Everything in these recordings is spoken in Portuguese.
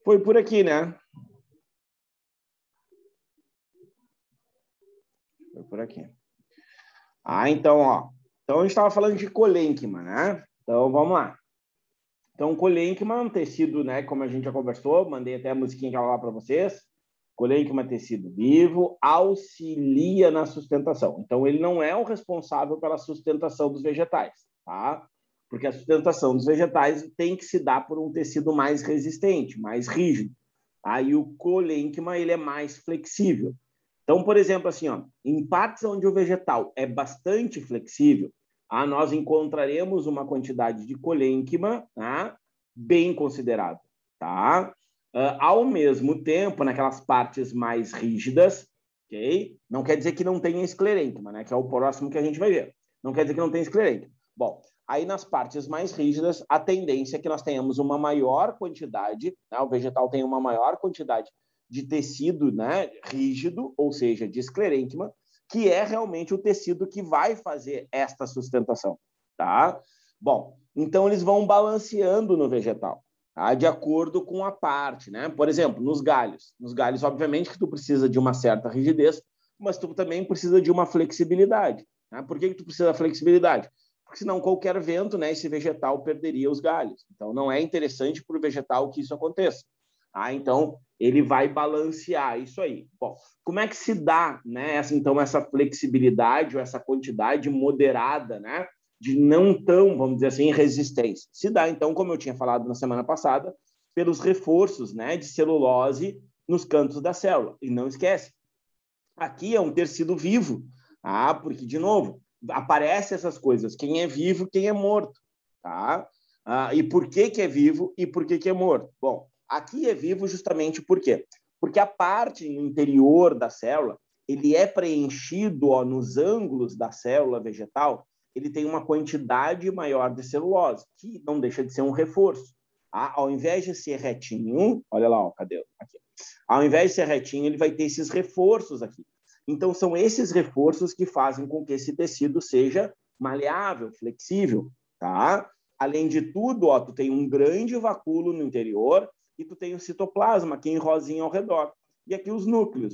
Foi por aqui, né? Foi por aqui. Então, ó. Então, a gente estava falando de colênquima, né? Então, vamos lá. Então, colênquima é um tecido, né? Como a gente já conversou, mandei até a musiquinha que lá para vocês. Colênquima é tecido vivo, auxilia na sustentação. Então, ele não é o responsável pela sustentação dos vegetais, tá? Porque a sustentação dos vegetais tem que se dar por um tecido mais resistente, mais rígido. Aí o colênquima, ele é mais flexível. Então, por exemplo, assim, ó, em partes onde o vegetal é bastante flexível, nós encontraremos uma quantidade de colênquima, tá, bem considerável, tá? Ao mesmo tempo, naquelas partes mais rígidas, ok? Não quer dizer que não tenha esclerênquima, né? Que é o próximo que a gente vai ver. Não quer dizer que não tenha esclerênquima. Bom, aí nas partes mais rígidas, a tendência é que nós tenhamos uma maior quantidade, né? O vegetal tem uma maior quantidade de tecido, né, rígido, ou seja, de esclerênquima, que é realmente o tecido que vai fazer esta sustentação, tá? Bom, então eles vão balanceando no vegetal, tá? De acordo com a parte, né? Por exemplo, nos galhos. Nos galhos, obviamente, que tu precisa de uma certa rigidez, mas tu também precisa de uma flexibilidade, né? Por que tu precisa da flexibilidade? Porque senão qualquer vento, né, esse vegetal perderia os galhos. Então, não é interessante para o vegetal que isso aconteça. Então, ele vai balancear isso aí. Bom, como é que se dá, né, essa flexibilidade ou essa quantidade moderada, né, de não tão, vamos dizer assim, resistência? Se dá, então, como eu tinha falado na semana passada, pelos reforços, né, de celulose nos cantos da célula. E não esquece, aqui é um tecido vivo, porque, de novo, aparecem essas coisas, quem é vivo, quem é morto, tá? E por que é vivo e por que é morto? Bom, aqui é vivo justamente por quê? Porque a parte interior da célula, ele é preenchido nos ângulos da célula vegetal, ele tem uma quantidade maior de celulose, que não deixa de ser um reforço. Ao invés de ser retinho, olha lá, cadê? Aqui. Ao invés de ser retinho, ele vai ter esses reforços aqui. Então, são esses reforços que fazem com que esse tecido seja maleável, flexível, tá? Além de tudo, tu tem um grande vacúolo no interior e tu tem o citoplasma aqui em rosinha ao redor. E aqui os núcleos,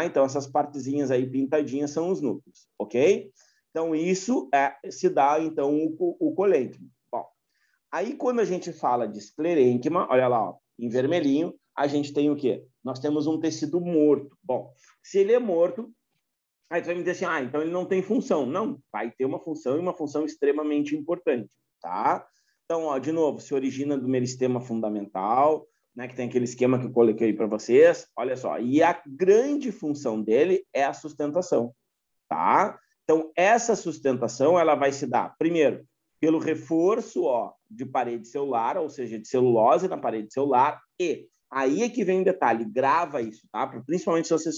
Então, essas partezinhas aí pintadinhas são os núcleos, ok? Então, isso se dá, então, o colênquima. Bom, aí quando a gente fala de esclerênquima, olha lá, em vermelhinho, a gente tem o quê? Nós temos um tecido morto. Bom, se ele é morto, aí tu vai me dizer assim, então ele não tem função. Não, vai ter uma função e uma função extremamente importante, tá? Então, de novo, se origina do meristema fundamental, né, que tem aquele esquema que eu coloquei para vocês, olha só, e a grande função dele é a sustentação, tá? Então, essa sustentação, ela vai se dar, primeiro, pelo reforço, de parede celular, ou seja, de celulose na parede celular, e aí é que vem o detalhe, grava isso, tá? Principalmente se vocês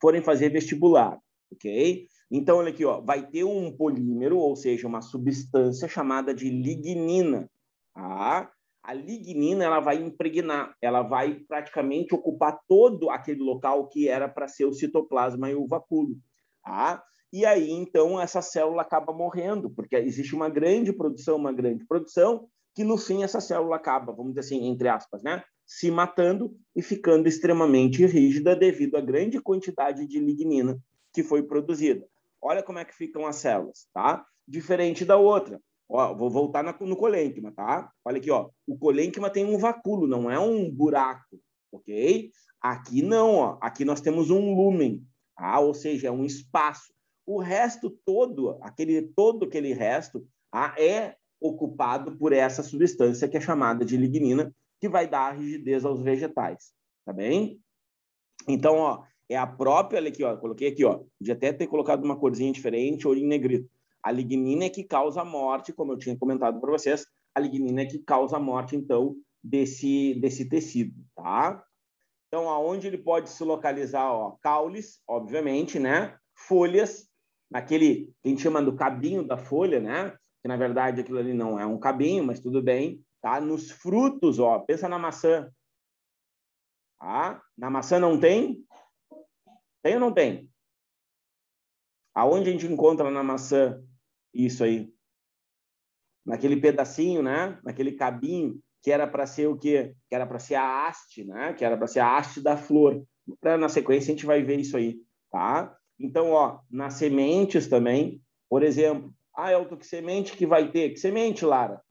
forem fazer vestibular, ok? Então, olha aqui, vai ter um polímero, ou seja, uma substância chamada de lignina, tá? A lignina, ela vai impregnar, ela vai praticamente ocupar todo aquele local que era para ser o citoplasma e o vacúolo, tá? E aí, então, essa célula acaba morrendo, porque existe uma grande produção, que no fim essa célula acaba, vamos dizer assim, entre aspas, né, se matando e ficando extremamente rígida devido à grande quantidade de lignina que foi produzida. Olha como é que ficam as células, tá? Diferente da outra. Vou voltar no colênquima, tá? Olha aqui, o colênquima tem um vacúolo, não é um buraco, ok? Aqui não, aqui nós temos um lúmen, ou seja, é um espaço. O resto todo aquele resto, é ocupado por essa substância que é chamada de lignina, que vai dar a rigidez aos vegetais, tá bem? Então, é a própria, olha aqui, coloquei aqui, podia até ter colocado uma corzinha diferente ou em negrito. A lignina é que causa a morte, como eu tinha comentado para vocês, a lignina é que causa a morte, então, desse tecido, tá? Então, aonde ele pode se localizar, caules, obviamente, né? Folhas, naquele que a gente chama do cabinho da folha, né? Que, na verdade, aquilo ali não é um cabinho, mas tudo bem, tá? Nos frutos, pensa na maçã. Na maçã não tem? Tem ou não tem? Aonde a gente encontra na maçã isso aí? Naquele pedacinho, né? Naquele cabinho que era para ser o quê? Que era para ser a haste, né? Que era para ser a haste da flor. Na sequência a gente vai ver isso aí, tá? Então, ó, nas sementes também, por exemplo, Elton, que semente que vai ter? Que semente, Lara?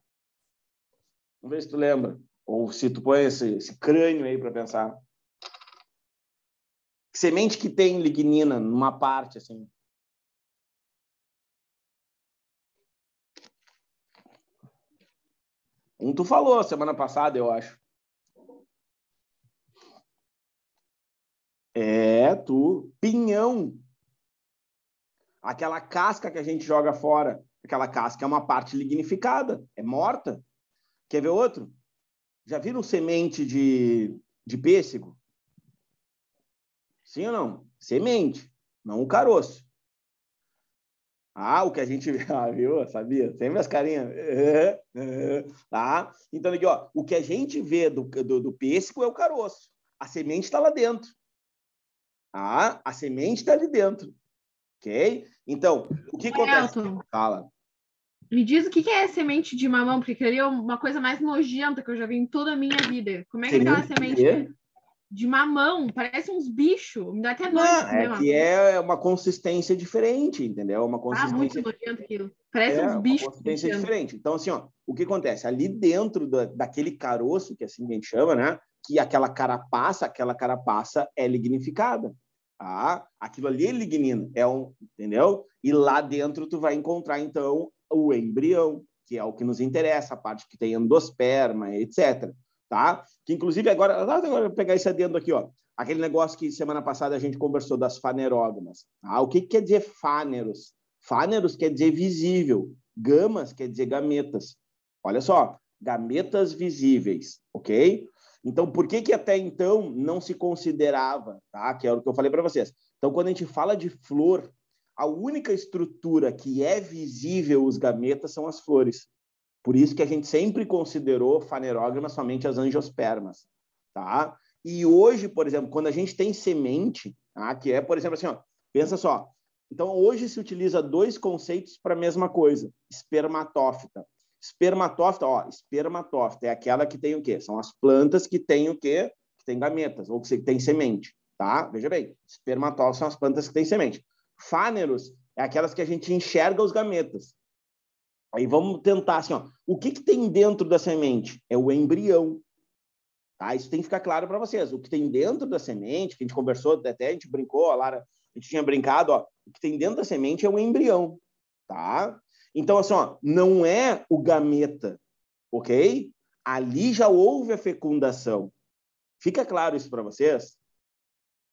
Vamos ver se tu lembra. Ou se tu põe esse crânio aí para pensar. Que semente que tem lignina numa parte, assim? Tu falou semana passada, eu acho. Tu. Pinhão. Aquela casca que a gente joga fora. Aquela casca é uma parte lignificada. É morta. Quer ver outro? Já viram semente de pêssego? Sim ou não? Semente, não o caroço. O que a gente viu, sabia? Sempre as carinhas. Tá? Então, aqui, ó, o que a gente vê do pêssego é o caroço. A semente está lá dentro. A semente está ali dentro. Ok? Então, o que acontece? Elton, Fala. me diz o que é semente de mamão, porque queria uma coisa mais nojenta que eu já vi em toda a minha vida. Como é que é aquela semente de mamão? Parece uns bichos. Me dá até nojo de comer É que é uma consistência diferente, entendeu? Uma muito consistência nojento aquilo. Parece uns uma bichos. consistência diferente. Então, assim, ó, o que acontece? Ali dentro daquele caroço, que é assim que a gente chama, né? Que aquela carapaça é lignificada. Tá? Aquilo ali é lignina, entendeu? E lá dentro tu vai encontrar, então, o embrião, que é o que nos interessa, a parte que tem endosperma, etc. Tá? Que, inclusive, agora eu vou pegar esse adendo aqui, ó. Aquele negócio que semana passada a gente conversou das fanerógamas. O que quer dizer fáneros? Fáneros quer dizer visível, gamas quer dizer gametas. Olha só, gametas visíveis, ok? Então, por que até então não se considerava, tá? Que é o que eu falei para vocês. Então, quando a gente fala de flor, a única estrutura que é visível os gametas são as flores. Por isso que a gente sempre considerou fanerógamas somente as angiospermas, tá? E hoje, por exemplo, quando a gente tem semente, que é, por exemplo, assim, ó, pensa só. Então, hoje se utiliza dois conceitos para a mesma coisa. Espermatófita. Espermatófita é aquela que tem o quê? São as plantas que têm o quê? Que tem gametas, ou que tem semente, tá? Veja bem, espermatófitas são as plantas que têm semente. Fáneros é aquelas que a gente enxerga os gametas. Aí vamos tentar assim, ó. O que tem dentro da semente? É o embrião. Tá? Isso tem que ficar claro para vocês. O que tem dentro da semente, que a gente conversou, até a gente brincou, a Lara, a gente tinha brincado, ó, o que tem dentro da semente é o embrião. Tá? Então, assim, ó, não é o gameta, ok? Ali já houve a fecundação. Fica claro isso para vocês?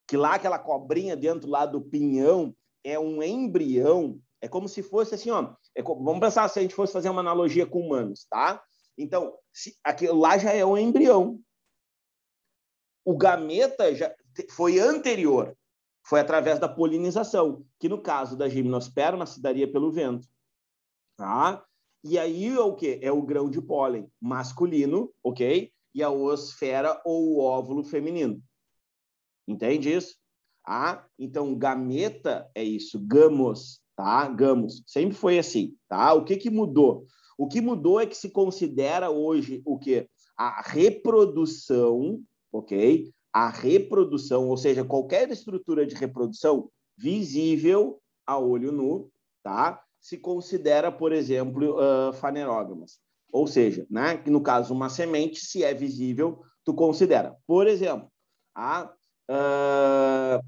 Que lá aquela cobrinha dentro lá do pinhão é um embrião. É como se fosse assim, ó. Vamos pensar se a gente fosse fazer uma analogia com humanos, tá? Então, aquilo lá já é um embrião. O gameta já foi anterior, foi através da polinização, que no caso da gimnosperma se daria pelo vento. Tá? E aí é o quê? É o grão de pólen masculino, ok? E a oosfera ou o óvulo feminino. Entende isso? Então, gameta é isso, gamos, tá? Gamos. Sempre foi assim, tá? O que mudou? O que mudou é que se considera hoje o quê? A reprodução, ok? A reprodução, ou seja, qualquer estrutura de reprodução visível a olho nu, tá? Se considera, por exemplo, fanerógamas. Ou seja, né? Que no caso, uma semente, se é visível, tu considera. Por exemplo, a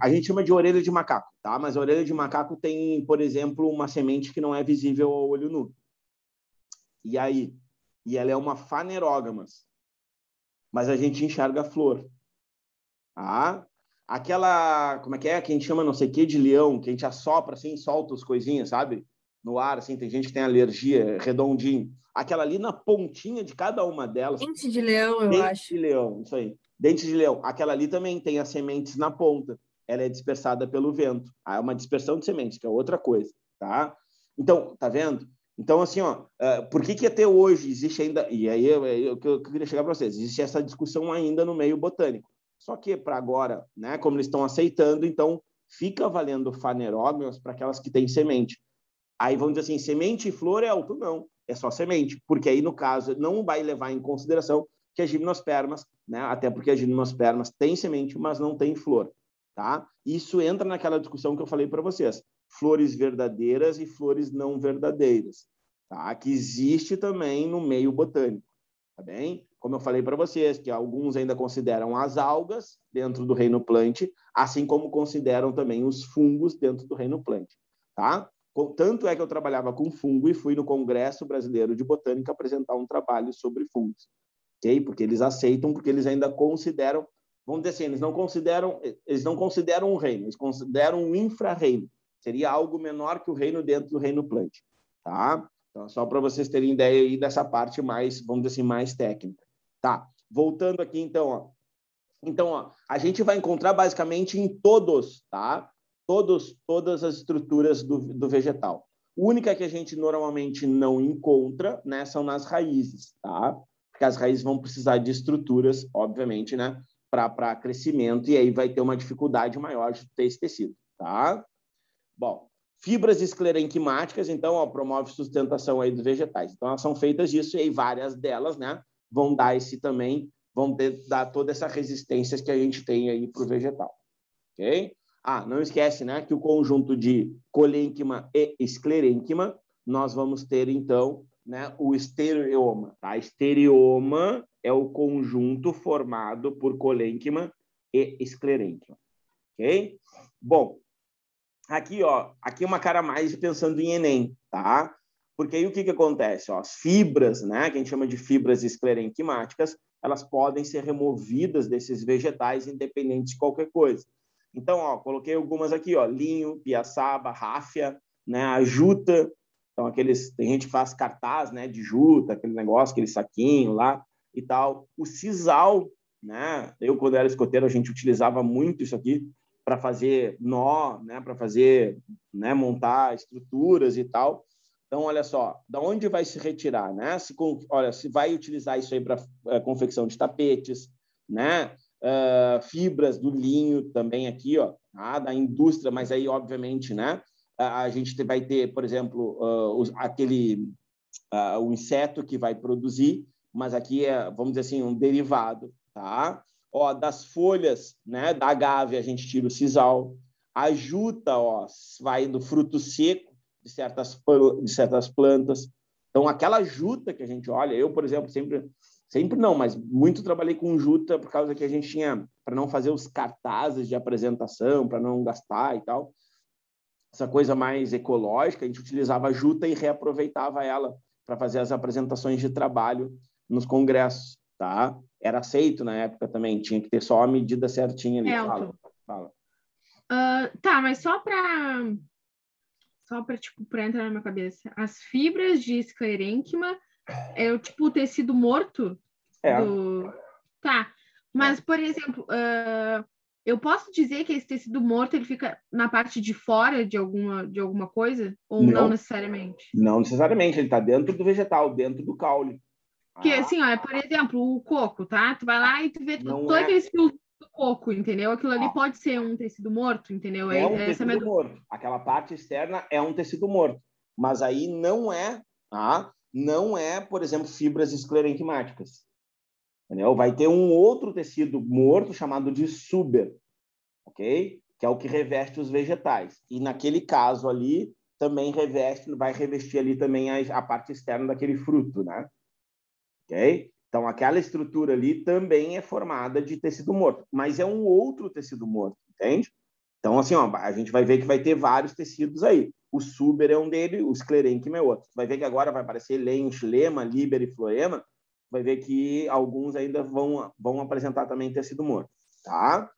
gente chama de orelha de macaco, tá? Mas a orelha de macaco tem, por exemplo, uma semente que não é visível ao olho nu. E aí? E ela é uma fanerógamas. Mas a gente enxerga a flor. Tá? Aquela, como é que a gente chama não sei o que de leão, que a gente assopra assim, solta as coisinhas, sabe? No ar, assim, tem gente que tem alergia, redondinho. Aquela ali na pontinha de cada uma delas. Dente de leão, eu acho. Dente de leão, isso aí. Dente de leão. Aquela ali também tem as sementes na ponta. Ela é dispersada pelo vento. É uma dispersão de sementes, que é outra coisa, tá? Então, tá vendo? Então, assim, ó, por que até hoje existe ainda... E aí eu queria chegar para vocês. Existe essa discussão ainda no meio botânico. Só que para agora, né, como eles estão aceitando, então fica valendo fanerógamas para aquelas que têm semente. Aí vamos dizer assim, semente e flor é alto? Não, é só semente, porque aí, no caso, não vai levar em consideração que as gimnospermas, né, até porque as gimnospermas têm semente, mas não têm flor, tá? Isso entra naquela discussão que eu falei para vocês, flores verdadeiras e flores não verdadeiras, tá? Que existe também no meio botânico, tá bem? Como eu falei para vocês, que alguns ainda consideram as algas dentro do reino plant, assim como consideram também os fungos dentro do reino plant, tá? Tanto é que eu trabalhava com fungo e fui no Congresso Brasileiro de Botânica apresentar um trabalho sobre fungos, ok? Porque eles aceitam, porque eles ainda consideram, vamos dizer assim, eles não consideram um reino, eles consideram um infra-reino. Seria algo menor que o reino dentro do reino plant, tá? Então, só para vocês terem ideia aí dessa parte mais, vamos dizer assim, mais técnica. Tá, voltando aqui, então, ó. Então, ó, a gente vai encontrar basicamente em todos, tá? Todas as estruturas do vegetal. A única que a gente normalmente não encontra, né, são nas raízes, tá? Porque as raízes vão precisar de estruturas, obviamente, né, para crescimento, e aí vai ter uma dificuldade maior de ter esse tecido, tá? Bom, fibras esclerenquimáticas, então, ó, promove sustentação aí dos vegetais. Então, elas são feitas disso, e aí várias delas, né, vão dar dar toda essa resistência que a gente tem aí para o vegetal, ok? Ah, não esquece, né, que o conjunto de colênquima e esclerênquima, nós vamos ter, então, né, o estereoma, tá? Estereoma é o conjunto formado por colênquima e esclerênquima, ok? Bom, aqui, ó, aqui uma cara mais pensando em Enem, tá? Porque aí o que acontece? Ó, as fibras, né, que a gente chama de fibras esclerenquimáticas, elas podem ser removidas desses vegetais independente de qualquer coisa. Então, ó, coloquei algumas aqui, ó, linho, piaçaba, ráfia, né, a juta. Então, tem gente que faz cartaz, né, de juta, aquele negócio, aquele saquinho lá e tal. O sisal, né? Eu, quando era escoteiro, a gente utilizava muito isso aqui para fazer nó, né, para fazer, né, montar estruturas e tal. Então, olha só, da onde vai se retirar, né? Se vai utilizar isso aí para confecção de tapetes, né? Fibras do linho também aqui, ó, tá? Da indústria, mas aí, obviamente, né? A gente vai ter, por exemplo, o inseto que vai produzir, mas aqui é, vamos dizer assim, um derivado, tá? Ó, das folhas, né, da agave, a gente tira o sisal. A juta, ó, vai do fruto seco de certas plantas. Então, aquela juta que a gente olha, eu, por exemplo, sempre não, mas muito trabalhei com juta por causa que a gente tinha, para não fazer os cartazes de apresentação, para não gastar e tal, essa coisa mais ecológica, a gente utilizava a juta e reaproveitava ela para fazer as apresentações de trabalho nos congressos, tá? Era aceito na época também, tinha que ter só a medida certinha ali. Fala. Tá, mas só para tipo, para entrar na minha cabeça, as fibras de esclerênquima é o tipo tecido morto do... Tá, mas, por exemplo, eu posso dizer que esse tecido morto ele fica na parte de fora de alguma coisa? Ou não necessariamente? Não necessariamente, ele está dentro do vegetal, dentro do caule. Porque, assim, ó, por exemplo, o coco, tá? Tu vai lá e tu vê todo aquele fio do coco, entendeu? Aquilo ali pode ser um tecido morto, entendeu? É um tecido morto. Aquela parte externa é um tecido morto. Mas aí não é, por exemplo, fibras esclerenquimáticas. Entendeu? Vai ter um outro tecido morto chamado de suber, ok? Que é o que reveste os vegetais. E naquele caso ali também vai revestir ali também a parte externa daquele fruto, né? Ok? Então aquela estrutura ali também é formada de tecido morto, mas é um outro tecido morto, entende? Então assim, ó, a gente vai ver que vai ter vários tecidos aí. O suber é um dele, o esclerênquima é outro. Vai ver que agora vai aparecer lenho, xilema, líber e floema. Vai ver que alguns ainda vão apresentar também tecido morto, tá?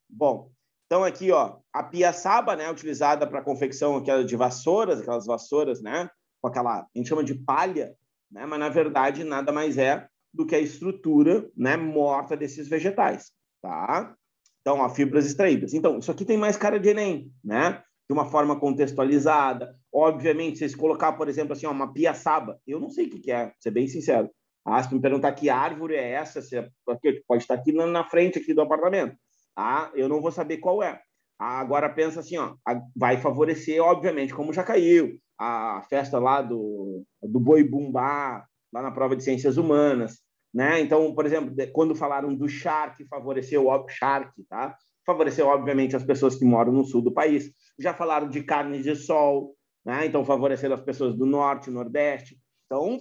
Bom, então aqui, ó, a piaçaba, né, utilizada para confecção aquelas vassouras, né, com aquela, a gente chama de palha, né, mas na verdade nada mais é do que a estrutura, né, morta desses vegetais, tá? Então, ó, fibras extraídas. Então, isso aqui tem mais cara de Enem, né? De uma forma contextualizada. Obviamente, se você colocar, por exemplo, assim, ó, uma piaçaba, eu não sei o que é, pra ser bem sincero. Se me perguntar que árvore é essa, pode estar aqui na frente aqui do apartamento. Eu não vou saber qual é. Agora pensa assim, ó, vai favorecer, obviamente, como já caiu, a festa lá do Boi Bumbá, lá na prova de ciências humanas, né? Então, por exemplo, quando falaram do Shark, favoreceu tá? Favoreceu, obviamente, as pessoas que moram no sul do país. Já falaram de carnes de sol, né? Então, favoreceram as pessoas do norte, nordeste. Então,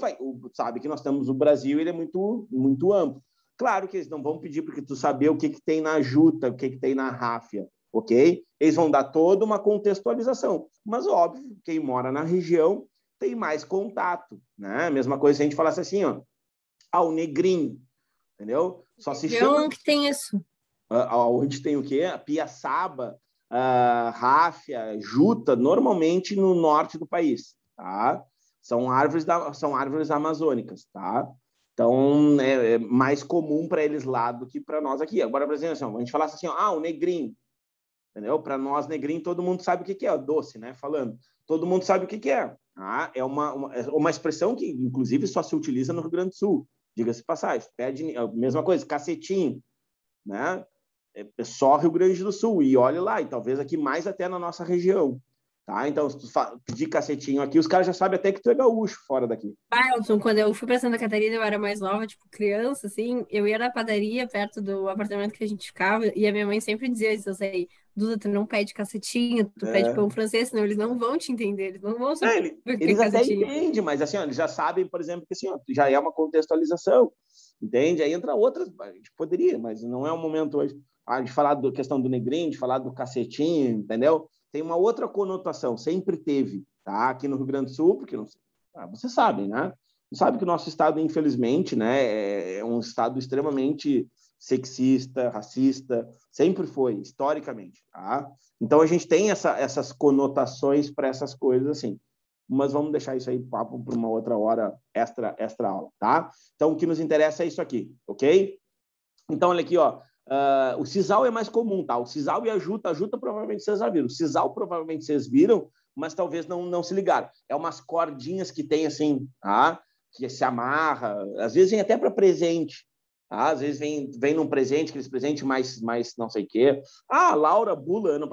sabe que nós temos o Brasil, ele é muito, muito amplo. Claro que eles não vão pedir porque tu saber o que tem na juta, o que tem na ráfia, ok? Eles vão dar toda uma contextualização. Mas, óbvio, quem mora na região tem mais contato, né? Mesma coisa se a gente falasse assim, ó, o negrinho, entendeu? Só se chama... que tem isso. Onde tem o quê? A piaçaba, ráfia, juta, normalmente no norte do país, tá? São árvores amazônicas, tá? Então, é mais comum para eles lá do que para nós aqui. Agora, por exemplo, assim, a gente falasse assim, ó, o negrinho, entendeu? Para nós, negrinho, todo mundo sabe o que é, doce, né? Falando. Todo mundo sabe o que é. É uma expressão que, inclusive, só se utiliza no Rio Grande do Sul. Diga-se de passagem. Pede a mesma coisa, cacetinho, né? É só Rio Grande do Sul. E olha lá, e talvez aqui mais até na nossa região. Tá? Então, se tu pedir cacetinho aqui, os caras já sabem até que tu é gaúcho fora daqui. Elton, quando eu fui pra Santa Catarina, eu era mais nova, tipo, criança, assim, eu ia na padaria perto do apartamento que a gente ficava, e a minha mãe sempre dizia isso, assim, Duda, tu não pede cacetinho, tu pede pão francês, senão eles não vão te entender, eles não vão saber o que é eles até cacetinho. entendem, mas assim, ó, eles já sabem, por exemplo, que assim, ó, já é uma contextualização, entende? Aí entra outras, a gente poderia, mas não é o momento hoje de falar da questão do negrinho, de falar do cacetinho, entendeu? Tem uma outra conotação, sempre teve, tá? Aqui no Rio Grande do Sul, porque não sei, vocês sabem, né? Você sabe que o nosso estado, infelizmente, né, é um estado extremamente sexista, racista, sempre foi, historicamente, tá? Então, a gente tem essas conotações para essas coisas, assim. Mas vamos deixar isso aí, papo, para uma outra hora, extra aula, tá? Então, o que nos interessa é isso aqui, ok? Então, olha aqui, ó. O sisal é mais comum, tá? O sisal e a juta provavelmente vocês já viram. O sisal provavelmente vocês viram, mas talvez não se ligaram. É umas cordinhas que tem assim, tá? Que se amarra, às vezes vem até para presente, tá? Às vezes vem num presente, aqueles presentes mais não sei o quê. A Laura Bula, ano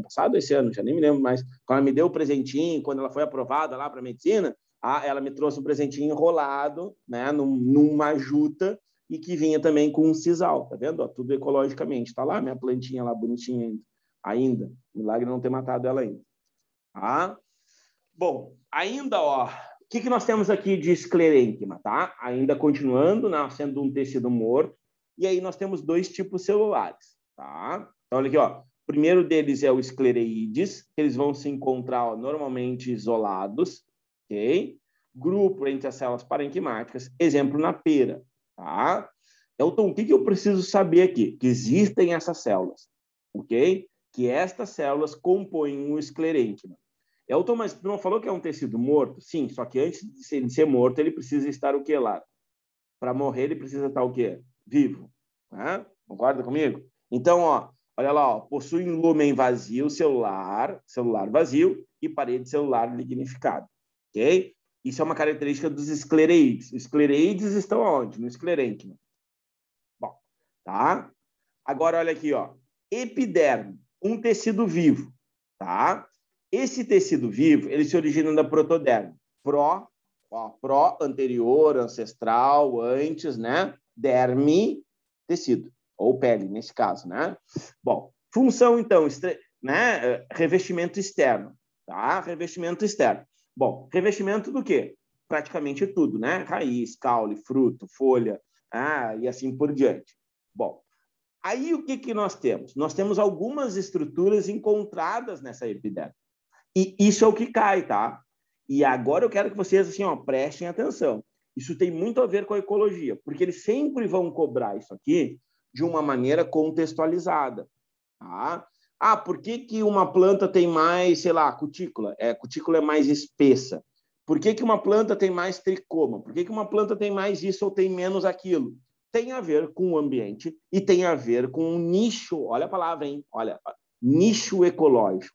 passado, esse ano, já nem me lembro mais, quando ela me deu o presentinho, quando ela foi aprovada lá para medicina, ela me trouxe um presentinho enrolado, né, numa juta, e que vinha também com um sisal, tá vendo? Ó, tudo ecologicamente. Tá lá minha plantinha lá, bonitinha ainda. Milagre não ter matado ela ainda. Tá? Bom, ainda, ó, o que nós temos aqui de esclerênquima, tá? Ainda continuando, nascendo um tecido morto. E aí nós temos dois tipos celulares, tá? Então, olha aqui, ó. O primeiro deles é o esclereídes, que eles vão se encontrar, ó, normalmente isolados, ok? Grupo entre as células parenquimáticas, exemplo na pera, tá? Então, o que eu preciso saber aqui? Que existem essas células, ok? Que estas células compõem o esclerênquima. Elton, mas tu não falou que é um tecido morto? Sim, só que antes de ser morto, ele precisa estar o quê lá? Para morrer, ele precisa estar o quê? Vivo. Né? Concorda comigo? Então, ó, olha lá, ó, possui um lumen vazio celular vazio e parede celular lignificada. Ok? Isso é uma característica dos esclereídes. Os esclereídes estão onde? No esclerênquima. Bom, tá? Agora, olha aqui, ó. Epiderme, um tecido vivo, tá? Esse tecido vivo, ele se origina da protoderme. Pró, anterior, ancestral, antes, né? Derme, tecido, ou pele, nesse caso, né? Bom, função, então, né? Revestimento externo, tá? Revestimento externo. Bom, revestimento do quê? Praticamente tudo, né? Raiz, caule, fruto, folha, e assim por diante. Bom, aí o que nós temos? Nós temos algumas estruturas encontradas nessa epiderme. E isso é o que cai, tá? E agora eu quero que vocês, assim, ó, prestem atenção. Isso tem muito a ver com a ecologia, porque eles sempre vão cobrar isso aqui de uma maneira contextualizada, tá? Por que uma planta tem mais, sei lá, cutícula? Cutícula é mais espessa. Por que uma planta tem mais tricoma? Por que uma planta tem mais isso ou tem menos aquilo? Tem a ver com o ambiente e tem a ver com um nicho, olha a palavra, hein? Olha, nicho ecológico.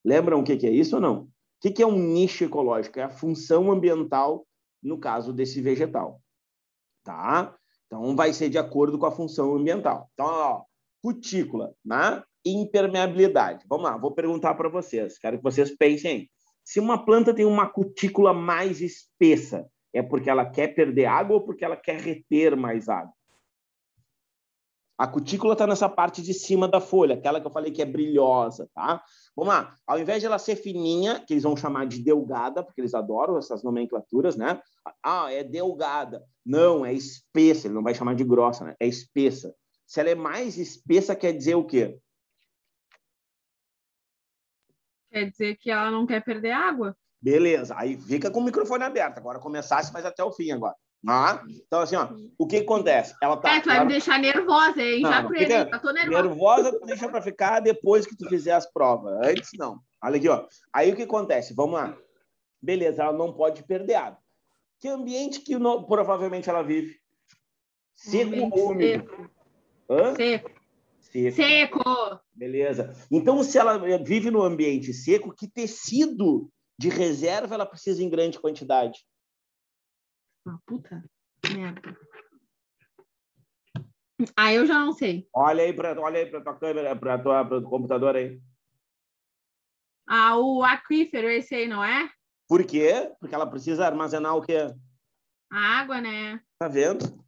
Lembram o que é isso ou não? O que é um nicho ecológico? É a função ambiental, no caso desse vegetal. Tá? Então, vai ser de acordo com a função ambiental. Então, ó, cutícula, né? impermeabilidade. Vamos lá, vou perguntar para vocês. Quero que vocês pensem. Se uma planta tem uma cutícula mais espessa, é porque ela quer perder água ou porque ela quer reter mais água? A cutícula está nessa parte de cima da folha, aquela que eu falei que é brilhosa, tá? Vamos lá. Ao invés de ela ser fininha, que eles vão chamar de delgada, porque eles adoram essas nomenclaturas, né? Ah, é delgada. Não, é espessa. Ele não vai chamar de grossa, né? É espessa. Se ela é mais espessa, quer dizer o quê? Quer dizer que ela não quer perder água? Beleza. Aí fica com o microfone aberto. Agora começasse, mas até o fim agora. Ah, então, assim, ó, o que acontece? Ela tá. Tu vai me deixar nervosa, hein? Já pro Enem, já tô nervosa. Nervosa, tu deixa para ficar depois que tu fizer as provas. Antes, não. Olha aqui, ó. Aí o que acontece? Vamos lá. Beleza, ela não pode perder água. Que ambiente que provavelmente ela vive? Seco ou úmido? Seco. Seco. Seco. Beleza. Então, se ela vive no ambiente seco, que tecido de reserva ela precisa em grande quantidade? Puta merda. Ah, eu já não sei. Olha aí para tua câmera, para o computador aí. Ah, o aquífero, esse aí, não é? Por quê? Porque ela precisa armazenar o quê? A água, né? Tá vendo?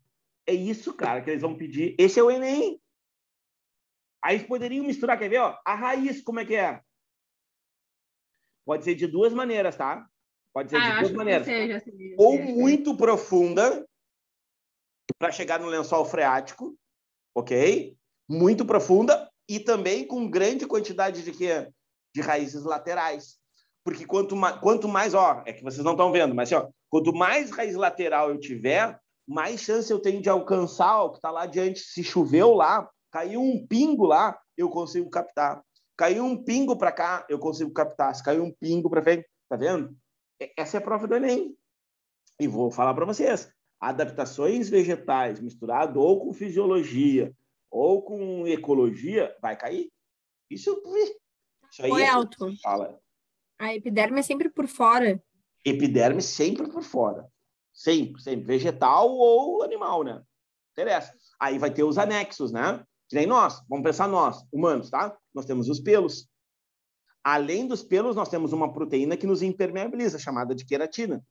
É isso, cara, que eles vão pedir. Esse é o Enem. Aí poderiam misturar, quer ver? Ó, a raiz, como é que é? Pode ser de duas maneiras, tá? Pode ser de duas maneiras. Já sei. Ou muito profunda, para chegar no lençol freático, ok? Muito profunda e também com grande quantidade de quê? De raízes laterais. Porque quanto mais, ó, é que vocês não estão vendo, mas ó, quanto mais raiz lateral eu tiver, mais chance eu tenho de alcançar o que está lá adiante. Se choveu lá, caiu um pingo lá, eu consigo captar. Caiu um pingo para cá, eu consigo captar. Se caiu um pingo para frente, tá vendo? Essa é a prova do Enem. E vou falar para vocês. Adaptações vegetais misturado ou com fisiologia ou com ecologia, vai cair. Isso aí é alto. Fala. A epiderme é sempre por fora. Epiderme sempre por fora. Sempre, sempre. Vegetal ou animal, né? Interessa. Aí vai ter os anexos, né? Que nem nós. Vamos pensar nós, humanos, tá? Nós temos os pelos. Além dos pelos, nós temos uma proteína que nos impermeabiliza, chamada de queratina.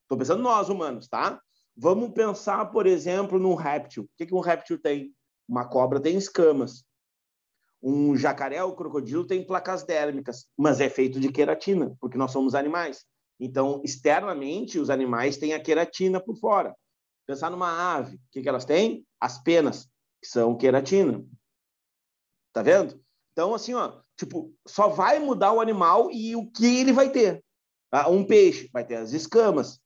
Estou pensando nós, humanos, tá? Vamos pensar, por exemplo, num réptil. O que um réptil tem? Uma cobra tem escamas. Um jacaré ou crocodilo tem placas dérmicas, mas é feito de queratina, porque nós somos animais. Então, externamente, os animais têm a queratina por fora. Pensar numa ave, o que elas têm? As penas, que são queratina. Tá vendo? Então, assim, ó, tipo, só vai mudar o animal e o que ele vai ter. Tá? Um peixe vai ter as escamas.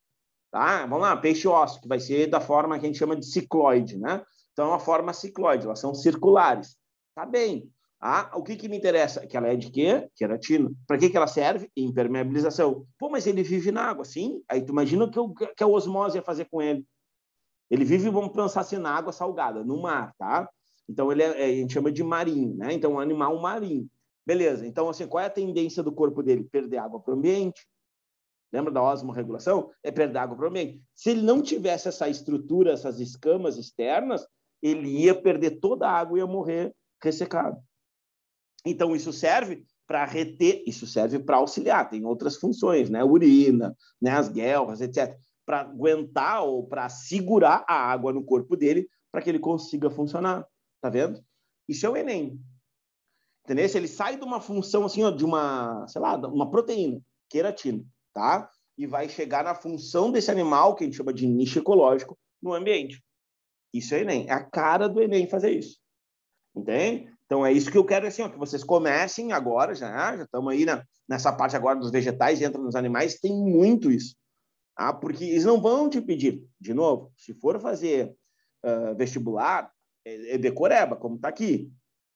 Tá? Vamos lá, peixe ósseo, que vai ser da forma que a gente chama de cicloide, né? Então, é uma forma cicloide, elas são circulares. Tá bem. O que me interessa? Que ela é de quê? Queratina. Para que ela serve? Impermeabilização. Pô, mas ele vive na água, sim? Aí tu imagina o que a osmose ia fazer com ele. Ele vive, vamos pensar assim, na água salgada, no mar, tá? Então, a gente chama de marinho, né? Então, um animal marinho. Beleza. Então, assim, qual é a tendência do corpo dele? Perder água para o ambiente. Lembra da osmorregulação? É perder água para o ambiente. Se ele não tivesse essa estrutura, essas escamas externas, ele ia perder toda a água e ia morrer ressecado. Então, isso serve para reter, isso serve para auxiliar, tem outras funções, né? Urina, né? As guelras, etc. Para aguentar ou para segurar a água no corpo dele para que ele consiga funcionar. Tá vendo? Isso é o Enem. Entendeu? Se ele sai de uma função assim, ó, de uma, sei lá, uma proteína, queratina, tá? E vai chegar na função desse animal, que a gente chama de nicho ecológico, no ambiente. Isso é Enem. É a cara do Enem fazer isso. Entende? Então, é isso que eu quero, assim, ó, que vocês comecem agora, já estamos aí nessa parte agora dos vegetais, entra nos animais, tem muito isso. Tá? Porque eles não vão te pedir, de novo, se for fazer vestibular, é decoreba, como está aqui.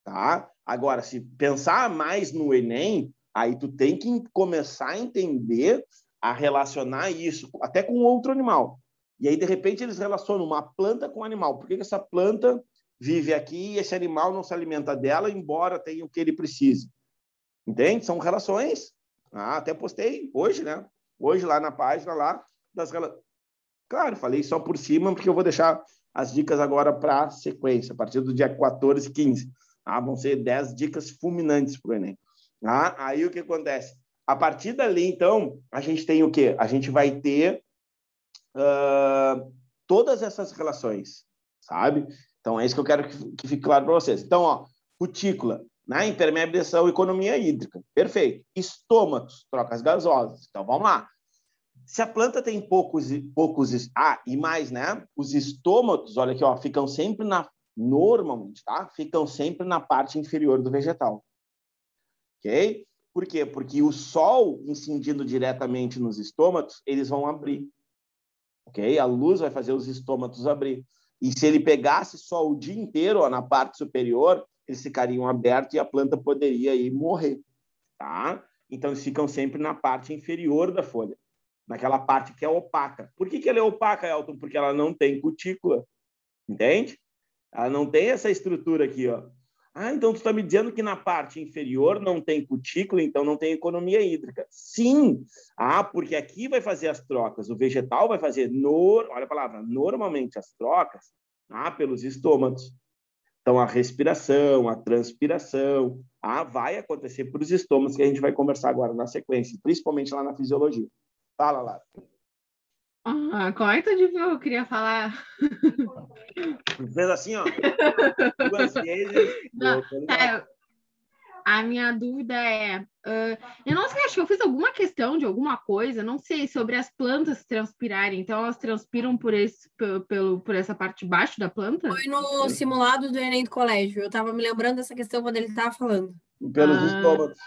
Tá? Agora, se pensar mais no Enem, aí tu tem que começar a entender, a relacionar isso até com outro animal. E aí, de repente, eles relacionam uma planta com um animal. Por que essa planta vive aqui e esse animal não se alimenta dela, embora tenha o que ele precise? Entende? São relações. Até postei hoje, né? Hoje, lá na página lá das relações. Claro, falei só por cima, porque eu vou deixar as dicas agora para a sequência, a partir do dia 14 e 15. Vão ser 10 dicas fulminantes para o Enem. Aí o que acontece? A partir dali, então, a gente tem o quê? A gente vai ter todas essas relações, sabe? Então, é isso que eu quero que fique claro para vocês. Então, cutícula, né? Impermeabilização, economia hídrica. Perfeito. Estômatos, trocas gasosas. Então, vamos lá. Se a planta tem poucos e mais, né? Os estômatos, olha aqui, ficam sempre normalmente, tá? Ficam sempre na parte inferior do vegetal. Ok? Por quê? Porque o sol incidindo diretamente nos estômatos, eles vão abrir. Ok? A luz vai fazer os estômatos abrir. E se ele pegasse só o dia inteiro na parte superior, eles ficariam abertos e a planta poderia aí morrer. Tá? Então, eles ficam sempre na parte inferior da folha, naquela parte que é opaca. Por que ela é opaca, Elton? Porque ela não tem cutícula. Entende? Ela não tem essa estrutura aqui, ó. Então tu está me dizendo que na parte inferior não tem cutícula, então não tem economia hídrica. Sim. Porque aqui vai fazer as trocas. O vegetal vai fazer, olha a palavra, normalmente as trocas pelos estômatos. Então a respiração, a transpiração, vai acontecer por os estômatos, que a gente vai conversar agora na sequência, principalmente lá na fisiologia. Fala, Lara. Como é que tu adivinhou? Eu queria falar. Fez assim, ó. 2 vezes. Não, a minha dúvida é... eu não sei, acho que eu fiz alguma questão de alguma coisa, não sei, sobre as plantas transpirarem. Então, elas transpiram por essa parte de baixo da planta? Foi no simulado do Enem do colégio. Eu estava me lembrando dessa questão quando ele estava falando. Pelos estômagos.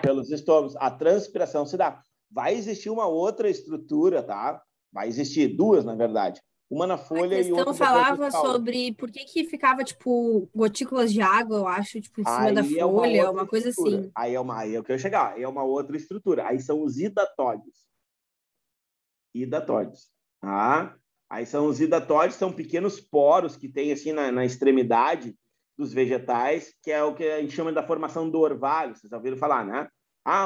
Pelos estômagos. A transpiração se dá. Vai existir uma outra estrutura, tá? Vai existir 2, na verdade. Uma na folha e outra... A questão falava sobre por que ficava, tipo, gotículas de água, eu acho, tipo, em cima da folha, uma coisa assim. Aí é o que eu ia chegar. Aí é uma outra estrutura. Aí são os hidatóides. Aí são os hidatóides, são pequenos poros que tem assim na extremidade dos vegetais, que é o que a gente chama da formação do orvalho. Vocês já ouviram falar, né?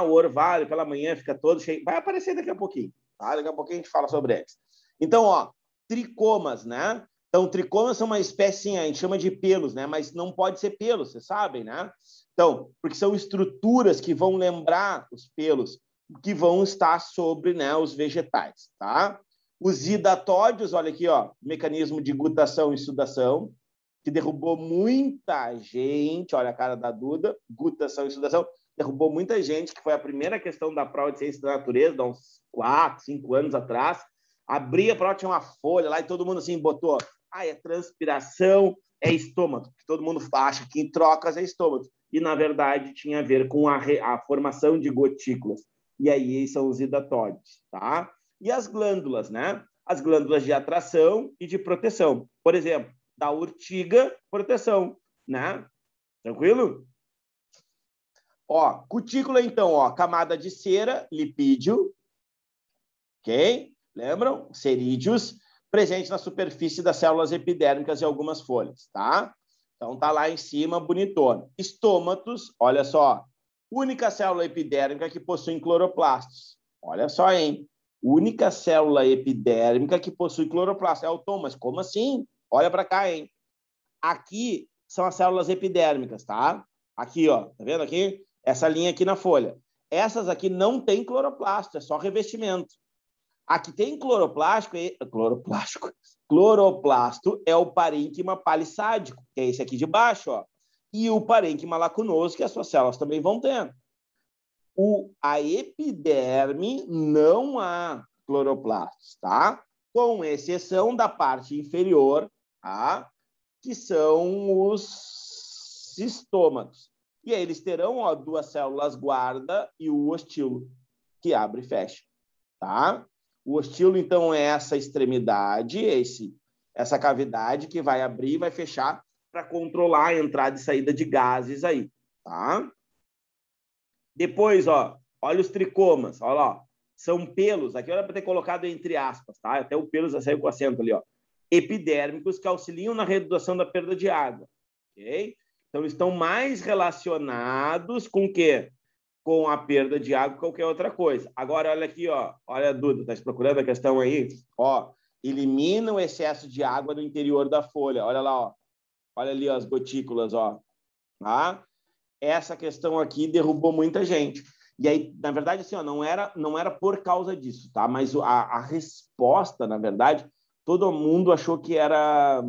O orvalho pela manhã fica todo cheio. Vai aparecer daqui a pouquinho. Tá? Daqui a pouquinho a gente fala sobre eles. Então, tricomas, né? Então, tricomas são uma espécie, a gente chama de pelos, né? Mas não pode ser pelos, vocês sabem, né? Então, porque são estruturas que vão lembrar os pelos que vão estar sobre, né, os vegetais, tá? Os hidatóides, olha aqui, mecanismo de gutação e sudação, que derrubou muita gente, olha a cara da Duda, gutação e sudação, derrubou muita gente, que foi a primeira questão da prova de ciência da natureza, há uns 4, 5 anos atrás. Abria a prova, tinha uma folha lá e todo mundo assim botou, é transpiração, é estômago, que todo mundo acha que em trocas é estômago. E, na verdade, tinha a ver com a formação de gotículas. E aí são os hidatóides, tá? E as glândulas, né? As glândulas de atração e de proteção. Por exemplo, da urtiga, proteção, né? Tranquilo? Cutícula, então, camada de cera, lipídio, ok? Lembram? Cerídeos, presente na superfície das células epidérmicas de algumas folhas, tá? Então, tá lá em cima, bonitona. Estômatos, olha só, única célula epidérmica que possui cloroplastos. Olha só, hein? Única célula epidérmica que possui cloroplastos. Elton, mas como assim? Olha para cá, hein? Aqui são as células epidérmicas, tá? Aqui, tá vendo aqui? Essa linha aqui na folha. Essas aqui não tem cloroplasto, é só revestimento. Aqui tem cloroplasto é o parênquima palissádico, que é esse aqui de baixo, e o parênquima lacunoso, que as suas células também vão ter. A epiderme não há cloroplastos, tá? Com exceção da parte inferior, tá? Que são os estômatos. E aí eles terão 2 células guarda e o ostilo, que abre e fecha, tá? O ostilo, então, é essa extremidade, essa cavidade que vai abrir e vai fechar para controlar a entrada e saída de gases aí, tá? Depois, olha os tricomas, olha lá, são pelos, aqui era para ter colocado entre aspas, tá? Até o pelo já saiu com acento ali, epidérmicos que auxiliam na redução da perda de água, ok? Então, estão mais relacionados com o quê? Com a perda de água, qualquer outra coisa. Agora, olha aqui, olha, Duda, está procurando a questão aí? Elimina o excesso de água no interior da folha. Olha lá, olha ali as gotículas, tá? Essa questão aqui derrubou muita gente. E aí, na verdade, assim, ó, não era por causa disso, tá? Mas a resposta, na verdade, todo mundo achou que era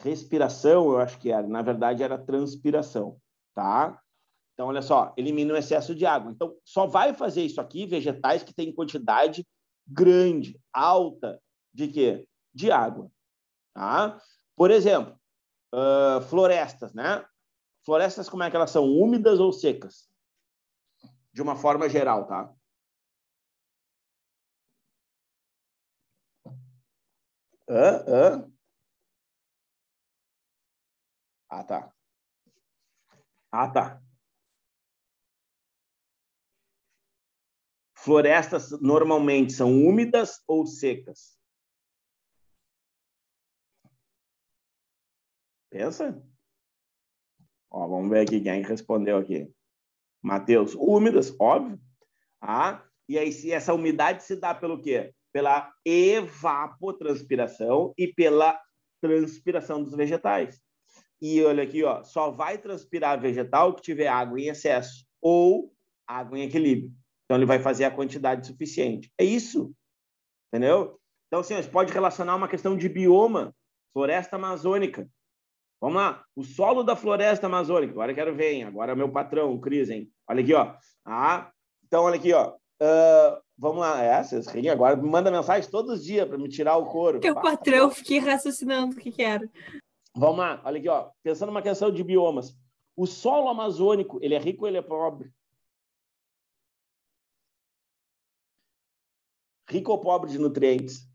respiração, eu acho que era. Na verdade, era transpiração, tá? Então, olha só, elimina o excesso de água. Então, só vai fazer isso aqui vegetais que têm quantidade grande, alta, de quê? De água, tá? Por exemplo, florestas, né? Florestas, como é que elas são? Úmidas ou secas? De uma forma geral, tá? Ah, tá. Ah, tá. Florestas normalmente são úmidas ou secas? Pensa. Ó, vamos ver aqui quem respondeu aqui. Matheus, úmidas, óbvio. Ah, e aí, se essa umidade se dá pelo quê? Pela evapotranspiração e pela transpiração dos vegetais. E olha aqui, ó, só vai transpirar vegetal que tiver água em excesso ou água em equilíbrio. Então, ele vai fazer a quantidade suficiente. É isso, entendeu? Então, assim, você pode relacionar uma questão de bioma, floresta amazônica. Vamos lá, o solo da floresta amazônica. Agora eu quero ver, hein? Agora é meu patrão, o Cris, hein? Olha aqui, ó. Então, olha aqui, ó. Vamos lá. Vocês riem agora. Me manda mensagem todos os dias para me tirar o couro. Teu patrão, fiquei raciocinando o que era. Vamos lá, olha aqui, ó. Pensando numa questão de biomas. O solo amazônico, ele é rico ou ele é pobre? Rico ou pobre de nutrientes?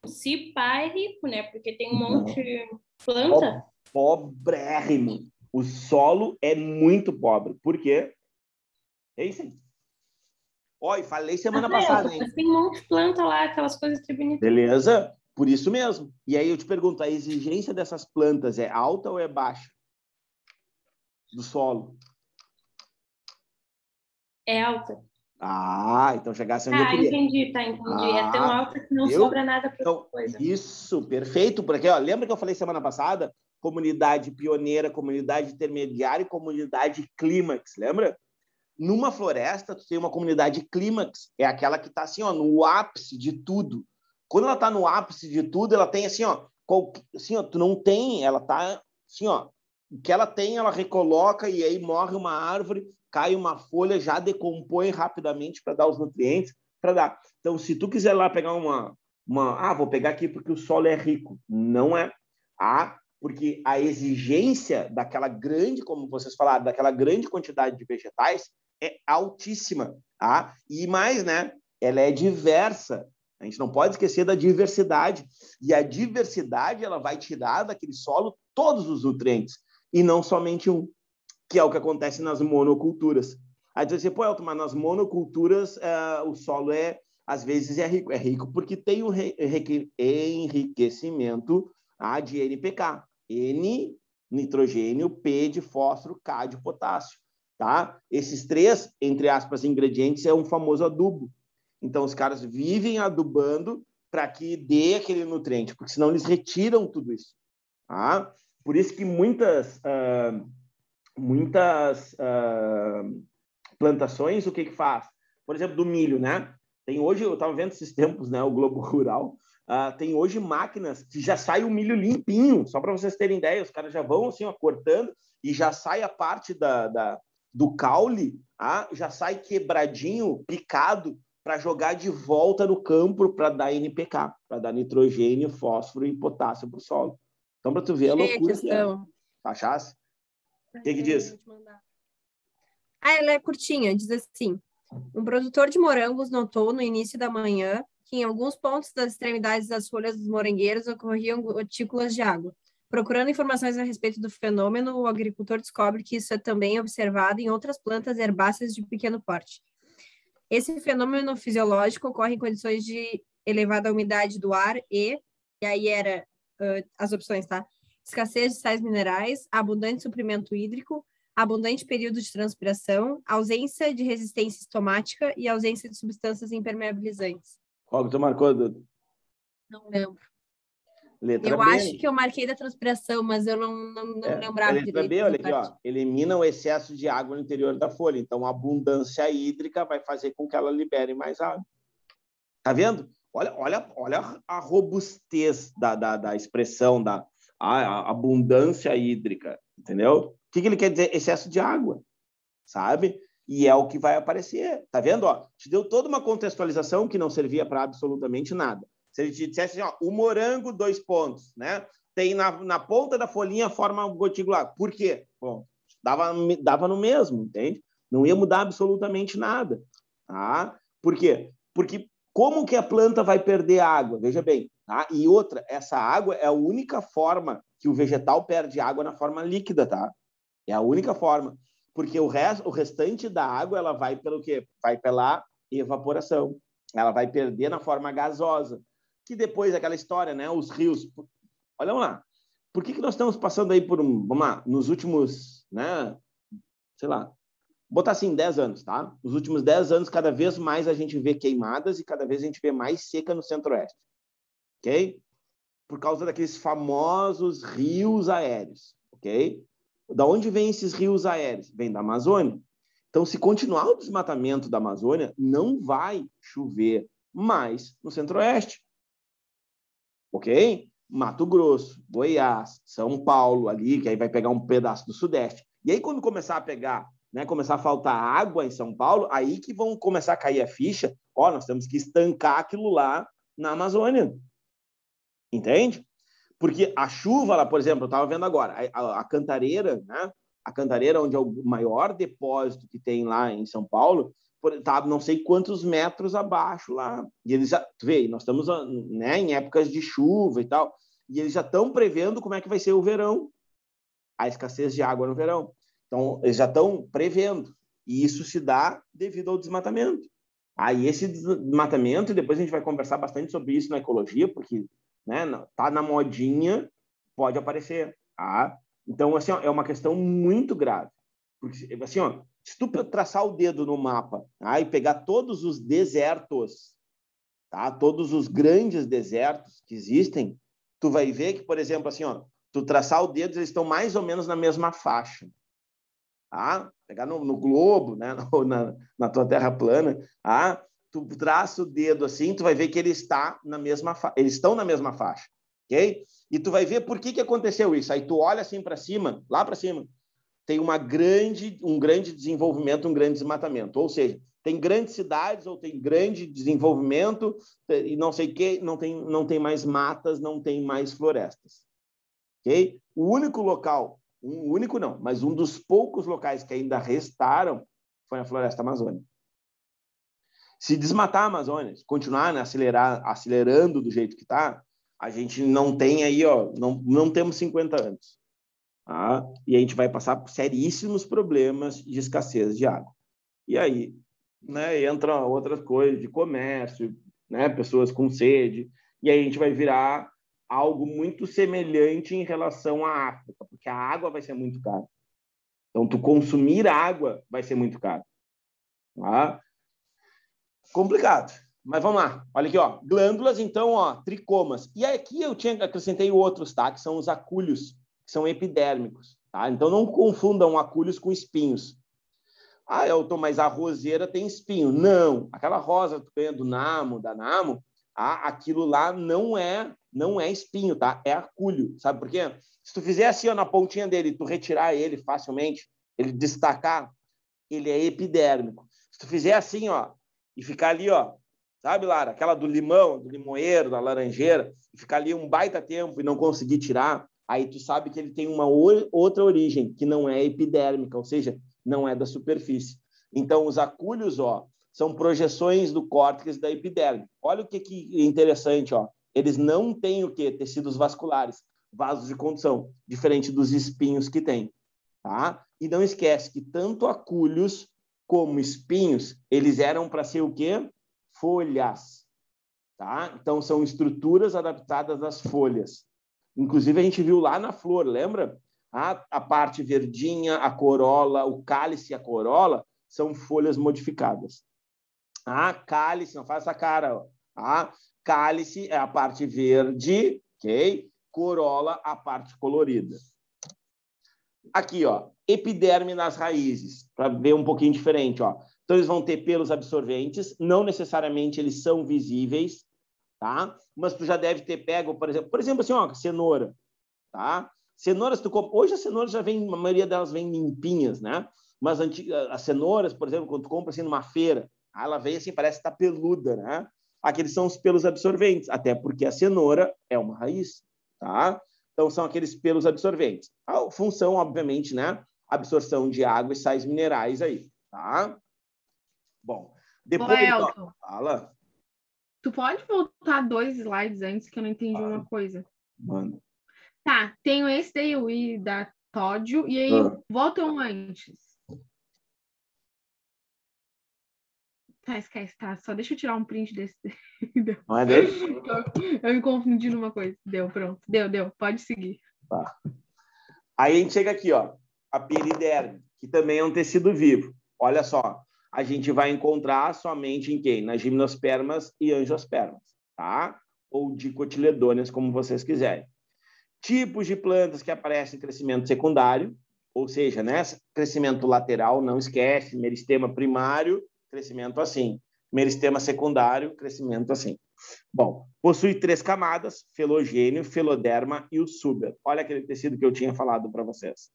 Se pá é rico, né? Porque tem um monte de planta. Pobrérrimo. O solo é muito pobre. Por quê? É isso aí. Ó, e falei semana passada, hein? Mas tem um monte de planta lá, aquelas coisas que bonitas. Beleza? Por isso mesmo. E aí eu te pergunto, a exigência dessas plantas é alta ou é baixa? Do solo? É alta. Ah, então chegasse onde eu queria. Entendi. É tão alta que não sobra nada para outra coisa. Isso, perfeito. Porque, ó, lembra que eu falei semana passada? Comunidade pioneira, comunidade intermediária e comunidade clímax, lembra? Numa floresta, tu tem uma comunidade clímax, é aquela que está assim, ó, no ápice de tudo. Quando ela está no ápice de tudo, ela tem assim, ó, tu não tem, ela está assim, ó, o que ela tem, ela recoloca e aí morre uma árvore, cai uma folha, já decompõe rapidamente para dar os nutrientes, para dar. Então, se tu quiser lá pegar vou pegar aqui porque o solo é rico. Não é. Porque a exigência daquela grande, como vocês falaram, daquela grande quantidade de vegetais é altíssima. E mais, né? Ela é diversa. A gente não pode esquecer da diversidade. E a diversidade ela vai tirar daquele solo todos os nutrientes, e não somente um, que é o que acontece nas monoculturas. Aí você diz assim, pô, Elton, mas nas monoculturas o solo às vezes é rico. É rico porque tem um enriquecimento de NPK. N, nitrogênio, P de fósforo, K de potássio. Tá? Esses três, entre aspas, ingredientes é um famoso adubo. Então, os caras vivem adubando para que dê aquele nutriente, porque senão eles retiram tudo isso. Tá? Por isso que muitas plantações, o que faz? Por exemplo, do milho, né? Tem hoje, eu estava vendo esses tempos, né? O Globo Rural, tem hoje máquinas que já sai o milho limpinho, só para vocês terem ideia, os caras já vão assim, ó, cortando e já sai a parte do caule, já sai quebradinho, picado, para jogar de volta no campo para dar NPK, para dar nitrogênio, fósforo e potássio para o solo. Então, para tu ver a loucura que é. Achasse? O que diz? Ela é curtinha, diz assim: um produtor de morangos notou no início da manhã que em alguns pontos das extremidades das folhas dos morangueiros ocorriam gotículas de água. Procurando informações a respeito do fenômeno, o agricultor descobre que isso é também observado em outras plantas herbáceas de pequeno porte. Esse fenômeno fisiológico ocorre em condições de elevada umidade do ar e aí era as opções, tá? Escassez de sais minerais, abundante suprimento hídrico, abundante período de transpiração, ausência de resistência estomática e ausência de substâncias impermeabilizantes. Qual que tu marcou, Dudu? Não lembro. Letra Eu B. acho que eu marquei da transpiração, mas eu não lembrava Letra direito. B, olha aqui, ó. Elimina o excesso de água no interior da folha. Então, a abundância hídrica vai fazer com que ela libere mais água. Tá vendo? Olha a robustez da expressão a abundância hídrica, entendeu? O que ele quer dizer? Excesso de água, sabe? E é o que vai aparecer. Tá vendo? Ó, te deu toda uma contextualização que não servia para absolutamente nada. Se ele te dissesse assim, ó, o morango, 2 pontos, né? Tem na ponta da folhinha forma um goticular. Por quê? Bom, dava no mesmo, entende? Não ia mudar absolutamente nada. Tá? Por quê? Porque como que a planta vai perder água? Veja bem. Tá? E outra, essa água é a única forma que o vegetal perde água na forma líquida, tá? É a única forma. Porque o restante da água ela vai pelo quê? Vai pela evaporação. Ela vai perder na forma gasosa. Que depois aquela história, né? Os rios. Olha lá. Por que nós estamos passando aí por vamos lá, nos últimos, né? Sei lá, botar assim, 10 anos, tá? Nos últimos 10 anos, cada vez mais a gente vê queimadas e cada vez a gente vê mais seca no centro-oeste. Ok? Por causa daqueles famosos rios aéreos. Ok? Da onde vêm esses rios aéreos? Vem da Amazônia. Então, se continuar o desmatamento da Amazônia, não vai chover mais no centro-oeste. Ok? Mato Grosso, Goiás, São Paulo, ali, que aí vai pegar um pedaço do Sudeste. E aí, quando começar a pegar, né, começar a faltar água em São Paulo, aí que vão começar a cair a ficha, ó, nós temos que estancar aquilo lá na Amazônia. Entende? Porque a chuva lá, por exemplo, eu estava vendo agora, a Cantareira, né? A Cantareira, onde é o maior depósito que tem lá em São Paulo, tá não sei quantos metros abaixo lá. E eles já, tu vê, nós estamos, né, em épocas de chuva e tal, e eles já estão prevendo como é que vai ser o verão, a escassez de água no verão. Então, eles já estão prevendo. E isso se dá devido ao desmatamento. Aí esse desmatamento, e depois a gente vai conversar bastante sobre isso na ecologia, porque, né, tá na modinha, pode aparecer. Tá? Então, assim, ó, é uma questão muito grave. Porque, assim, ó, se tu traçar o dedo no mapa, tá, e pegar todos os desertos, tá, todos os grandes desertos que existem, tu vai ver que, por exemplo, assim, ó, tu traçar o dedo, eles estão mais ou menos na mesma faixa. Tá? Pegar no globo, né? na tua terra plana, tá? Tu traça o dedo assim, tu vai ver que ele está na mesma eles estão na mesma faixa, ok? E tu vai ver por que aconteceu isso. Aí tu olha assim para cima, lá para cima, tem um grande desenvolvimento, um grande desmatamento. Ou seja, tem grandes cidades ou tem grande desenvolvimento e não sei o que, não tem mais matas, não tem mais florestas, ok? O único local não, mas um dos poucos locais que ainda restaram foi a floresta amazônica. Se desmatar a Amazônia, continuar, né, acelerando do jeito que está, a gente não tem aí, ó, não temos 50 anos. Tá? E a gente vai passar por seríssimos problemas de escassez de água. E aí, né, entra outras coisas de comércio, né, pessoas com sede, e aí a gente vai virar algo muito semelhante em relação à África, porque a água vai ser muito cara. Então, tu consumir água vai ser muito caro. Tá? Complicado. Mas vamos lá. Olha aqui, ó. Glândulas, então, ó, tricomas. E aqui eu acrescentei outros, tá? Que são os acúlios, que são epidérmicos. Tá? Então, não confundam acúlios com espinhos. Ah, Elton, mas a roseira tem espinho. Não. Aquela rosa que tu ganha da Namo, aquilo lá não é espinho, tá? É acúlio. Sabe por quê? Se tu fizer assim, ó, na pontinha dele, tu retirar ele facilmente, ele destacar, ele é epidérmico. Se tu fizer assim, ó, e ficar ali, ó, sabe, Lara? Aquela do limão, do limoeiro, da laranjeira, e ficar ali um baita tempo e não conseguir tirar, aí tu sabe que ele tem uma outra origem, que não é epidérmica, ou seja, não é da superfície. Então, os acúlios, ó, são projeções do córtex da epiderme. Olha o que é interessante, ó. Eles não têm o quê? Tecidos vasculares, vasos de condução, diferente dos espinhos que tem. Tá? E não esquece que tanto acúlios como espinhos, eles eram para ser o quê? Folhas. Tá? Então, são estruturas adaptadas às folhas. Inclusive, a gente viu lá na flor, lembra? A parte verdinha, a corola, o cálice e a corola são folhas modificadas. Cálice, não faz essa cara. Ó. Cálice é a parte verde ok? Corola, a parte colorida. Aqui, ó, epiderme nas raízes, para ver um pouquinho diferente, ó. Então, eles vão ter pelos absorventes, não necessariamente eles são visíveis, tá? Mas tu já deve ter pego, por exemplo assim, ó, cenoura, tá? Cenouras, hoje as cenouras já vêm, a maioria delas vêm limpinhas, né? Mas as cenouras, por exemplo, quando tu compra assim numa feira, ela vem assim, parece que tá peluda, né? Aqueles são os pelos absorventes, até porque a cenoura é uma raiz, tá? Então, são aqueles pelos absorventes. A função, obviamente, né? Absorção de água e sais minerais aí, tá? Bom, depois... Elton, fala. Tu pode voltar 2 slides antes, que eu não entendi uma coisa. Manda. Tá, tenho esse daí, o I da Tódio, e aí volta um antes. Tá, esquece, tá? Só deixa eu tirar um print desse. Não é desse? Eu me confundi numa coisa. Deu, pronto. Deu. Pode seguir. Tá. Aí a gente chega aqui, ó, a periderme, que também é um tecido vivo. Olha só, a gente vai encontrar somente em quem? Nas gimnospermas e angiospermas, tá? Ou dicotiledôneas, como vocês quiserem. Tipos de plantas que aparecem em crescimento secundário, ou seja, né, crescimento lateral, não esquece, meristema primário, crescimento assim. Meristema secundário, crescimento assim. Bom, possui 3 camadas, felogênio, feloderma e o súber. Olha aquele tecido que eu tinha falado para vocês.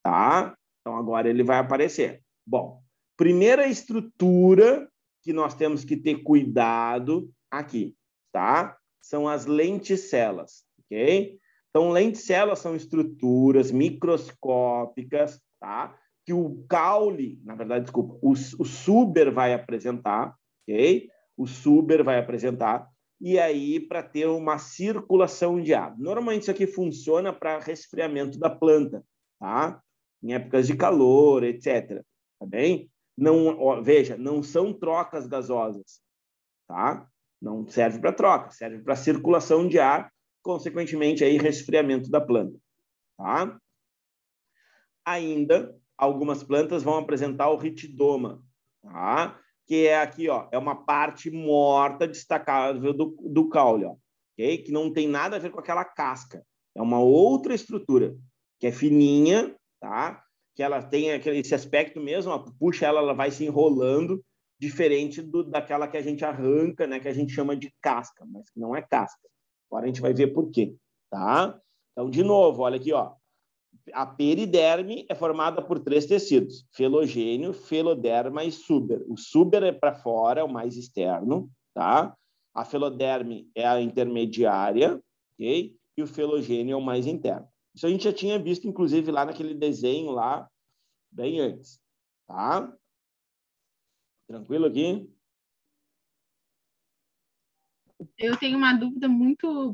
Tá? Então, agora ele vai aparecer. Bom, primeira estrutura que nós temos que ter cuidado aqui, tá? São as lenticelas, ok? Então, lenticelas são estruturas microscópicas, tá? Que o caule, na verdade, desculpa, o súber vai apresentar, ok? O súber vai apresentar, e aí para ter uma circulação de ar. Normalmente isso aqui funciona para resfriamento da planta, tá? Em épocas de calor, etc. Tá bem? Não, ó, veja, não são trocas gasosas, tá? Não serve para troca, serve para circulação de ar, consequentemente aí resfriamento da planta, tá? Ainda algumas plantas vão apresentar o ritidoma, tá? Que é aqui, ó, é uma parte morta destacável do caule, ó, ok? Que não tem nada a ver com aquela casca. É uma outra estrutura, que é fininha, tá? Que ela tem esse aspecto mesmo, ó, puxa ela vai se enrolando, diferente daquela que a gente arranca, né? Que a gente chama de casca, mas que não é casca. Agora a gente vai ver por quê, tá? Então, de novo, olha aqui, ó. A periderme é formada por 3 tecidos: felogênio, feloderma e súber. O súber é para fora, é o mais externo, tá? A feloderme é a intermediária, ok? E o felogênio é o mais interno. Isso a gente já tinha visto, inclusive, lá naquele desenho lá, bem antes, tá? Tranquilo aqui? Eu tenho uma dúvida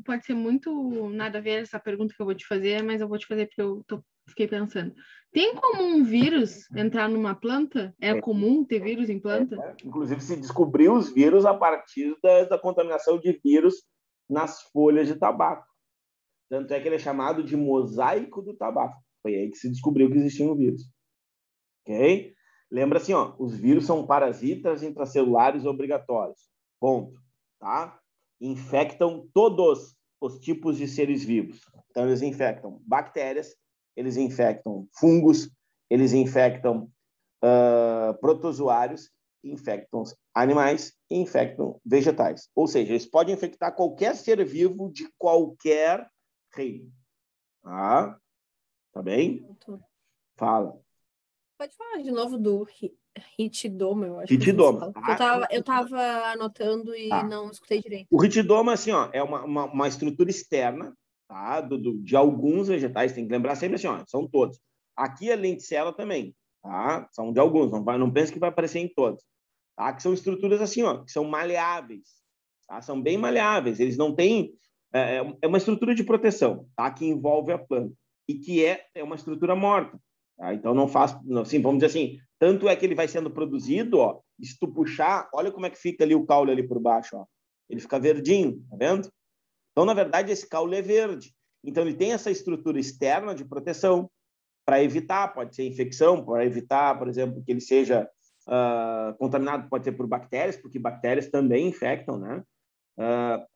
pode ser muito nada a ver essa pergunta que eu vou te fazer, mas eu vou te fazer porque fiquei pensando. Tem como um vírus entrar numa planta? É comum ter vírus em planta? Inclusive, se descobriu os vírus a partir da contaminação de vírus nas folhas de tabaco. Tanto é que ele é chamado de mosaico do tabaco. Foi aí que se descobriu que existia um vírus. Ok? Lembra assim, ó, os vírus são parasitas intracelulares obrigatórios. Ponto. Tá? Infectam todos os tipos de seres vivos. Então, eles infectam bactérias, eles infectam fungos, eles infectam protozoários, infectam animais e infectam vegetais. Ou seja, eles podem infectar qualquer ser vivo de qualquer reino. Tá bem? Fala. Pode falar de novo do ritidoma, eu acho. Ritidoma. Eu tava anotando e não escutei direito. O ritidoma, assim, ó, é uma estrutura externa, tá? De alguns vegetais, tem que lembrar sempre assim, ó, são todos. Aqui a lenticela também, tá? São de alguns, não pense que vai aparecer em todos. Tá? Que são estruturas assim, ó, que são maleáveis, tá? São bem maleáveis, eles não têm... É uma estrutura de proteção, tá? Que envolve a planta e que é uma estrutura morta. Tá? Então, não faz... Assim, vamos dizer assim, tanto é que ele vai sendo produzido, ó, e se tu puxar, olha como é que fica ali o caule ali por baixo, ó. Ele fica verdinho, tá vendo? Então, na verdade, esse caule é verde. Então, ele tem essa estrutura externa de proteção para evitar, pode ser infecção, para evitar, por exemplo, que ele seja contaminado, pode ser por bactérias, porque bactérias também infectam, né?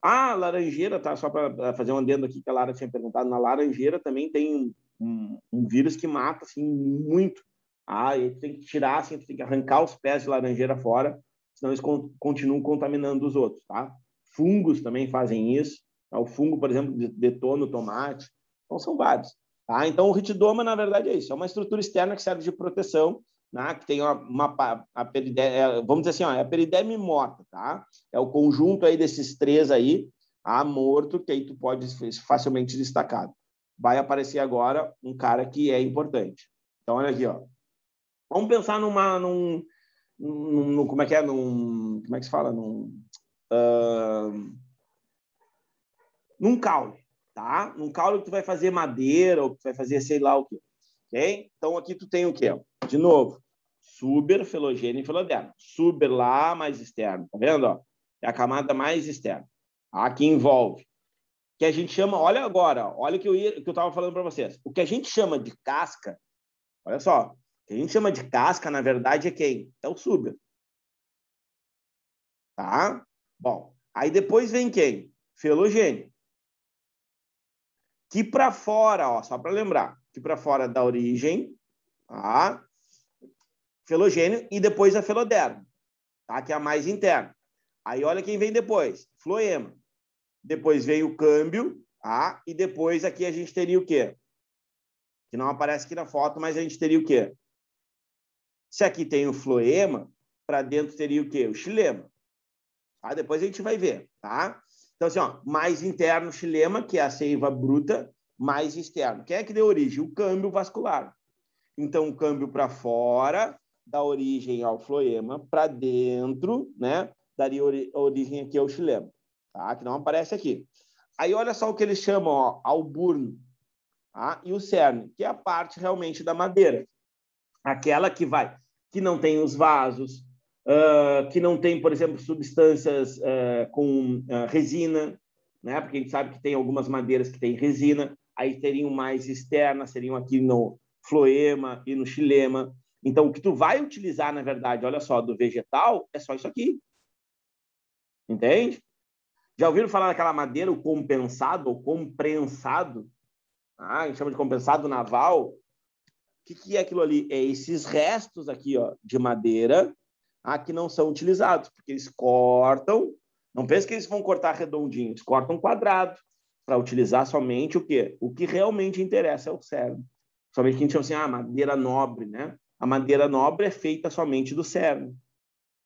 A laranjeira, tá? Só para fazer um adendo aqui que a Lara tinha perguntado, na laranjeira também tem um vírus que mata assim, muito. E tu tem que tirar, assim, tu tem que arrancar os pés de laranjeira fora, senão eles continuam contaminando os outros, tá? Fungos também fazem isso. Tá? O fungo, por exemplo, detona o tomate. Então, são vários. Tá? Então, o ritidoma, na verdade, é isso. É uma estrutura externa que serve de proteção, né? Que tem vamos dizer assim, é a periderme morta, tá? É o conjunto aí desses três aí, morto, que aí tu pode facilmente destacar. Vai aparecer agora um cara que é importante. Então, olha aqui, ó. Vamos pensar como é que é? Como é que se fala? Num caule, tá? Num caule que tu vai fazer madeira ou que tu vai fazer sei lá o quê. Ok? Então, aqui tu tem o quê? De novo, suber, filogênio e filodermo. Suber lá, mais externo. Tá vendo? Ó? É a camada mais externa. Que envolve. Que a gente chama, olha agora, olha o que eu estava falando para vocês. O que a gente chama de casca, olha só, o que a gente chama de casca, na verdade, é quem? É o suber. Tá? Bom, aí depois vem quem? Filogênio. Que para fora, ó, só para lembrar, que para fora da origem, tá? Filogênio e depois a filodermo, tá? Que é a mais interna. Aí olha quem vem depois, floema. Depois veio o câmbio, tá? E depois aqui a gente teria o quê? Que não aparece aqui na foto, mas a gente teria o quê? Se aqui tem o floema, para dentro teria o quê? O xilema. Tá? Depois a gente vai ver, tá? Então, assim, ó, mais interno xilema, que é a seiva bruta, mais externo. Quem é que deu origem? O câmbio vascular. Então, o câmbio para fora dá origem ao floema, para dentro, né? Daria origem aqui ao xilema, tá? Que não aparece aqui. Aí, olha só o que eles chamam, ó, alburno, tá? E o cerne, que é a parte realmente da madeira. Aquela que não tem os vasos, que não tem, por exemplo, substâncias com resina, né? Porque a gente sabe que tem algumas madeiras que têm resina, aí teriam mais externas, seriam aqui no floema e no xilema. Então, o que tu vai utilizar, na verdade, olha só, do vegetal, é só isso aqui. Entende? Já ouviram falar daquela madeira, o compensado ou comprensado? A gente chama de compensado naval. O que é aquilo ali? É esses restos aqui, ó, de madeira, que não são utilizados, porque eles cortam. Não pense que eles vão cortar redondinho, eles cortam quadrado para utilizar somente o quê? O que realmente interessa é o cerne. Somente que a gente chama assim, madeira nobre, né? A madeira nobre é feita somente do cerne.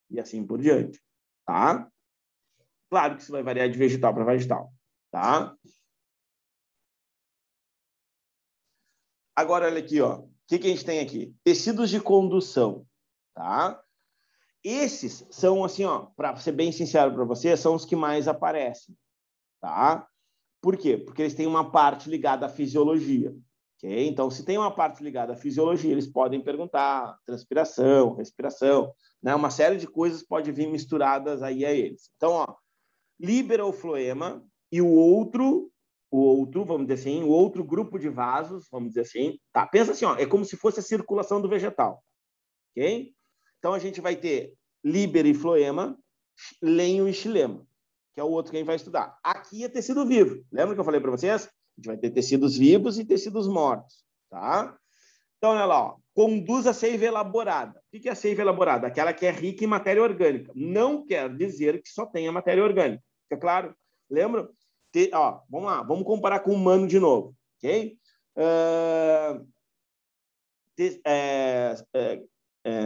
E assim por diante, tá? Claro que isso vai variar de vegetal para vegetal, tá? Agora, olha aqui, ó. O que a gente tem aqui? Tecidos de condução, tá? Esses são, assim, ó, para ser bem sincero para você, são os que mais aparecem, tá? Por quê? Porque eles têm uma parte ligada à fisiologia, ok? Então, se tem uma parte ligada à fisiologia, eles podem perguntar transpiração, respiração, né? Uma série de coisas pode vir misturadas aí a eles. Então, ó, libera o floema e o outro, vamos dizer assim, o outro grupo de vasos, vamos dizer assim, tá? Pensa assim, ó, é como se fosse a circulação do vegetal, ok? Então, a gente vai ter líbero e floema, lenho e xilema, que é o outro que a gente vai estudar. Aqui é tecido vivo. Lembra que eu falei para vocês? A gente vai ter tecidos vivos e tecidos mortos, tá? Então, olha lá, ó. Conduz a seiva elaborada. O que é a seiva elaborada? Aquela que é rica em matéria orgânica. Não quer dizer que só tenha matéria orgânica. Fica claro? Lembra? Vamos lá, vamos comparar com o humano de novo, ok?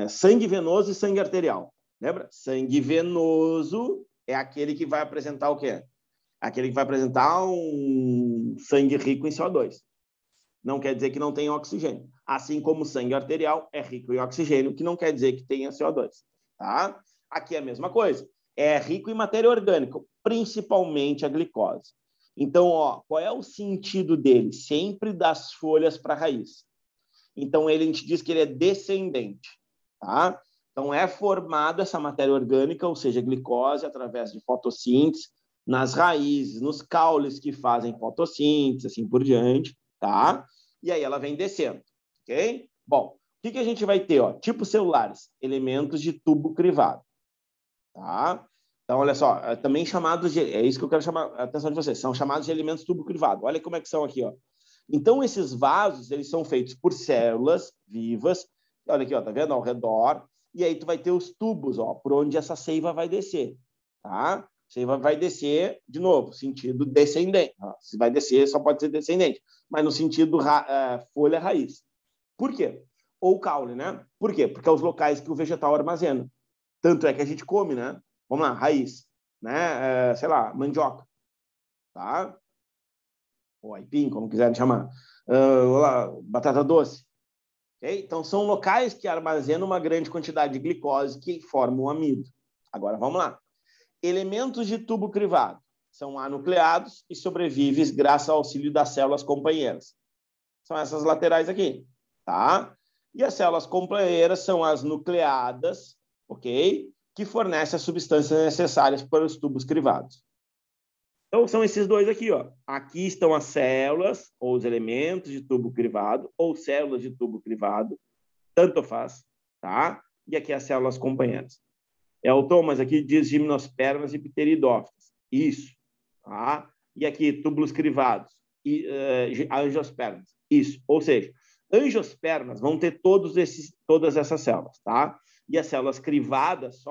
Sangue venoso e sangue arterial. Lembra? Sangue venoso é aquele que vai apresentar o quê? Aquele que vai apresentar um sangue rico em CO2. Não quer dizer que não tenha oxigênio. Assim como o sangue arterial é rico em oxigênio, que não quer dizer que tenha CO2. Tá? Aqui é a mesma coisa. É rico em matéria orgânica, principalmente a glicose. Então, ó, qual é o sentido dele? Sempre das folhas para a raiz. Então, a gente diz que ele é descendente. Tá? Então, é formada essa matéria orgânica, ou seja, glicose, através de fotossíntese, nas raízes, nos caules que fazem fotossíntese, assim por diante, tá? E aí ela vem descendo, ok? Bom, o que a gente vai ter, ó? Tipos celulares, elementos de tubo crivado, tá? Então, olha só, também chamados de... É isso que eu quero chamar a atenção de vocês. São chamados de elementos tubo-crivado. Olha como é que são aqui, ó. Então, esses vasos, eles são feitos por células vivas. Olha aqui, ó, tá vendo? Ao redor. E aí tu vai ter os tubos, ó, por onde essa seiva vai descer, tá? A seiva vai descer, de novo, sentido descendente. Se vai descer, só pode ser descendente. Mas no sentido folha-raiz. Por quê? Ou caule, né? Por quê? Porque é os locais que o vegetal armazena. Tanto é que a gente come, né? Vamos lá, raiz, né? Sei lá, mandioca, tá? Ou aipim, como quiserem chamar. Batata doce. Okay? Então, são locais que armazenam uma grande quantidade de glicose que formam o amido. Agora, vamos lá. Elementos de tubo crivado são anucleados e sobrevivem graças ao auxílio das células companheiras. São essas laterais aqui, tá? E as células companheiras são as nucleadas, ok? Que fornecem as substâncias necessárias para os tubos crivados. Então, são esses dois aqui, ó. Aqui estão as células, ou os elementos de tubo crivado, ou células de tubo crivado, tanto faz, tá? E aqui as células companheiras. Mas aqui diz gimnospermas e pteridófitas. Isso, tá? E aqui, túbulos crivados e angiospermas. Isso, ou seja, angiospermas vão ter todas essas células, tá? E as células crivadas,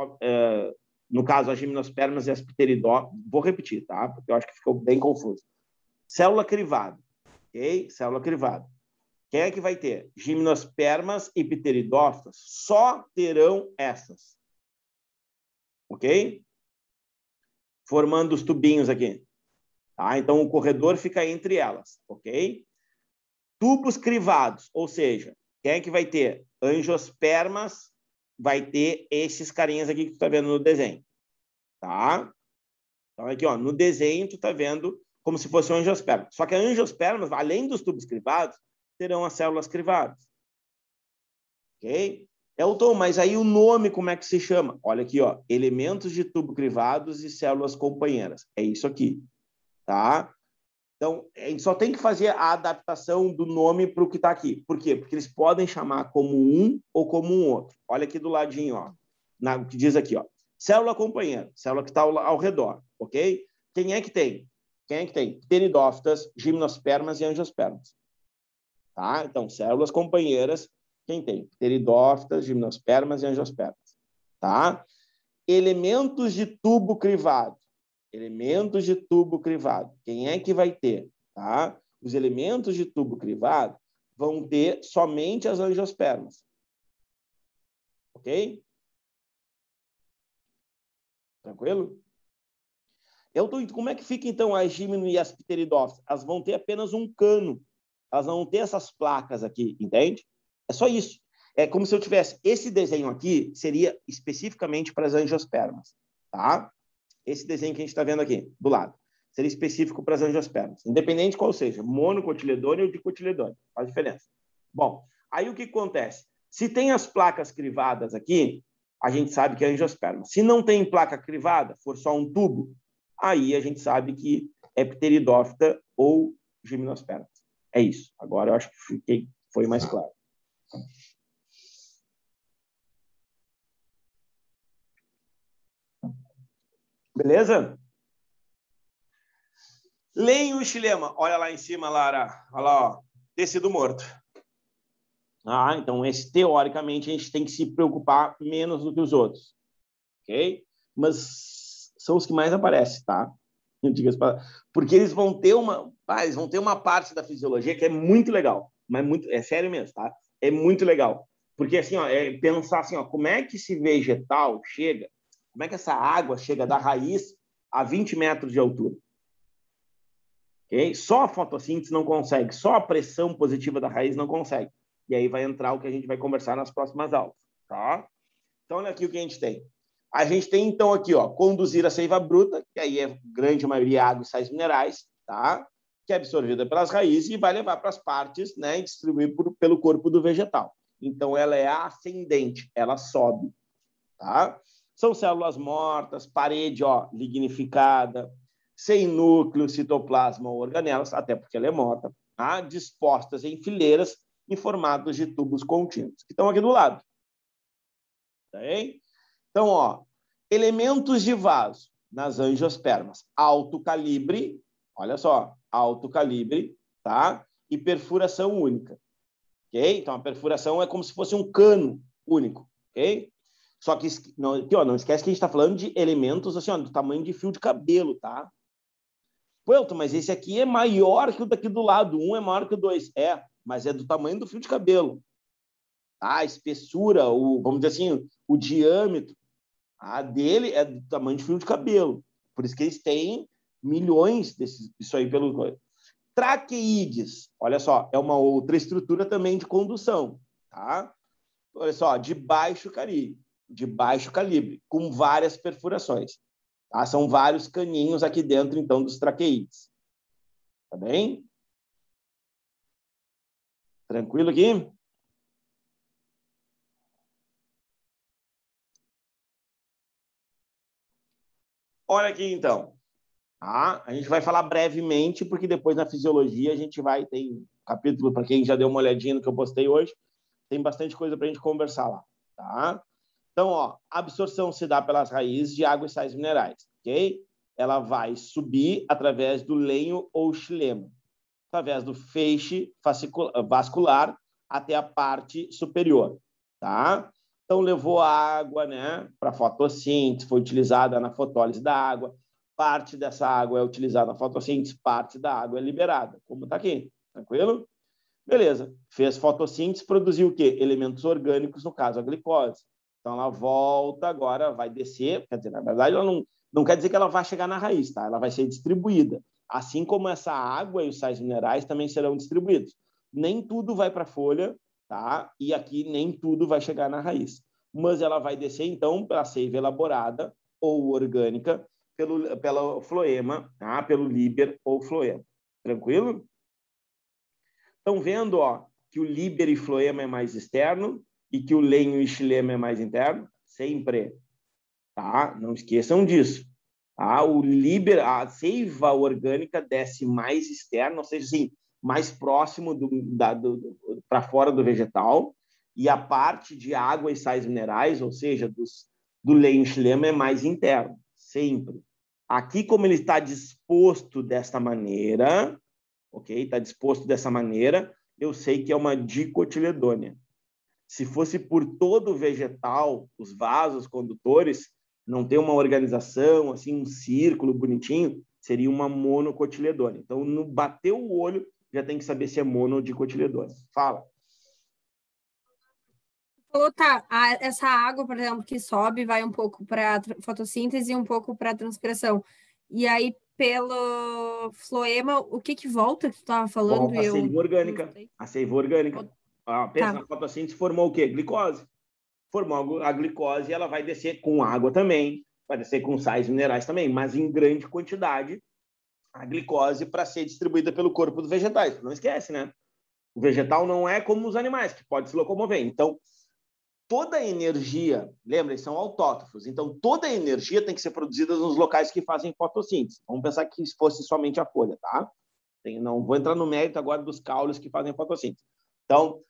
no caso, as gimnospermas e as pteridófitas, vou repetir, tá? Porque eu acho que ficou bem confuso. Célula crivada, ok? Célula crivada. Quem é que vai ter? Gimnospermas e pteridófitas só terão essas, ok? Formando os tubinhos aqui, tá? Então, o corredor fica entre elas, ok? Tubos crivados, ou seja, quem é que vai ter? Angiospermas vai ter esses carinhas aqui que tu tá vendo no desenho, tá? Então, aqui, ó, no desenho tu tá vendo como se fosse um angiosperma. Só que a angiospermas, além dos tubos crivados, terão as células crivadas, ok? Mas aí o nome, como é que se chama? Olha aqui, ó, elementos de tubo crivados e células companheiras. É isso aqui, tá? Então, a gente só tem que fazer a adaptação do nome para o que está aqui. Por quê? Porque eles podem chamar como um ou como um outro. Olha aqui do ladinho, ó, o que diz aqui, ó. Célula companheira, célula que está ao redor, ok? Quem é que tem? Pteridófitas, gimnospermas e angiospermas. Tá? Então, células companheiras, quem tem? Pteridófitas, gimnospermas e angiospermas. Tá? Elementos de tubo crivado. Elementos de tubo crivado. Quem é que vai ter? Tá? Os elementos de tubo crivado vão ter somente as angiospermas. Ok? Tranquilo? Como é que fica, então, as gímeno e as pteridófitas? Elas vão ter apenas um cano. Elas não vão ter essas placas aqui, entende? É só isso. É como se eu tivesse... Esse desenho aqui seria especificamente para as angiospermas, tá? Esse desenho que a gente está vendo aqui, do lado. Seria específico para as angiospermas. Independente de qual seja, monocotiledônea ou dicotiledônea. Faz diferença. Bom, aí o que acontece? Se tem as placas crivadas aqui, a gente sabe que é angiosperma. Se não tem placa crivada, for só um tubo, aí a gente sabe que é pteridófita ou gimnosperma. É isso. Agora eu acho que foi mais claro. Beleza? Leem o xilema. Olha lá em cima, Lara. Olha lá, ó. Tecido morto. Então esse, teoricamente, a gente tem que se preocupar menos do que os outros. Ok? Mas são os que mais aparecem, tá? Porque eles vão ter uma parte da fisiologia que é muito legal. Mas é sério mesmo, tá? É muito legal. Porque, assim, ó, pensar assim, ó, como é que esse vegetal chega, como é que essa água chega da raiz a 20 metros de altura? Okay? Só a fotossíntese não consegue, só a pressão positiva da raiz não consegue. E aí vai entrar o que a gente vai conversar nas próximas aulas, tá? Então, olha aqui o que a gente tem. A gente tem, então, aqui, ó, conduzir a seiva bruta, que aí é grande maioria água e sais minerais, tá? Que é absorvida pelas raízes e vai levar para as partes, né, e distribuir pelo corpo do vegetal. Então, ela é ascendente, ela sobe, tá? São células mortas, parede, ó, lignificada, sem núcleo, citoplasma ou organelas, até porque ela é morta, tá? Dispostas em fileiras em formatos de tubos contínuos, que estão aqui do lado. Tá aí? Então, ó, elementos de vaso. nas angiospermas. Alto calibre, olha só, alto calibre, tá? E perfuração única, ok? Então, a perfuração é como se fosse um cano único, ok? Só que, não esquece que a gente está falando de elementos assim, ó, do tamanho de fio de cabelo, tá? Pô, mas esse aqui é maior que o daqui do lado, um é maior que o dois. É, mas é do tamanho do fio de cabelo. Tá? A espessura, vamos dizer assim, o diâmetro dele é do tamanho de fio de cabelo. Por isso que eles têm milhões disso aí pelo... Traqueídeos, olha só, é uma outra estrutura também de condução, tá? Olha só, de baixo calibre, com várias perfurações. Tá? São vários caninhos aqui dentro, então, dos traqueídeos. Tá bem? Tranquilo aqui? Olha aqui, então. A gente vai falar brevemente, porque depois na fisiologia a gente vai... Tem um capítulo, para quem já deu uma olhadinha no que eu postei hoje, tem bastante coisa para a gente conversar lá. Tá? Então, ó, a absorção se dá pelas raízes de água e sais minerais, ok? Ela vai subir através do lenho ou xilema, através do feixe vascular até a parte superior, tá? Então, levou a água, né, para fotossíntese, foi utilizada na fotólise da água, parte dessa água é utilizada na fotossíntese, parte da água é liberada, como está aqui, tranquilo? Beleza, fez fotossíntese, produziu o quê? Elementos orgânicos, no caso, a glicose. Então, ela volta agora, vai descer, quer dizer, na verdade, ela não quer dizer que ela vai chegar na raiz, tá? Ela vai ser distribuída. Assim como essa água e os sais minerais também serão distribuídos. Nem tudo vai para a folha, tá? E aqui nem tudo vai chegar na raiz. Mas ela vai descer, então, para a seiva elaborada ou orgânica pelo floema, tá? Pelo líber ou floema. Tranquilo? Estão vendo, ó, que o líber e floema é mais externo e que o lenho e xilema é mais interno? Sempre. Tá? Não esqueçam disso. Tá? O líber, a seiva orgânica desce mais externo, ou seja, assim, mais próximo para fora do vegetal, e a parte de água e sais minerais, ou seja, do lenho e xilema, é mais interno. Sempre. Aqui, como ele está disposto desta maneira, ok? Está disposto dessa maneira, eu sei que é uma dicotiledônia. Se fosse por todo o vegetal, os vasos condutores, não ter uma organização, assim, um círculo bonitinho, seria uma monocotiledônia. Então, no bater o olho, já tem que saber se é mono ou dicotiledônia. Fala. Falou, tá, essa água, por exemplo, que sobe, vai um pouco para fotossíntese e um pouco para transpiração. E aí, pelo floema, o que volta que tu estava falando? Volta a seiva orgânica. A seiva orgânica. Pensa na fotossíntese, formou o quê? Glicose. Formou a glicose e ela vai descer com água também, vai descer com sais minerais também, mas em grande quantidade a glicose para ser distribuída pelo corpo dos vegetais. Não esquece, né? O vegetal não é como os animais, que pode se locomover. Então, toda a energia, lembra, eles são autótrofos, então toda a energia tem que ser produzida nos locais que fazem fotossíntese. Vamos pensar que se fosse somente a folha, tá? Não vou entrar no mérito agora dos caules que fazem fotossíntese. Então,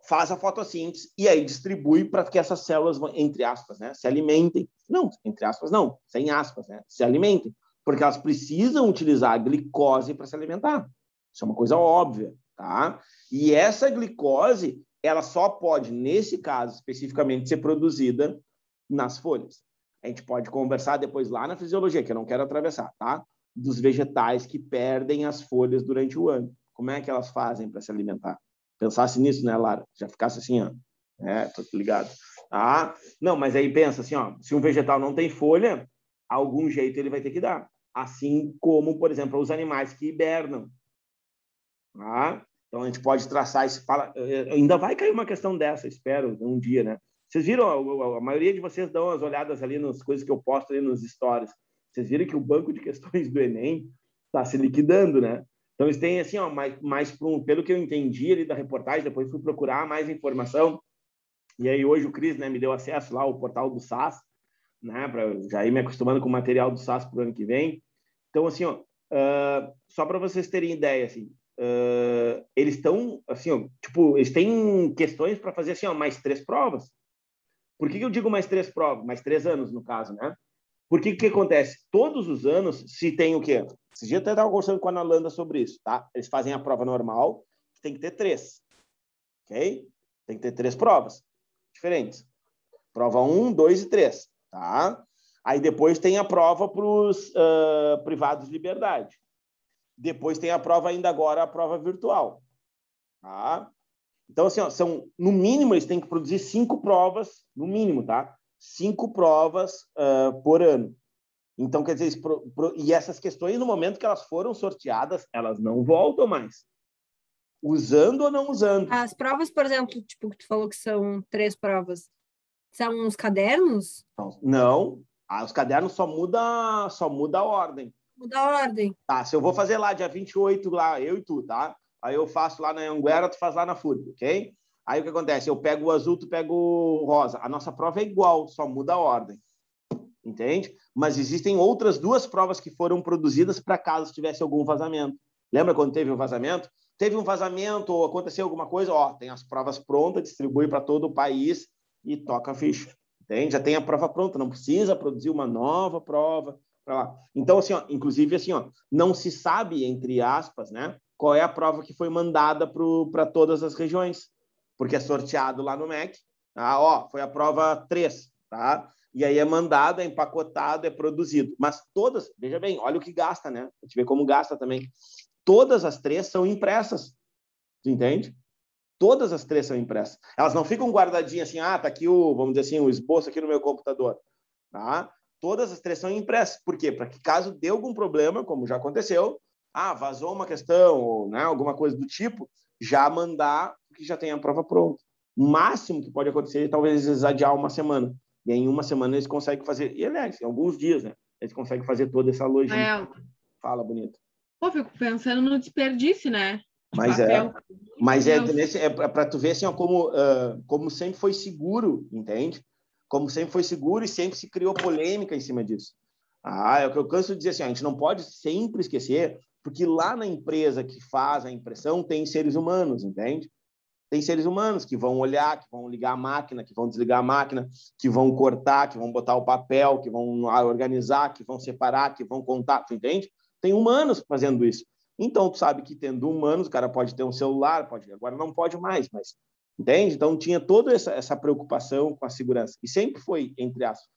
faz a fotossíntese e aí distribui para que essas células, entre aspas, né, se alimentem. Não, entre aspas não, sem aspas, né, se alimentem, porque elas precisam utilizar a glicose para se alimentar. Isso é uma coisa óbvia, tá? E essa glicose, ela só pode, nesse caso especificamente, ser produzida nas folhas. A gente pode conversar depois lá na fisiologia, que eu não quero atravessar, tá? Dos vegetais que perdem as folhas durante o ano. Como é que elas fazem para se alimentar? Pensasse nisso, né, Lara? Já ficasse assim, ó. Tô ligado. Não, mas aí pensa assim, ó. Se um vegetal não tem folha, algum jeito ele vai ter que dar. Assim como, por exemplo, os animais que hibernam. Então, a gente pode traçar esse... Ainda vai cair uma questão dessa, espero, um dia, né? Vocês viram, a maioria de vocês dão umas olhadas ali nas coisas que eu posto ali nos stories. Vocês viram que o banco de questões do Enem está se liquidando, né? Então, eles têm, assim, ó, pelo que eu entendi ali da reportagem, depois fui procurar mais informação, e aí hoje o Cris, né, me deu acesso lá ao portal do SAS, né, para já ir me acostumando com o material do SAS para o ano que vem. Então, assim, ó, só para vocês terem ideia, assim, eles estão, assim, ó, tipo, eles têm questões para fazer, assim, ó, mais 3 provas. Por que eu digo mais 3 provas? Mais 3 anos, no caso, né? Porque o que acontece? Todos os anos se tem o quê? Esse dia até estava conversando com a Nalanda sobre isso, tá? Eles fazem a prova normal, tem que ter 3, ok? Tem que ter 3 provas diferentes. Prova 1, 2 e 3, tá? Aí depois tem a prova para os privados de liberdade. Depois tem a prova ainda agora, a prova virtual, tá? Então, assim, ó, no mínimo, eles têm que produzir 5 provas, no mínimo, tá? 5 provas por ano. Então, quer dizer, e essas questões, no momento que elas foram sorteadas, elas não voltam mais. Usando ou não usando. As provas, por exemplo, tipo, que tu falou que são 3 provas, são uns cadernos? Não, os cadernos só muda a ordem. Muda a ordem. Tá, se eu vou fazer lá dia 28, lá, eu e tu, tá? Aí eu faço lá na Anguera, tu faz lá na FURB, ok? Aí o que acontece? Eu pego o azul, tu pega o rosa. A nossa prova é igual, só muda a ordem. Entende? Mas existem outras 2 provas que foram produzidas para caso tivesse algum vazamento. Lembra quando teve um vazamento? Teve um vazamento ou aconteceu alguma coisa, ó, tem as provas prontas, distribui para todo o país e toca a ficha. Entende? Já tem a prova pronta, não precisa produzir uma nova prova para lá. Então, assim, ó, inclusive, assim, ó, não se sabe, entre aspas, né, qual é a prova que foi mandada para todas as regiões, porque é sorteado lá no MEC. Ah, ó, foi a prova 3, tá? E aí é mandado, é empacotado, é produzido. Mas todas, veja bem, olha o que gasta, né? A gente vê como gasta também. Todas as 3 são impressas. Tu entende? Todas as 3 são impressas. Elas não ficam guardadinhas assim, tá aqui vamos dizer assim, o esboço aqui no meu computador. Tá? Todas as 3 são impressas. Por quê? Para que caso dê algum problema, como já aconteceu, vazou uma questão, ou né, alguma coisa do tipo, já mandar, porque já tem a prova pronta. O máximo que pode acontecer é talvez eles adiar uma semana. E em uma semana eles conseguem fazer, e aliás, em alguns dias, né? Eles conseguem fazer toda essa logística. Fala, bonito. Pô, fico pensando no desperdício, né? Mas papel. É para tu ver assim, ó, como sempre foi seguro, entende? Como sempre foi seguro e sempre se criou polêmica em cima disso. É o que eu canso de dizer assim, a gente não pode sempre esquecer, porque lá na empresa que faz a impressão tem seres humanos, entende? Tem seres humanos que vão olhar, que vão ligar a máquina, que vão desligar a máquina, que vão cortar, que vão botar o papel, que vão organizar, que vão separar, que vão contar, tu entende? Tem humanos fazendo isso. Então, tu sabe que tendo humanos, o cara pode ter um celular, agora não pode mais, mas entende? Então, tinha toda essa preocupação com a segurança. E sempre foi, entre aspas.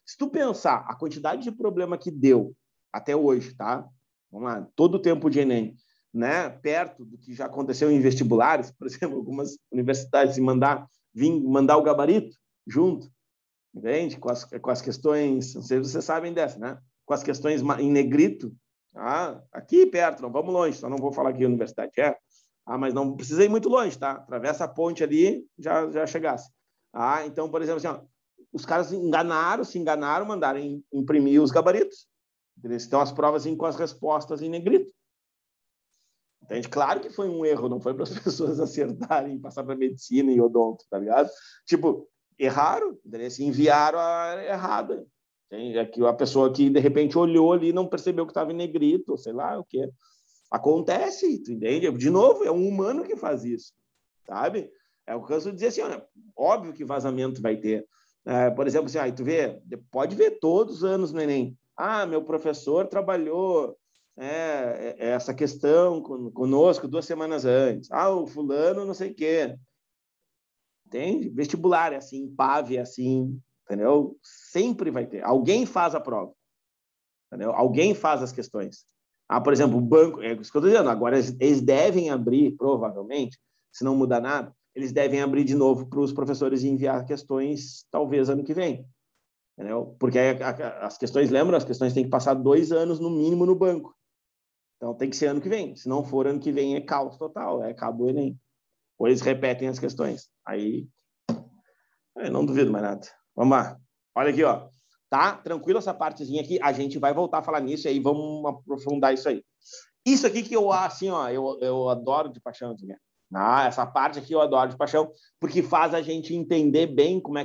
Se tu pensar a quantidade de problema que deu até hoje, tá? Vamos lá, todo o tempo de Enem, né, perto do que já aconteceu em vestibulares, por exemplo, algumas universidades mandar o gabarito junto, entende? Com as questões, não sei se vocês sabem dessa, né? Com as questões em negrito, aqui perto, não vamos longe, só não vou falar que a universidade é, mas não precisa ir muito longe, tá? Atravessa a ponte ali, já chegasse. Então, por exemplo, assim, os caras se enganaram, mandaram imprimir os gabaritos. Então, as provas com as respostas em negrito. Entende? Claro que foi um erro, não foi para as pessoas acertarem, passar para medicina e odonto, tá ligado? Tipo, erraram, enviaram a errada. É que a pessoa que, de repente, olhou ali e não percebeu que estava em negrito, ou sei lá o que. Acontece, tu entende? De novo, é um humano que faz isso, sabe? É o caso de dizer assim, olha, óbvio que vazamento vai ter. Por exemplo, assim, tu vê, pode ver todos os anos no Enem. Meu professor trabalhou essa questão conosco 2 semanas antes. O fulano não sei o quê. Entende? Vestibular é assim, PAV é assim, entendeu? Sempre vai ter. Alguém faz a prova. Entendeu? Alguém faz as questões. Por exemplo, o banco, é isso que eu estou dizendo, agora eles devem abrir, provavelmente, se não mudar nada, eles devem abrir de novo para os professores enviar questões, talvez, ano que vem. Entendeu? Porque as questões, lembra? As questões têm que passar 2 anos, no mínimo, no banco. Então, tem que ser ano que vem. Se não for ano que vem, é caos total, acaba o Enem. Ou eles repetem as questões. Aí, eu não duvido mais nada. Vamos lá. Olha aqui, ó. Tá? Tranquilo essa partezinha aqui. A gente vai voltar a falar nisso e aí vamos aprofundar isso aí. Isso aqui que eu, assim, ó, eu adoro de paixão. Assim, né? Essa parte aqui eu adoro de paixão, porque faz a gente entender bem como é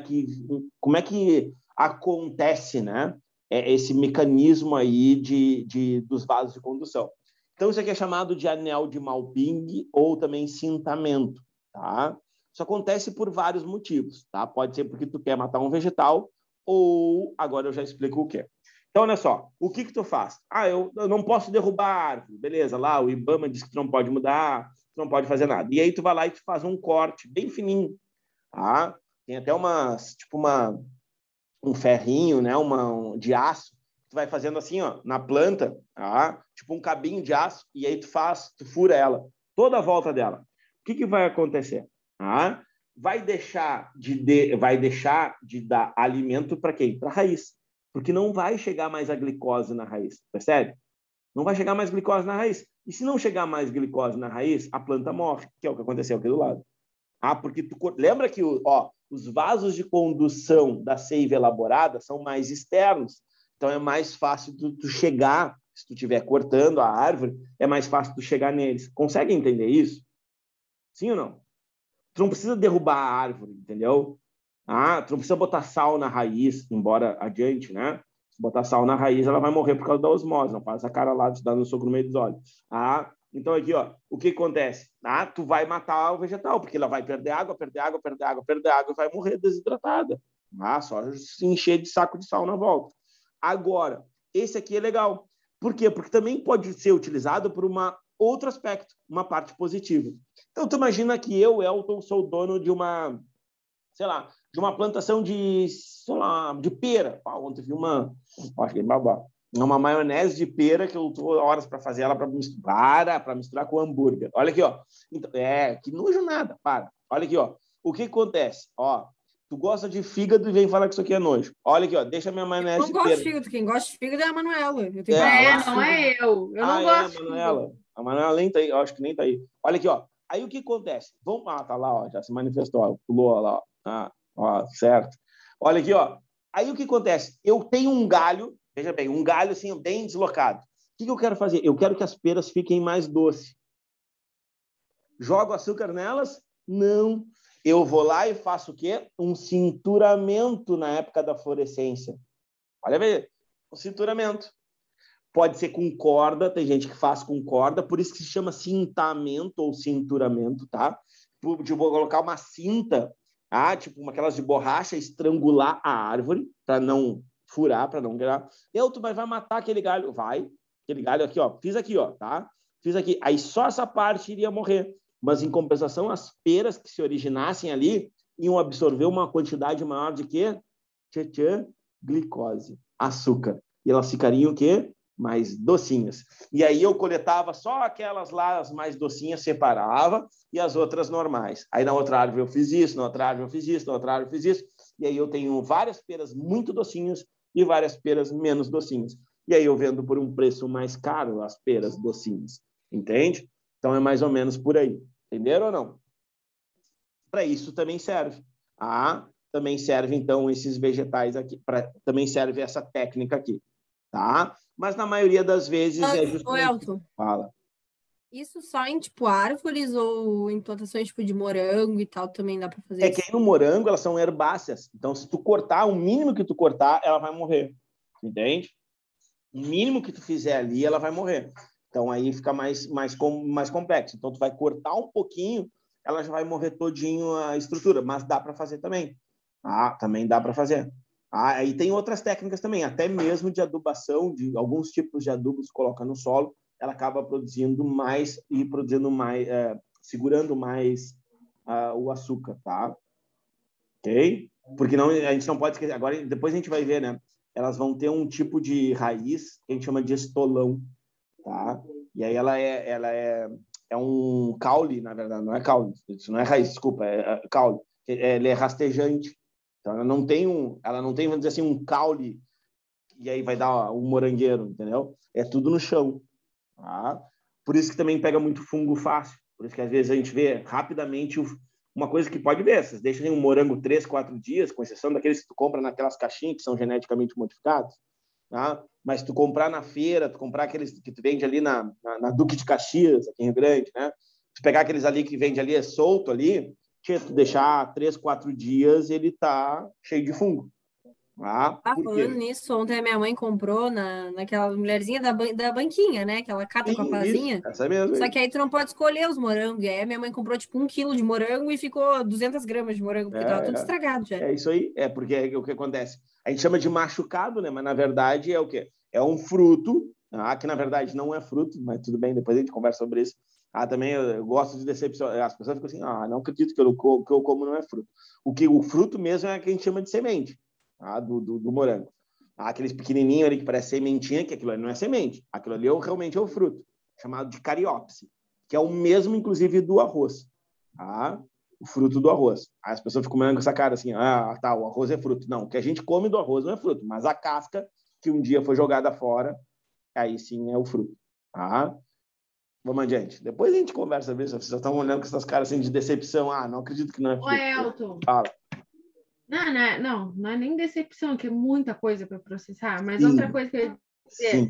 que acontece, né? Esse mecanismo aí dos vasos de condução. Então, isso aqui é chamado de anel de Mauping ou também cintamento, tá? Isso acontece por vários motivos, tá? Pode ser porque tu quer matar um vegetal ou, agora eu já explico o quê. Então, olha só, o que tu faz? Eu não posso derrubar a árvore. Beleza, lá o IBAMA diz que tu não pode mudar, tu não pode fazer nada. E aí tu vai lá e tu faz um corte bem fininho. Tá? Tem até um ferrinho, né? De aço. Tu vai fazendo assim, ó, na planta, tá? Tipo um cabinho de aço, e aí tu fura ela, toda a volta dela. O que vai acontecer? Tá? Vai deixar de dar alimento para quem? Para a raiz. Porque não vai chegar mais a glicose na raiz, percebe? Não vai chegar mais glicose na raiz. E se não chegar mais glicose na raiz, a planta morre, que é o que aconteceu aqui do lado. Porque lembra que os vasos de condução da seiva elaborada são mais externos. Então é mais fácil tu chegar, se tu estiver cortando a árvore, é mais fácil tu chegar neles. Consegue entender isso? Sim ou não? Tu não precisa derrubar a árvore, entendeu? Tu não precisa botar sal na raiz, embora adiante, né? Se botar sal na raiz, ela vai morrer por causa da osmose. Não faz a cara lá de dar no soco no meio dos olhos. Então aqui, o que acontece? Tu vai matar o vegetal, porque ela vai perder água e vai morrer desidratada. Só se encher de saco de sal na volta. Agora, esse aqui é legal. Por quê? Porque também pode ser utilizado por outro aspecto, uma parte positiva. Então, tu imagina que eu, Elton, sou dono de uma plantação de pera. Ontem vi acho que é uma maionese de pera que eu estou horas para fazer ela para misturar com hambúrguer. Olha aqui, ó. Então, que nojo nada, para. Olha aqui, ó. O que acontece? Tu gosta de fígado e vem falar que isso aqui é nojo. Olha aqui, ó. Deixa minha maionese de pera. Eu não gosto de fígado. Quem gosta de fígado é a Manuela. Não é eu. Eu não gosto de Manuela. A Manuela nem tá aí. Eu acho que nem tá aí. Olha aqui, ó. Aí o que acontece? Tá lá, ó. Já se manifestou, ó. Pulou lá, ó. Certo. Olha aqui, ó. Aí o que acontece? Eu tenho um galho, veja bem, um galho assim, bem deslocado. O que eu quero fazer? Eu quero que as peras fiquem mais doces. Jogo açúcar nelas? Não. Eu vou lá e faço o quê? Um cinturamento na época da florescência. Olha bem, um cinturamento. Pode ser com corda, tem gente que faz com corda, por isso que se chama cintamento ou cinturamento, tá? Vou colocar uma cinta, tipo aquelas de borracha, estrangular a árvore para não furar, para não virar. Mas vai matar aquele galho? Vai. Aquele galho aqui, ó. Fiz aqui, ó, tá? Fiz aqui. Aí só essa parte iria morrer. Mas, em compensação, as peras que se originassem ali iam absorver uma quantidade maior de quê? Glicose, açúcar. E elas ficariam o quê? Mais docinhas. E aí eu coletava só aquelas lá, as mais docinhas, separava, e as outras normais. Aí na outra árvore eu fiz isso, na outra árvore eu fiz isso, na outra árvore eu fiz isso. E aí eu tenho várias peras muito docinhas e várias peras menos docinhas. E aí eu vendo por um preço mais caro as peras docinhas. Entende? Então é mais ou menos por aí. Entenderam ou não? Para isso também serve. Também serve, então, esses vegetais aqui. Também serve essa técnica aqui. Tá? Mas na maioria das vezes é justamente... Elton, fala. Isso só em, árvores ou em plantações, de morango e tal, também dá para fazer isso? Que aí no morango elas são herbáceas. Então, se tu cortar, o mínimo que tu cortar, ela vai morrer. Entende? O mínimo que tu fizer ali, ela vai morrer. Então, aí fica mais complexo. Então, tu vai cortar um pouquinho, ela já vai morrer todinho a estrutura. Mas dá para fazer também. Também dá para fazer. Aí tem outras técnicas também, até mesmo de adubação, de alguns tipos de adubos que coloca no solo, ela acaba produzindo mais, segurando mais o açúcar, tá? Ok? Porque a gente não pode esquecer. Agora, depois a gente vai ver, né? Elas vão ter um tipo de raiz que a gente chama de estolão, tá? E aí ela é um caule, na verdade, não é caule, isso não é raiz, desculpa, é caule. Ele é rastejante. Então, ela não tem, vamos dizer assim, um caule e aí vai dar um morangueiro, entendeu? É tudo no chão. Tá? Por isso que também pega muito fungo fácil. Por isso que às vezes a gente vê rapidamente uma coisa que pode ver. Vocês deixam um morango 3, 4 dias, com exceção daqueles que tu compra naquelas caixinhas que são geneticamente modificados. Tá? Mas tu comprar na feira, tu comprar aqueles que tu vende ali na Duque de Caxias, aqui em Rio Grande, né? Tu pegar aqueles ali que vende ali, solto ali, tu deixar 3, 4 dias, ele tá cheio de fungo. Falando nisso, ontem a minha mãe comprou naquela mulherzinha da banquinha, né? Que ela cata com a pazinha. Isso, essa mesmo. Só que aí tu não pode escolher os morangos. E aí a minha mãe comprou tipo 1 quilo de morango e ficou 200 gramas de morango, porque tava tudo estragado já. É isso aí. É porque o que acontece? A gente chama de machucado, né? Mas na verdade é o quê? É um fruto, que na verdade não é fruto, mas tudo bem, depois a gente conversa sobre isso. Também eu gosto de decepcionar. As pessoas ficam assim, não acredito que eu como não é fruto. O fruto mesmo é o que a gente chama de semente, do morango. Aqueles pequenininhos ali que parece sementinha, que aquilo ali não é semente. Aquilo ali realmente é o fruto, chamado de cariópse, que é o mesmo, inclusive, do arroz. O fruto do arroz. Aí as pessoas ficam olhando com essa cara assim, o arroz é fruto. Não, o que a gente come do arroz não é fruto, mas a casca que um dia foi jogada fora, aí sim é o fruto. Vamos adiante. Depois a gente conversa sobre isso. Vocês estão olhando com essas caras assim de decepção. Não acredito que não é fruto. Elton. Fala. Não é nem decepção, que é muita coisa para processar. Mas outra coisa que eu ia dizer,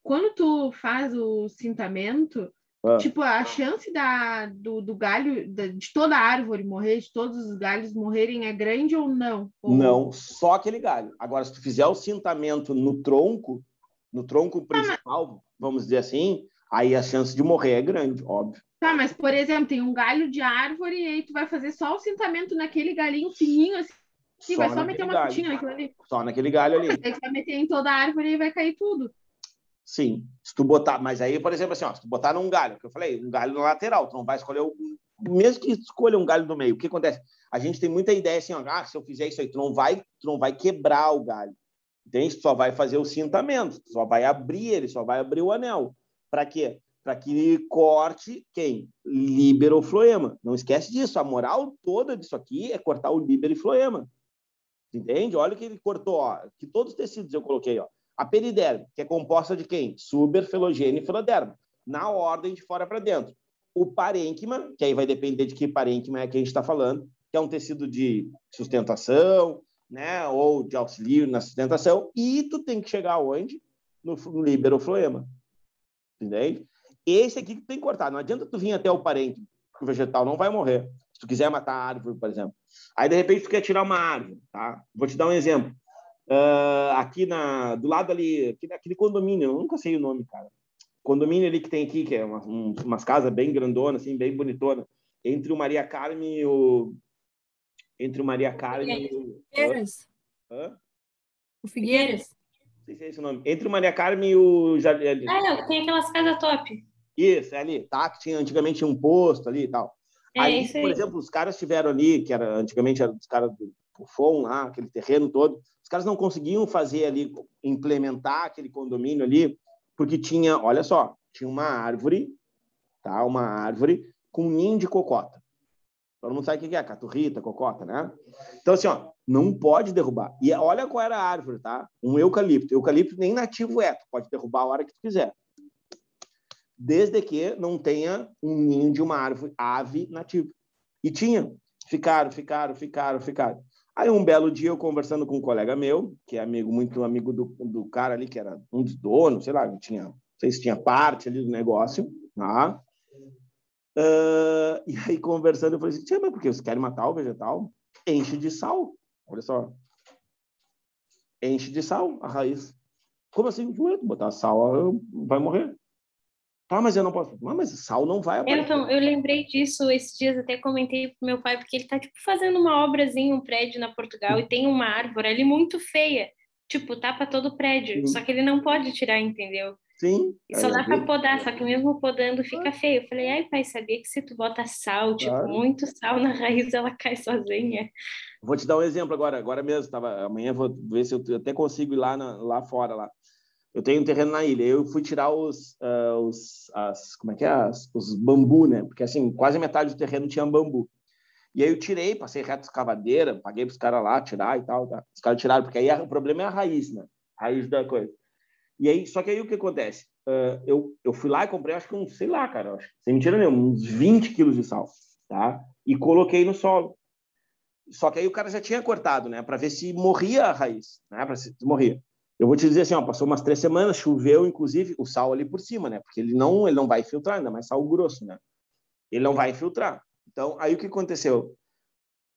quando tu faz o cintamento, tipo, a chance do galho, de toda a árvore morrer, de todos os galhos morrerem, é grande ou não? Não, só aquele galho. Agora, se tu fizer o cintamento no tronco principal, vamos dizer assim, aí a chance de morrer é grande, óbvio. Mas, por exemplo, tem um galho de árvore e aí tu vai fazer só o cintamento naquele galinho fininho, assim, vai só meter uma fitinha naquilo ali. Só naquele galho ali. Aí tu vai meter em toda a árvore e vai cair tudo. Sim, se tu botar, mas aí, por exemplo, assim, se tu botar num galho, que eu falei, um galho na lateral, tu não vai escolher mesmo que escolha um galho do meio, o que acontece? A gente tem muita ideia assim, se eu fizer isso aí, tu não vai quebrar o galho. Entende? Tu só vai fazer o cintamento, tu só vai abrir ele, só vai abrir o anel. Para quê? Para que ele corte quem? Líbero ou floema. Não esquece disso. A moral toda disso aqui é cortar o líbero e floema. Entende? Olha o que ele cortou. Que todos os tecidos eu coloquei. A periderme, que é composta de quem? Suber, filogênio e filoderma. Na ordem de fora para dentro. O parênquima, que aí vai depender de que parênquima é que a gente está falando, que é um tecido de sustentação, né, ou de auxílio na sustentação, e tu tem que chegar onde? No líbero ou floema. Entende? Esse aqui que tu tem que cortar. Não adianta tu vir até o parênquima, porque o vegetal não vai morrer. Se tu quiser matar a árvore, por exemplo. Aí, de repente, tu quer tirar uma árvore, tá? Vou te dar um exemplo. Aqui do lado ali, aquele condomínio, eu nunca sei o nome, cara. Condomínio ali que tem aqui, que é umas casas bem grandonas, assim, bem bonitonas, entre o Maria Carme e o... Figueiras. O Figueiras. Não sei se é esse o nome. Entre o Maria Carme e o Jardim. Tem aquelas casas top. Isso, é ali, tá? Que antigamente tinha um posto ali e tal. Aí, por exemplo, os caras tiveram ali, que antigamente eram os caras do FON lá, aquele terreno todo, os caras não conseguiam fazer ali, implementar aquele condomínio ali, porque tinha, olha só, tinha uma árvore, tá? Uma árvore com ninho de cocota. Todo mundo sabe o que é, caturrita, cocota, né? Então, assim, não pode derrubar. E olha qual era a árvore, tá? Um eucalipto. Eucalipto nem nativo tu pode derrubar a hora que tu quiser. Desde que não tenha um ninho de uma ave nativa. E tinha. Ficaram. Aí, um belo dia, eu conversando com um colega meu, que é muito amigo do cara ali, que era um dos donos, sei lá, não sei se tinha parte ali do negócio, tá? E aí, conversando, eu falei assim, mas por que vocês querem matar o vegetal? Enche de sal. Olha só. Enche de sal a raiz. Como assim? Botar sal, vai morrer. Tá, mas eu não posso. Mas sal não vai aparecer. Então, eu lembrei disso esses dias, até comentei pro meu pai, porque ele tá, fazendo uma obrazinha, um prédio na Portugal, e tem uma árvore ali muito feia. Tapa todo o prédio. Só que ele não pode tirar, entendeu? Sim. Só dá para podar, só que mesmo podando fica feio. Eu falei, pai, sabia que se tu bota sal, muito sal na raiz, ela cai sozinha. Vou te dar um exemplo agora mesmo. Amanhã vou ver se eu até consigo ir lá fora. Lá. Eu tenho um terreno na ilha. Eu fui tirar os bambu, né? Porque assim, quase metade do terreno tinha bambu. E aí eu tirei, passei reto escavadeira, paguei para os caras lá tirar e tal. Tá? Os caras tiraram, porque aí o problema é a raiz, né? A raiz da coisa. E aí, só que aí o que acontece? Eu fui lá e comprei, acho que sei lá, cara, sem mentira nenhuma, uns 20 quilos de sal, tá? E coloquei no solo. Só que aí o cara já tinha cortado, né? Para ver se morria a raiz, né? Para se morria. Eu vou te dizer assim, passou umas 3 semanas, choveu, inclusive, o sal ali por cima, né? Porque ele não vai filtrar, ainda mais sal grosso, né? Ele não vai filtrar. Então, aí o que aconteceu?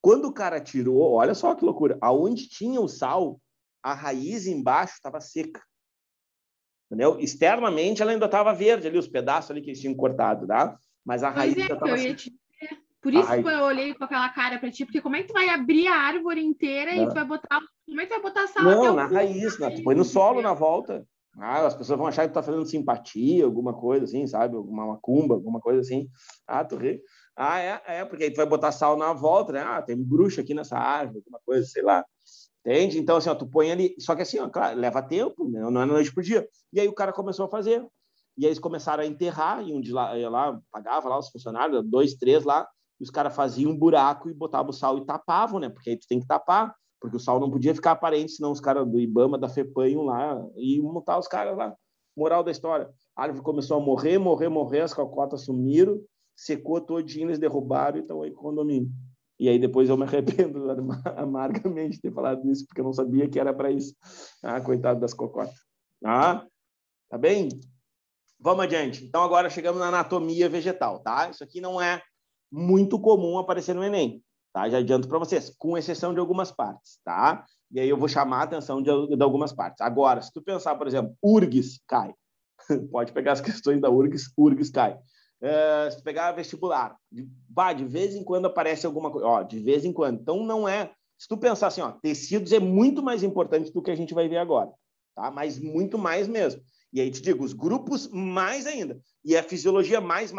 Quando o cara tirou, olha só que loucura, aonde tinha o sal, a raiz embaixo estava seca. Entendeu? Externamente ela ainda estava verde ali, os pedaços ali que eles tinham cortado, tá? Mas a raiz ainda estava seca. Por isso que eu olhei com aquela cara pra ti, porque como é que tu vai abrir a árvore inteira e tu vai botar. Como é que tu vai botar sal até o na fundo? raiz, tu põe no solo na volta. As pessoas vão achar que tu tá fazendo simpatia, alguma coisa assim, sabe? Alguma macumba, alguma coisa assim. Tu ri. Porque aí tu vai botar sal na volta, né? Tem bruxa aqui nessa árvore, alguma coisa, sei lá. Entende? Então, assim, tu põe ali. Só que assim, claro, leva tempo, né? Não é noite por dia. E aí o cara começou a fazer. E aí eles começaram a enterrar, e um de lá, ia lá, pagava lá os funcionários, 2, 3 lá, e os caras faziam um buraco e botavam o sal e tapavam, né? Porque aí tu tem que tapar, porque o sal não podia ficar aparente, senão os caras do Ibama, da FEPAM iam lá e iam montar os caras lá. Moral da história. A árvore começou a morrer, as cocotas sumiram, secou todinho, eles derrubaram e estão aí com o condomínio. E aí depois eu me arrependo amargamente de ter falado isso, porque eu não sabia que era para isso. Coitado das cocotas. Tá bem? Vamos adiante. Então agora chegamos na anatomia vegetal, tá? Isso aqui não é muito comum aparecer no Enem, tá? Já adianto para vocês, com exceção de algumas partes, tá? E aí eu vou chamar a atenção de algumas partes. Agora, se tu pensar, por exemplo, URGS cai. Pode pegar as questões da URGS cai. Se tu pegar vestibular, de vez em quando aparece alguma coisa, de vez em quando. Então não é, se tu pensar assim, tecidos é muito mais importante do que a gente vai ver agora, tá? Mas muito mais mesmo. E aí te digo, os grupos mais ainda. E a fisiologia mais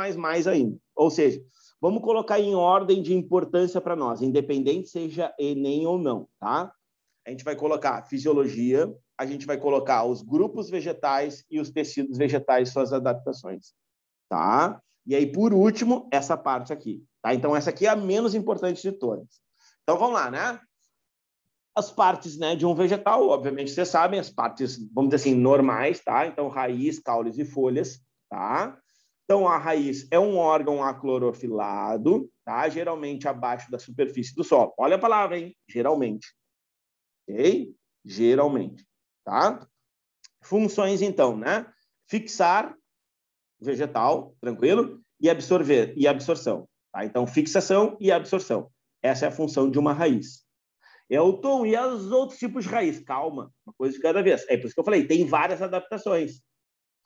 ainda. Ou seja, vamos colocar em ordem de importância para nós, independente seja Enem ou não, tá? A gente vai colocar fisiologia, a gente vai colocar os grupos vegetais e os tecidos vegetais, suas adaptações, tá? E aí, por último, essa parte aqui, tá? Então, essa aqui é a menos importante de todas. Então, vamos lá, né? As partes, né, de um vegetal, obviamente, vocês sabem, as partes, vamos dizer assim, normais, tá? Então, raiz, caules e folhas, tá? Então, a raiz é um órgão aclorofilado, tá? Geralmente abaixo da superfície do solo. Olha a palavra, hein? Geralmente. Ok? Geralmente, tá? Funções, então, né? Fixar vegetal, tranquilo? E absorver, e absorção, tá? Então, fixação e absorção. Essa é a função de uma raiz. Elton, e os outros tipos de raiz? Calma, uma coisa de cada vez. É por isso que eu falei, tem várias adaptações.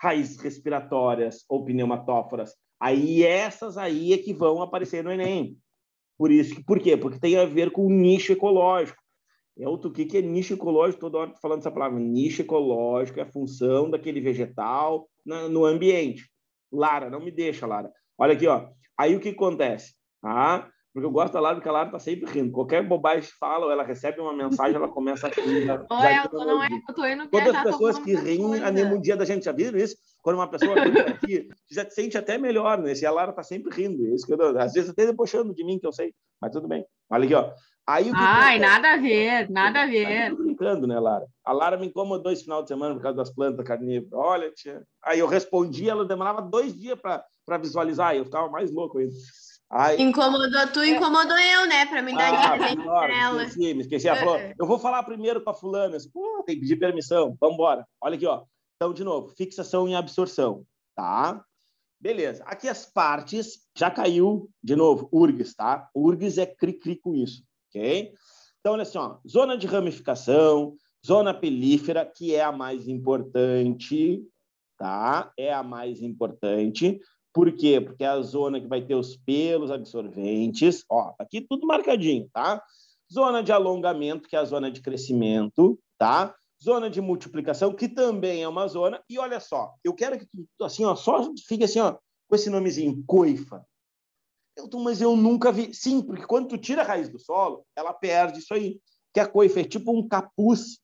Raízes respiratórias ou pneumatóforas. Aí essas aí é que vão aparecer no Enem. Por quê? Porque tem a ver com o nicho ecológico. Elton, o que é nicho ecológico? Toda hora falando essa palavra. Nicho ecológico é a função daquele vegetal no ambiente. Lara, não me deixa, Lara. Olha aqui, ó. Aí o que acontece? Porque eu gosto da Lara, porque a Lara está sempre rindo. Qualquer bobagem que fala, ou ela recebe uma mensagem, ela começa a rir. Não é, eu tô indo todas as pessoas que riem anima um dia da gente. Já viram isso? Quando uma pessoa ri pra ti, já te sente até melhor, né? E a Lara está sempre rindo. Isso que às vezes até debochando de mim, que eu sei. Mas tudo bem. Olha aqui, ó. Aí, nada a ver, nada a ver. Tô brincando, né, Lara? A Lara me incomodou esse final de semana por causa das plantas carnívoras. Olha, tia. Aí eu respondi, ela demorava 2 dias para visualizar, e eu ficava mais louco ainda. Incomodou tu, incomodou eu, né? Para me dar de presente para ela. Me esqueci. Ela falou, eu vou falar primeiro com a fulana. Tem que pedir permissão. Vamos embora. Olha aqui, ó. Então, de novo, fixação e absorção, tá? Beleza. Aqui as partes, já caiu, de novo, URGS, tá? URGS é cri-cri com isso, ok? Então, olha assim, ó, zona de ramificação, zona pelífera, que é a mais importante, tá? É a mais importante. Por quê? Porque é a zona que vai ter os pelos absorventes. Ó, aqui tudo marcadinho, tá? Zona de alongamento, que é a zona de crescimento, tá? Zona de multiplicação, que também é uma zona. E olha só, eu quero que tu, assim, ó, só fique assim, ó, com esse nomezinho, coifa. Mas eu nunca vi. Sim, porque quando tu tira a raiz do solo, ela perde isso aí. Que a coifa é tipo um capuz.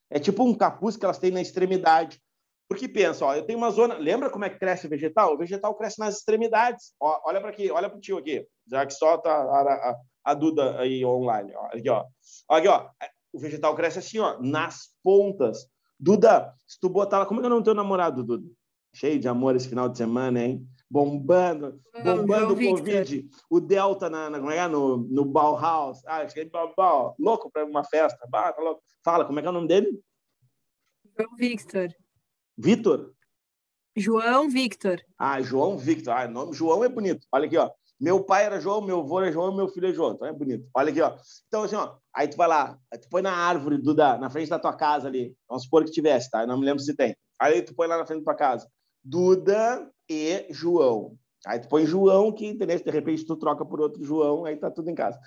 É tipo um capuz que elas têm na extremidade. Porque pensa, ó, eu tenho uma zona... Lembra como é que cresce o vegetal? O vegetal cresce nas extremidades. Ó, olha para aqui, olha para o tio aqui. Já que só tá a Duda aí online. Ó, aqui, ó. Aqui, ó. O vegetal cresce assim, ó, nas pontas. Duda, se tu botar lá... Como é que eu não tenho namorado, Duda? Cheio de amor esse final de semana, hein? Bombando o Covid. O Delta no Bauhaus. Acho que é louco para uma festa. Tá louco. Fala, como é que é o nome dele? João Victor. Vitor? João Victor. João Victor. O nome João é bonito. Olha aqui, ó. Meu pai era João, meu avô era João, meu filho é João. Então é bonito. Olha aqui, ó. Então, assim, ó, aí tu vai lá, aí tu põe na árvore, Duda, na frente da tua casa ali. Vamos supor que tivesse, tá? Eu não me lembro se tem. Aí tu põe lá na frente da tua casa. Duda e João. Aí tu põe João, que entendeu? De repente tu troca por outro João, aí tá tudo em casa.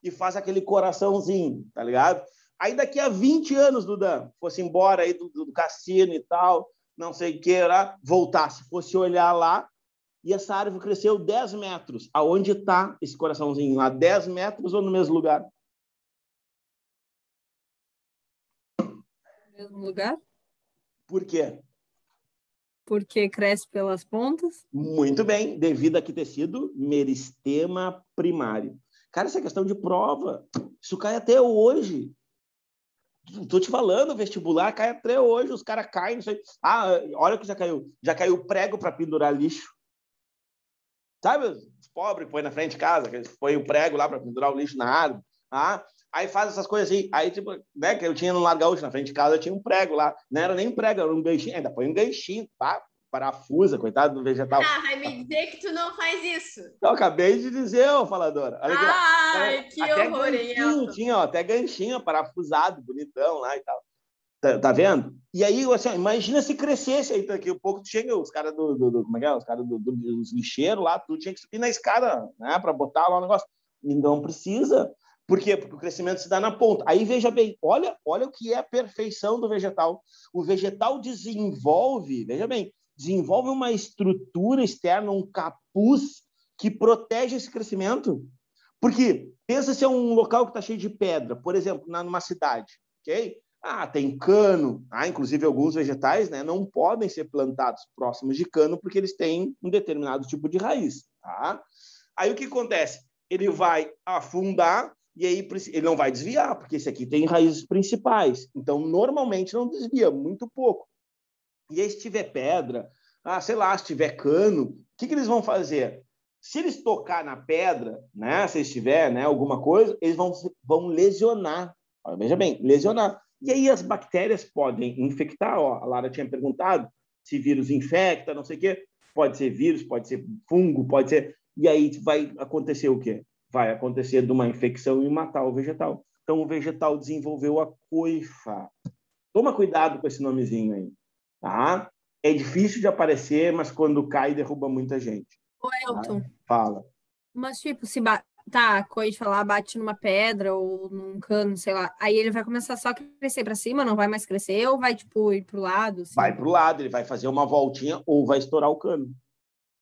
E faz aquele coraçãozinho, tá ligado? Aí daqui a 20 anos, Duda, fosse embora aí do cassino e tal, não sei o que, lá, voltasse, fosse olhar lá, e essa árvore cresceu 10 metros. Aonde está esse coraçãozinho? Lá 10 metros ou no mesmo lugar? No mesmo lugar? Por quê? Porque cresce pelas pontas. Muito bem, devido a que ter sido meristema primário. Cara, essa é questão de prova. Isso cai até hoje. Estou te falando, vestibular cai até hoje. Os caras caem, não sei. Olha o que já caiu. Já caiu prego para pendurar lixo. Sabe, os pobres põem na frente de casa, que põem o prego lá para pendurar o lixo na árvore. Aí faz essas coisas assim. Aí, tipo, né, que eu tinha no Lar Gaúcho, na frente de casa, eu tinha um prego lá. Não era nem um prego, era um ganchinho. Ainda põe um ganchinho, tá? Parafusa, coitado do vegetal. Vai me dizer que tu não faz isso. Eu acabei de dizer, ô faladora. Olha aqui, Ai, que até horror, hein, Elton? Tinha, ó, até ganchinho parafusado, bonitão lá e tal. Tá vendo? E aí, assim, imagina se crescesse aí, daqui a pouco chega os caras como é que é? Os caras dos lixeiros lá, tu tinha que subir na escada, né, para botar lá o negócio. E não precisa. Por quê? Porque o crescimento se dá na ponta. Aí, veja bem, olha o que é a perfeição do vegetal. O vegetal desenvolve, veja bem, desenvolve uma estrutura externa, um capuz que protege esse crescimento. Porque pensa se é um local que está cheio de pedra, por exemplo, numa cidade, ok? Tem cano. Inclusive, alguns vegetais, né, não podem ser plantados próximos de cano porque eles têm um determinado tipo de raiz. Tá? Aí o que acontece? Ele vai afundar e aí ele não vai desviar, porque esse aqui tem raízes principais. Então, normalmente não desvia, muito pouco. E aí, se tiver pedra, sei lá, se tiver cano, o que eles vão fazer? Se eles tocar na pedra, né, se tiver, né, alguma coisa, eles vão lesionar. Veja bem, lesionar. E aí as bactérias podem infectar. Ó, a Lara tinha perguntado se vírus infecta, não sei o quê. Pode ser vírus, pode ser fungo, pode ser... E aí vai acontecer o quê? Vai acontecer de uma infecção e matar o vegetal. Então, o vegetal desenvolveu a coifa. Toma cuidado com esse nomezinho aí. Tá? É difícil de aparecer, mas quando cai, derruba muita gente. Ô, Elton. Fala. Mas, tipo, se coisa lá, bate numa pedra ou num cano, sei lá, aí ele vai começar só a crescer para cima, não vai mais crescer, ou vai, tipo, ir pro lado? Assim? Vai pro lado, ele vai fazer uma voltinha ou vai estourar o cano.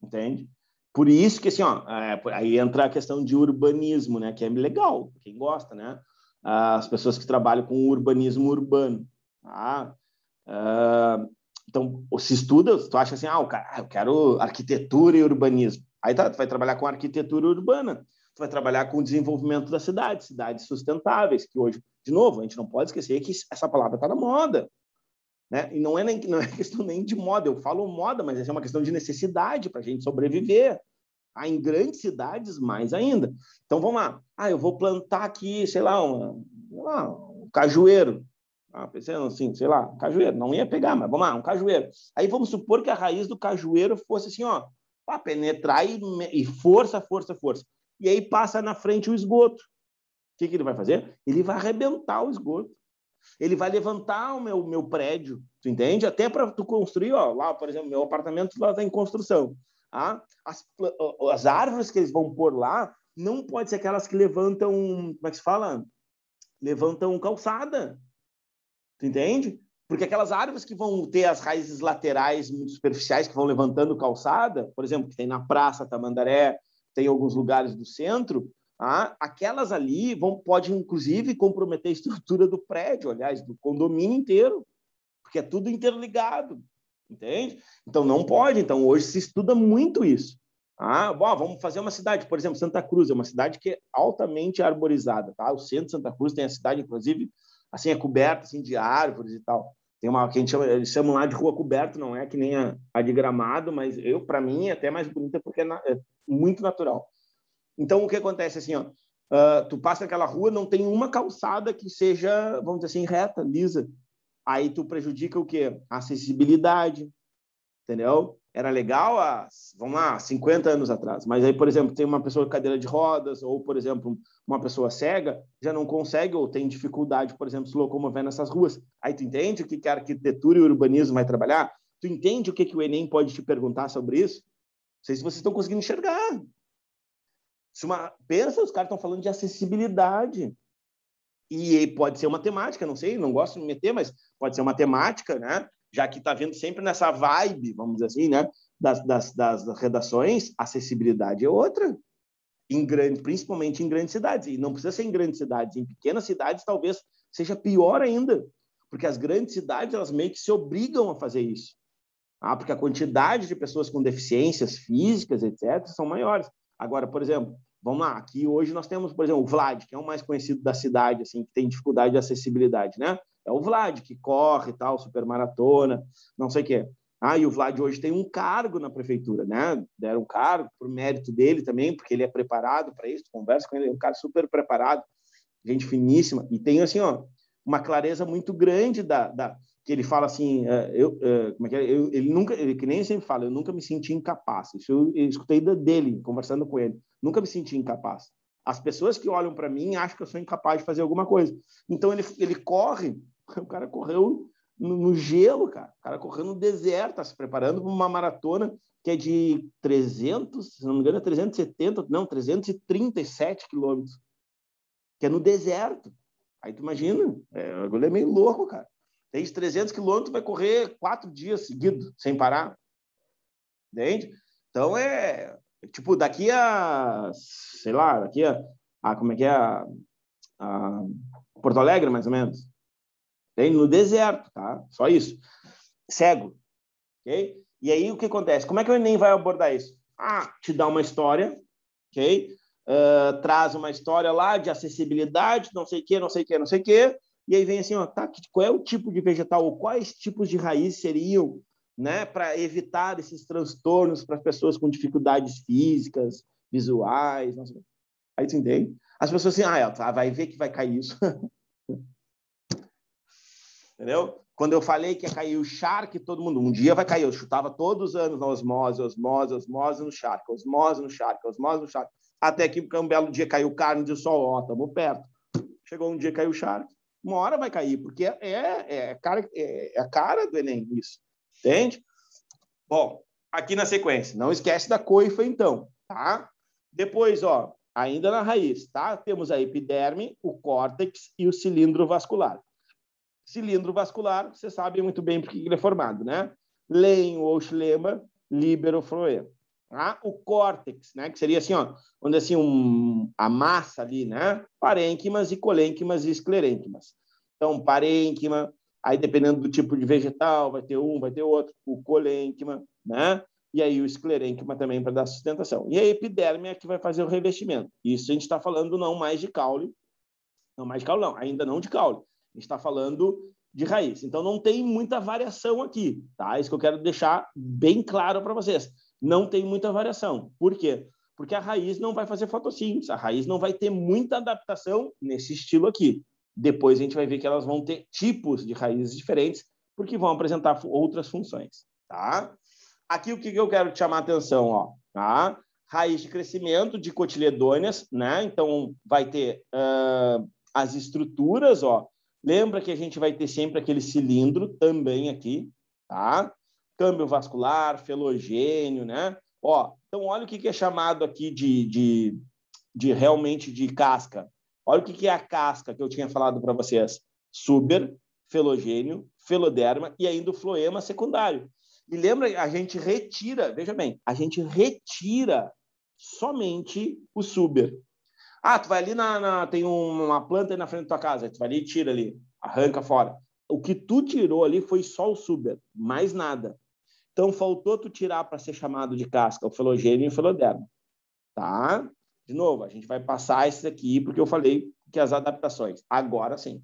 Entende? Por isso que, assim, ó, aí entra a questão de urbanismo, né? Que é legal, quem gosta, né? As pessoas que trabalham com urbanismo urbano. Então, se estuda, tu acha assim, eu quero arquitetura e urbanismo. Aí tu vai trabalhar com arquitetura urbana. Tu vai trabalhar com o desenvolvimento da cidade, cidades sustentáveis, que hoje, de novo, a gente não pode esquecer que essa palavra está na moda. Né? E não é questão nem de moda, eu falo moda, mas essa é uma questão de necessidade para a gente sobreviver. Em grandes cidades, mais ainda. Então, vamos lá. Eu vou plantar aqui, sei lá, um cajueiro. Pensando assim, sei lá, um cajueiro. Não ia pegar, mas vamos lá, um cajueiro. Aí vamos supor que a raiz do cajueiro fosse assim, ó, para penetrar e força. E aí passa na frente o esgoto. O que ele vai fazer? Ele vai arrebentar o esgoto. Ele vai levantar o meu prédio, tu entende? Até para tu construir, ó, lá, por exemplo, meu apartamento lá está em construção. As árvores que eles vão pôr lá não pode ser aquelas que levantam, como é que se fala? Levantam calçada. Tu entende? Porque aquelas árvores que vão ter as raízes laterais muito superficiais, que vão levantando calçada, por exemplo, que tem na Praça Tamandaré, tem em alguns lugares do centro, aquelas ali pode, inclusive, comprometer a estrutura do prédio, aliás, do condomínio inteiro, porque é tudo interligado, entende? Então, não pode. Então, hoje se estuda muito isso. Vamos fazer uma cidade, por exemplo, Santa Cruz, é uma cidade que é altamente arborizada, tá? O centro de Santa Cruz tem a cidade, inclusive, assim, é coberta assim, de árvores e tal. Tem uma que eles chamam lá de rua coberta, não é que nem a de Gramado, mas para mim, é até mais bonita porque é muito natural. Então, o que acontece assim, ó, tu passa aquela rua, não tem uma calçada que seja, vamos dizer assim, reta, lisa. Aí tu prejudica o quê? A acessibilidade, entendeu? era legal vamos lá, 50 anos atrás. Mas aí, por exemplo, tem uma pessoa com cadeira de rodas ou, por exemplo, uma pessoa cega já não consegue ou tem dificuldade, por exemplo, se locomover nessas ruas. Aí tu entende o que a arquitetura e o urbanismo vai trabalhar? Tu entende o que o Enem pode te perguntar sobre isso? Não sei se vocês estão conseguindo enxergar. Pensa, os caras estão falando de acessibilidade. E pode ser uma temática, não sei, não gosto de me meter, mas pode ser uma temática, né? Já que está vindo sempre nessa vibe, vamos dizer assim, né? Das redações, acessibilidade é outra. Principalmente em grandes cidades. E não precisa ser em grandes cidades. Em pequenas cidades, talvez seja pior ainda. Porque as grandes cidades, elas meio que se obrigam a fazer isso. Porque a quantidade de pessoas com deficiências físicas, etc., são maiores. Agora, por exemplo, vamos lá, aqui hoje nós temos, por exemplo, o Vlad, que é o mais conhecido da cidade, assim, que tem dificuldade de acessibilidade, né? É o Vlad, que corre e tal, supermaratona, não sei o quê. E o Vlad hoje tem um cargo na prefeitura, né? Deram um cargo por mérito dele também, porque ele é preparado para isso, conversa com ele, é um cara super preparado, gente finíssima, e tem, assim, ó, uma clareza muito grande que ele fala assim, como é que é? Ele que nem sempre fala, eu nunca me senti incapaz. Isso eu escutei dele, conversando com ele. Nunca me senti incapaz. As pessoas que olham para mim acham que eu sou incapaz de fazer alguma coisa. Então, ele corre, o cara correu no gelo, cara. O cara correu no deserto, está se preparando para uma maratona que é de 300, se não me engano, 337 quilômetros, que é no deserto. Aí tu imagina, o bagulho é meio louco, cara. Tem 300 quilômetros, vai correr 4 dias seguidos, sem parar. Entende? Então, tipo, daqui a, sei lá, como é que é? A Porto Alegre, mais ou menos. Tem no deserto, tá? Só isso. Cego. Ok? E aí, o que acontece? Como é que o Enem vai abordar isso? Te dá uma história, ok? Traz uma história lá de acessibilidade, não sei o quê, não sei o quê, não sei o quê. E aí vem assim, qual é o tipo de vegetal ou quais tipos de raiz seriam, né, para evitar esses transtornos para as pessoas com dificuldades físicas, visuais, não sei. Aí tu entende? As pessoas assim, vai ver que vai cair isso. Entendeu? Quando eu falei que ia cair o Shark, todo mundo, um dia vai cair. Eu chutava todos os anos na osmose no Shark, osmose no Shark. Até que um belo dia caiu carne de sol, estamos perto. Chegou um dia, caiu o Shark. Uma hora vai cair, porque é a cara do Enem, isso. Entende? Bom, aqui na sequência, não esquece da coifa, então, tá? Depois, ainda na raiz, tá? Temos a epiderme, o córtex e o cilindro vascular. Cilindro vascular, você sabe muito bem por que ele é formado, né? Lenho ou xilema, líbero, floema. Tá? O córtex, né? Que seria assim, onde assim a massa ali, né? Parênquimas e colênquimas e esclerênquimas. Então, parênquima, aí dependendo do tipo de vegetal, vai ter um, vai ter outro, o colênquima, né? E aí o esclerênquima também para dar sustentação. E a epiderme é que vai fazer o revestimento. Isso a gente está falando não mais de caule, ainda não de caule. A gente está falando de raiz. Então, não tem muita variação aqui, tá? Isso que eu quero deixar bem claro para vocês. Não tem muita variação. Por quê? Porque a raiz não vai fazer fotossíntese, a raiz não vai ter muita adaptação nesse estilo aqui. Depois a gente vai ver que elas vão ter tipos de raízes diferentes, porque vão apresentar outras funções, tá? Aqui o que eu quero te chamar a atenção, tá? Raiz de crescimento de cotiledôneas, né? Então, vai ter as estruturas, Lembra que a gente vai ter sempre aquele cilindro também aqui, tá? Câmbio vascular, felogênio, né? Então, olha o que é chamado aqui de realmente de casca. Olha o que é a casca que eu tinha falado para vocês. Suber, felogênio, feloderma e ainda o floema secundário. E lembra, a gente retira, veja bem, a gente retira somente o suber. Tu vai ali tem uma planta aí na frente da tua casa, tu vai ali e tira ali, arranca fora. O que tu tirou ali foi só o suber, mais nada. Então, faltou tu tirar para ser chamado de casca o felogênio e o feloderma. Tá? De novo, a gente vai passar isso aqui porque eu falei que as adaptações. Agora sim.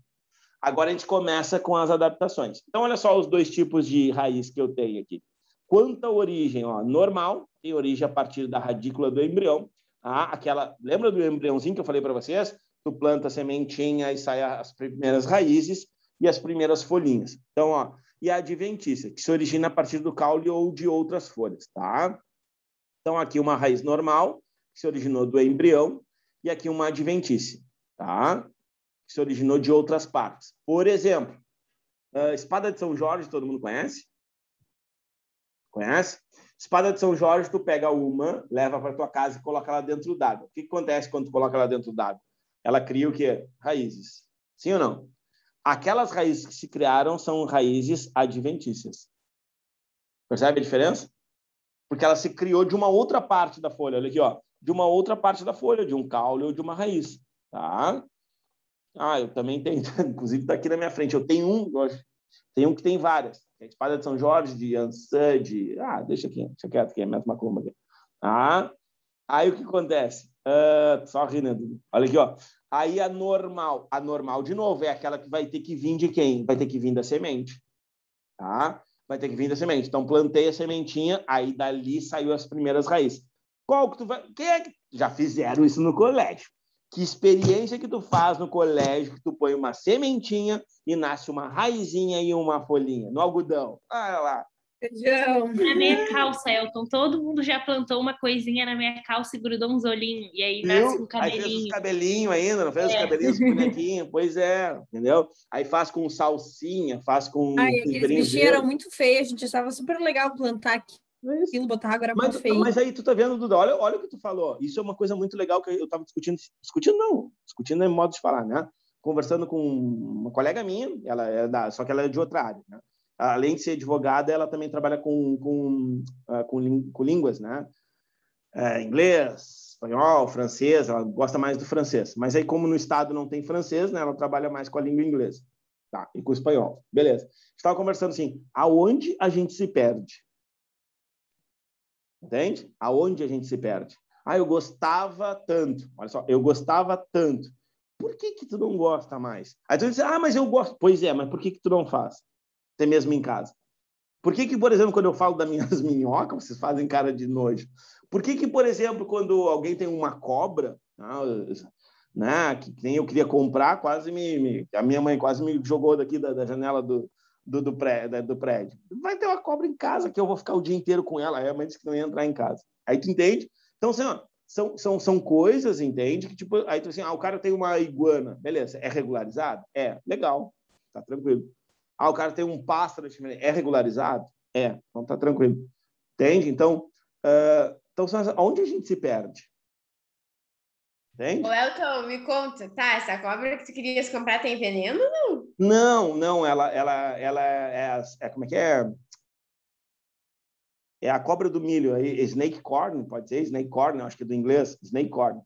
Agora a gente começa com as adaptações. Então, olha só os dois tipos de raiz que eu tenho aqui. Quanto à origem, normal, tem origem a partir da radícula do embrião. Lembra do embriãozinho que eu falei para vocês? Tu planta a sementinha e sai as primeiras raízes e as primeiras folhinhas. Então, e a adventícia, que se origina a partir do caule ou de outras folhas, tá? Então, aqui uma raiz normal, que se originou do embrião, e aqui uma adventícia, tá? Que se originou de outras partes. Por exemplo, espada de São Jorge, todo mundo conhece? Conhece? Espada de São Jorge, tu pega uma, leva para tua casa e coloca ela dentro d'água. O que acontece quando tu coloca ela dentro d'água? Ela cria o quê? Raízes. Sim ou não? Aquelas raízes que se criaram são raízes adventícias. Percebe a diferença? Porque ela se criou de uma outra parte da folha. Olha aqui, ó. De uma outra parte da folha, de um caule ou de uma raiz. Tá? Eu também tenho. Inclusive, está aqui na minha frente. Eu tenho um, tem um que tem várias. A espada de São Jorge, de Ançã, de... deixa quieto aqui, é a mesma coma aqui. Aí o que acontece? Só rindo, né? Olha aqui, ó. Aí a normal, de novo, é aquela que vai ter que vir de quem? Vai ter que vir da semente. Tá? Vai ter que vir da semente. Então, plantei a sementinha, aí dali saiu as primeiras raízes. Qual que tu vai... Quem é que... Já fizeram isso no colégio. Que experiência que tu faz no colégio, que tu põe uma sementinha e nasce uma raizinha e uma folhinha no algodão? Olha lá. Feijão. Na minha calça, Elton, todo mundo já plantou uma coisinha na minha calça e grudou uns olhinhos, e aí nasce um cabelinho. Aí fez os cabelinhos ainda, não fez os cabelinhos, os bonequinhos? Pois é, entendeu? Aí faz com salsinha, faz com... Aqueles bichinhos eram muito feios, a gente achava super legal plantar aquilo, botar água, era muito feio. Mas aí tu tá vendo, Duda, olha o que tu falou. Isso é uma coisa muito legal que eu tava discutindo é modo de falar, né? Conversando com uma colega minha, só que ela é de outra área, né? Além de ser advogada, ela também trabalha com línguas, né? Inglês, espanhol, francês, ela gosta mais do francês. Mas aí, como no estado não tem francês, né? Ela trabalha mais com a língua inglesa, tá? E com o espanhol. Beleza. Estava conversando assim, aonde a gente se perde? Entende? Aonde a gente se perde? Eu gostava tanto. Olha só, eu gostava tanto. Por que tu não gosta mais? Aí tu diz, mas eu gosto. Pois é, mas por que tu não faz? Até mesmo em casa. Por que, por exemplo, quando eu falo das minhas minhocas, vocês fazem cara de nojo? Por que, por exemplo, quando alguém tem uma cobra, né, que nem eu queria comprar, a minha mãe quase me jogou daqui da janela do prédio. Vai ter uma cobra em casa que eu vou ficar o dia inteiro com ela. Aí a mãe disse que não ia entrar em casa. Aí tu entende? Então, assim, são coisas, entende? Que tipo, aí tu assim, o cara tem uma iguana, beleza, é regularizado? É, legal, tá tranquilo. O cara tem um pássaro, é regularizado? É, então tá tranquilo. Entende? Então, onde a gente se perde? Entende? Ô, Elton, me conta, tá? Essa cobra que tu querias comprar tem veneno ou não? Não, ela é como é que é? É a cobra do milho, snake corn, pode ser? Snake corn, acho que é do inglês, snake corn.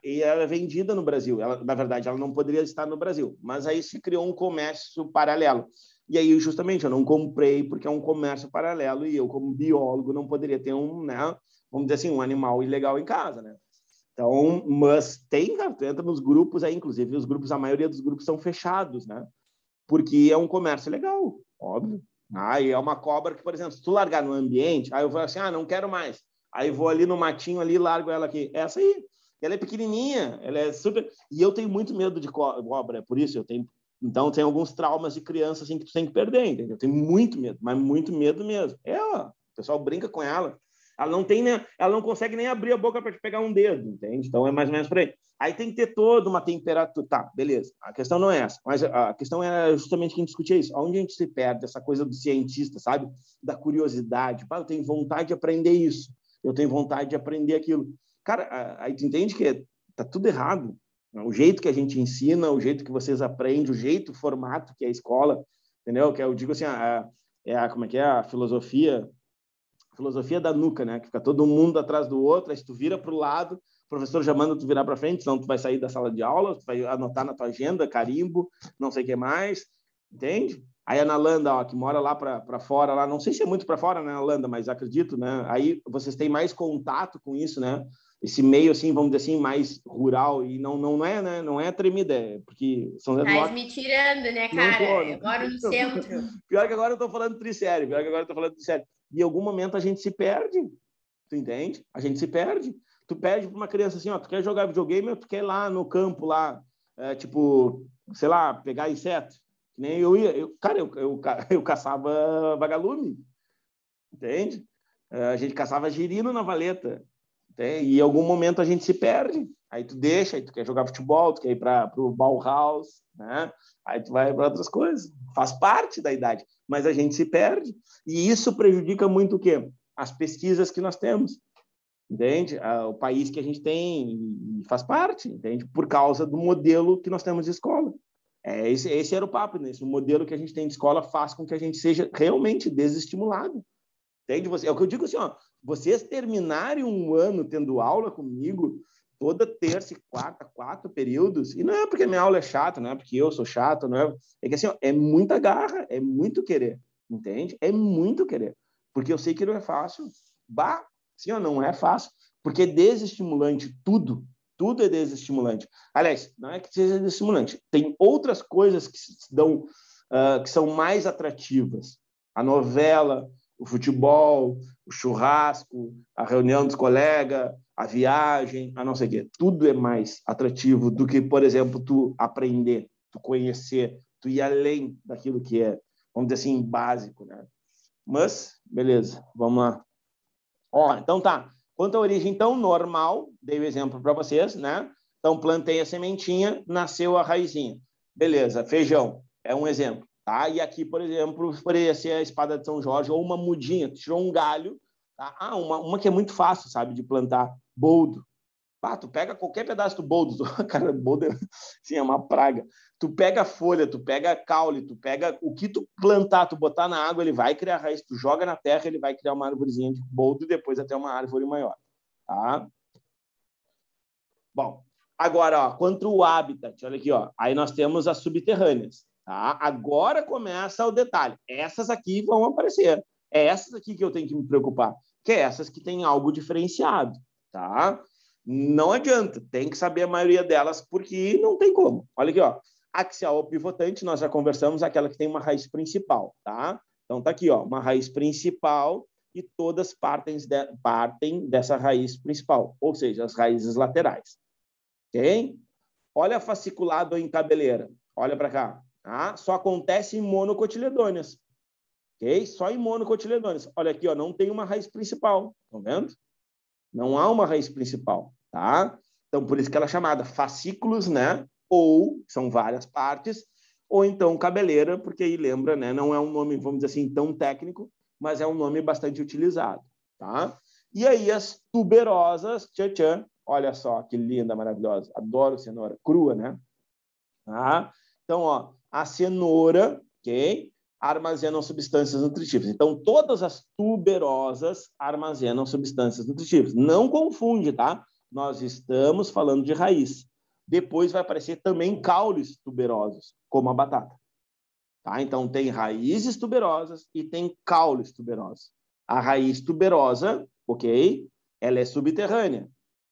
E ela é vendida no Brasil. Na verdade, ela não poderia estar no Brasil, mas aí se criou um comércio paralelo. E aí, justamente, eu não comprei porque é um comércio paralelo e eu, como biólogo, não poderia ter vamos dizer assim, um animal ilegal em casa, né? Então, mas tem, cara, tu entra nos grupos aí, inclusive, a maioria dos grupos são fechados, né? Porque é um comércio legal, óbvio. E é uma cobra que, por exemplo, se tu largar no ambiente, aí eu vou assim, não quero mais. Aí vou ali no matinho ali e largo ela aqui. Essa aí, ela é pequenininha, ela é super... E eu tenho muito medo de cobra, por isso eu tenho... Então, tem alguns traumas de criança assim que tu tem que perder, entendeu? Eu tenho muito medo, mas muito medo mesmo. O pessoal brinca com ela. Ela não consegue nem abrir a boca para te pegar um dedo, entende? Então, é mais ou menos por aí. Aí tem que ter toda uma temperatura. Tá, beleza. A questão não é essa. Mas a questão é justamente que a gente discutia isso. Onde a gente se perde? Essa coisa do cientista, sabe? Da curiosidade. Eu tenho vontade de aprender isso. Eu tenho vontade de aprender aquilo. Cara, aí tu entende que tá tudo errado. O jeito que a gente ensina, o jeito que vocês aprendem, o formato que é a escola, entendeu? Que eu digo assim, como é que é a filosofia da nuca, né? Que fica todo mundo atrás do outro, aí se tu vira para o lado, o professor já manda tu virar para frente, senão tu vai sair da sala de aula, tu vai anotar na tua agenda, carimbo, não sei o que mais, entende? Aí a Nalanda, que mora lá para fora, lá, não sei se é muito para fora, né, Nalanda, mas acredito, né? Aí vocês têm mais contato com isso, né? Esse meio, assim, vamos dizer assim, mais rural, e não é, né? Não é tremida, porque São José do Norte... me tirando, né, cara? Eu moro no centro. Pior que agora eu tô falando trissério, E em algum momento a gente se perde, tu entende? A gente se perde. Tu pede para uma criança assim, tu quer jogar videogame ou tu quer ir lá no campo, lá, sei lá, pegar inseto? Que nem cara, eu caçava vagalume, entende? A gente caçava girino na valeta, entende? E em algum momento a gente se perde. Aí tu deixa, aí tu quer jogar futebol, tu quer ir para o Bauhaus, né? Aí tu vai para outras coisas. Faz parte da idade, mas a gente se perde. E isso prejudica muito o quê? As pesquisas que nós temos, entende? O país que a gente tem faz parte, entende? Por causa do modelo que nós temos de escola. Esse era o papo, né? O modelo que a gente tem de escola faz com que a gente seja realmente desestimulado. Entende? É o que eu digo assim, ó, vocês terminarem um ano tendo aula comigo, toda terça e quarta, 4 períodos, e não é porque minha aula é chata, não é porque eu sou chato, não é que assim, ó, é muita garra, é muito querer, entende? É muito querer, porque eu sei que não é fácil, assim, ó, não é fácil, porque é desestimulante tudo é desestimulante. Aliás, não é que seja desestimulante, tem outras coisas que que são mais atrativas. A novela, o futebol, o churrasco, a reunião dos colegas, a viagem, a não sei o quê. Tudo é mais atrativo do que, por exemplo, tu aprender, tu conhecer, tu ir além daquilo que é, vamos dizer assim, básico, né? Mas, beleza, vamos lá. Então tá. Quanto à origem, então, normal, dei o exemplo para vocês, né? Então, plantei a sementinha, nasceu a raizinha. Beleza, feijão, é um exemplo. Tá? E aqui, por exemplo, poderia ser a espada de São Jorge ou uma mudinha, tu tirou um galho, tá? Uma que é muito fácil, sabe, de plantar, boldo. Tu pega qualquer pedaço do boldo, cara, boldo assim, é uma praga. Tu pega a folha, tu pega caule, tu pega o que tu plantar, tu botar na água, ele vai criar raiz, tu joga na terra, ele vai criar uma árvorezinha de boldo e depois até uma árvore maior. Tá? Bom, agora, quanto ao habitat, olha aqui, aí nós temos as subterrâneas. Tá? Agora começa o detalhe. Essas aqui vão aparecer. É essas aqui que eu tenho que me preocupar, que é essas que têm algo diferenciado. Tá? Não adianta, tem que saber a maioria delas, porque não tem como. Olha aqui, axial ou pivotante, nós já conversamos, aquela que tem uma raiz principal. Tá? Então, tá aqui, uma raiz principal e todas partem dessa raiz principal, ou seja, as raízes laterais. Ok? Olha fasciculado em cabeleira. Olha para cá. Tá? Só acontece em monocotiledôneas. Ok? Só em monocotiledôneas. Olha aqui, não tem uma raiz principal. Estão vendo? Não há uma raiz principal. Tá? Então, por isso que ela é chamada fascículos, né? Ou, são várias partes, ou então cabeleira, porque aí lembra, né? Não é um nome, vamos dizer assim, tão técnico, mas é um nome bastante utilizado. Tá? E aí as tuberosas, olha só que linda, maravilhosa. Adoro cenoura crua, né? Tá? Então, a cenoura, ok? Armazenam substâncias nutritivas. Então, todas as tuberosas armazenam substâncias nutritivas. Não confunde, tá? Nós estamos falando de raiz. Depois vai aparecer também caules tuberosos, como a batata. Tá? Então, tem raízes tuberosas e tem caules tuberosos. A raiz tuberosa, ok? Ela é subterrânea.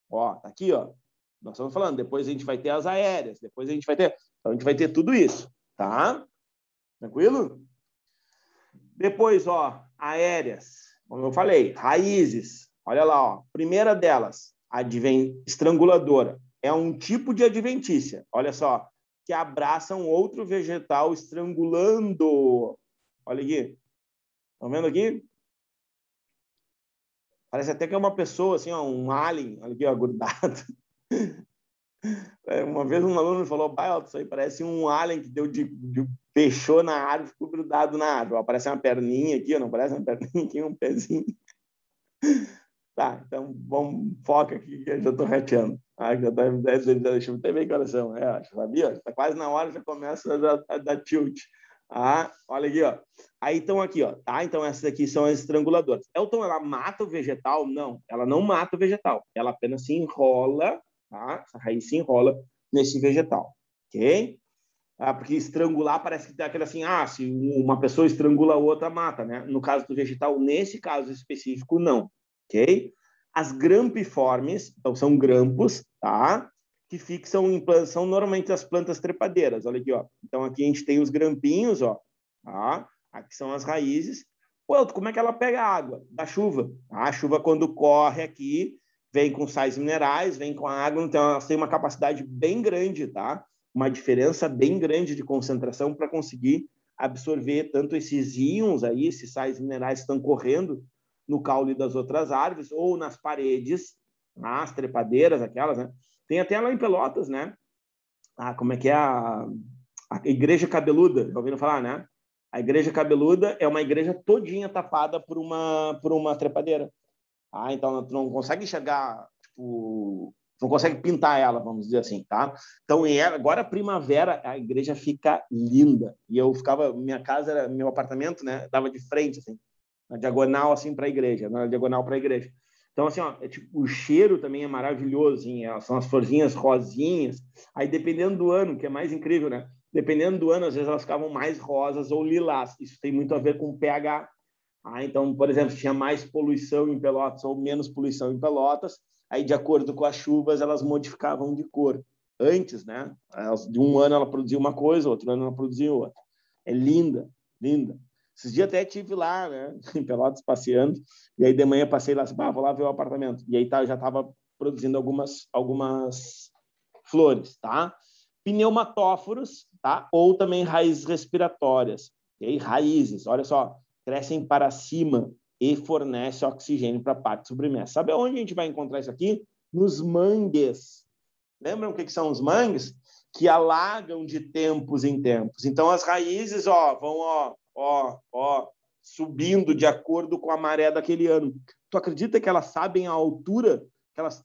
Tá aqui, Nós estamos falando, depois a gente vai ter as aéreas, depois a gente vai ter... Então, a gente vai ter tudo isso, tá? Tranquilo? Depois, aéreas. Como eu falei, raízes. Olha lá, primeira delas, estranguladora. É um tipo de adventícia. Olha só, que abraça um outro vegetal estrangulando. Olha aqui. Estão vendo aqui? Parece até que é uma pessoa, assim, um alien, olha aqui, grudado. Uma vez um aluno falou, isso aí parece um alien que deu fechou na árvore, ficou grudado na árvore. Aparece uma perninha aqui, não parece uma perninha aqui, um pezinho. Tá, então vamos, foca aqui, que eu já estou rateando. Deixa eu ter bem coração. Sabia? Está quase na hora, já começa a dar tilt. Olha aqui, Aí estão aqui, tá? Então essas aqui são as estranguladoras. Então ela mata o vegetal? Não, ela não mata o vegetal. Ela apenas se enrola, tá? Essa raiz se enrola nesse vegetal, ok? Porque estrangular parece que tem aquela assim, se uma pessoa estrangula a outra, mata, né? No caso do vegetal, nesse caso específico, não, ok? As grampiformes, então são grampos, tá? Que fixam em plantas, são normalmente as plantas trepadeiras, olha aqui, Então aqui a gente tem os grampinhos, tá? Aqui são as raízes. Como é que ela pega a água? Da chuva. A chuva, quando corre aqui, vem com sais minerais, vem com a água, então elas têm uma capacidade bem grande, tá? uma diferença bem grande de concentração para conseguir absorver tanto esses íons aí, esses sais minerais que estão correndo no caule das outras árvores ou nas paredes, nas trepadeiras, aquelas, né? Tem até lá em Pelotas, né? Como é que é a Igreja Cabeluda, já ouviram falar, né? A Igreja Cabeluda é uma igreja todinha tapada por uma trepadeira. Então, tu não consegue enxergar, tipo, não consegue pintar ela, vamos dizer assim, tá? Então, agora primavera, a igreja fica linda. E eu ficava, minha casa, meu apartamento, né, dava de frente, assim, na diagonal, assim, para a igreja, na diagonal para a igreja. Então, assim, ó, tipo, o cheiro também é maravilhoso, assim, são as florzinhas rosinhas. Aí, dependendo do ano, que é mais incrível, né? Dependendo do ano, às vezes elas ficavam mais rosas ou lilás. Isso tem muito a ver com o pH. Então, por exemplo, tinha mais poluição em Pelotas ou menos poluição em Pelotas, aí, de acordo com as chuvas, elas modificavam de cor. Antes, né? De um ano ela produzia uma coisa, outro ano ela produzia outra. É linda, linda. Esses dias até estive lá, né, em Pelotas, passeando, e aí de manhã passei lá, vou lá ver o apartamento. E aí já estava produzindo algumas flores, tá? Pneumatóforos, tá? Ou também raízes respiratórias. E aí, raízes, olha só, crescem para cima e fornecem oxigênio para a parte submersa. Sabe onde a gente vai encontrar isso aqui? Nos mangues. Lembram o que são os mangues? Que alagam de tempos em tempos. Então, as raízes vão subindo de acordo com a maré daquele ano. Tu acredita que elas sabem a altura que elas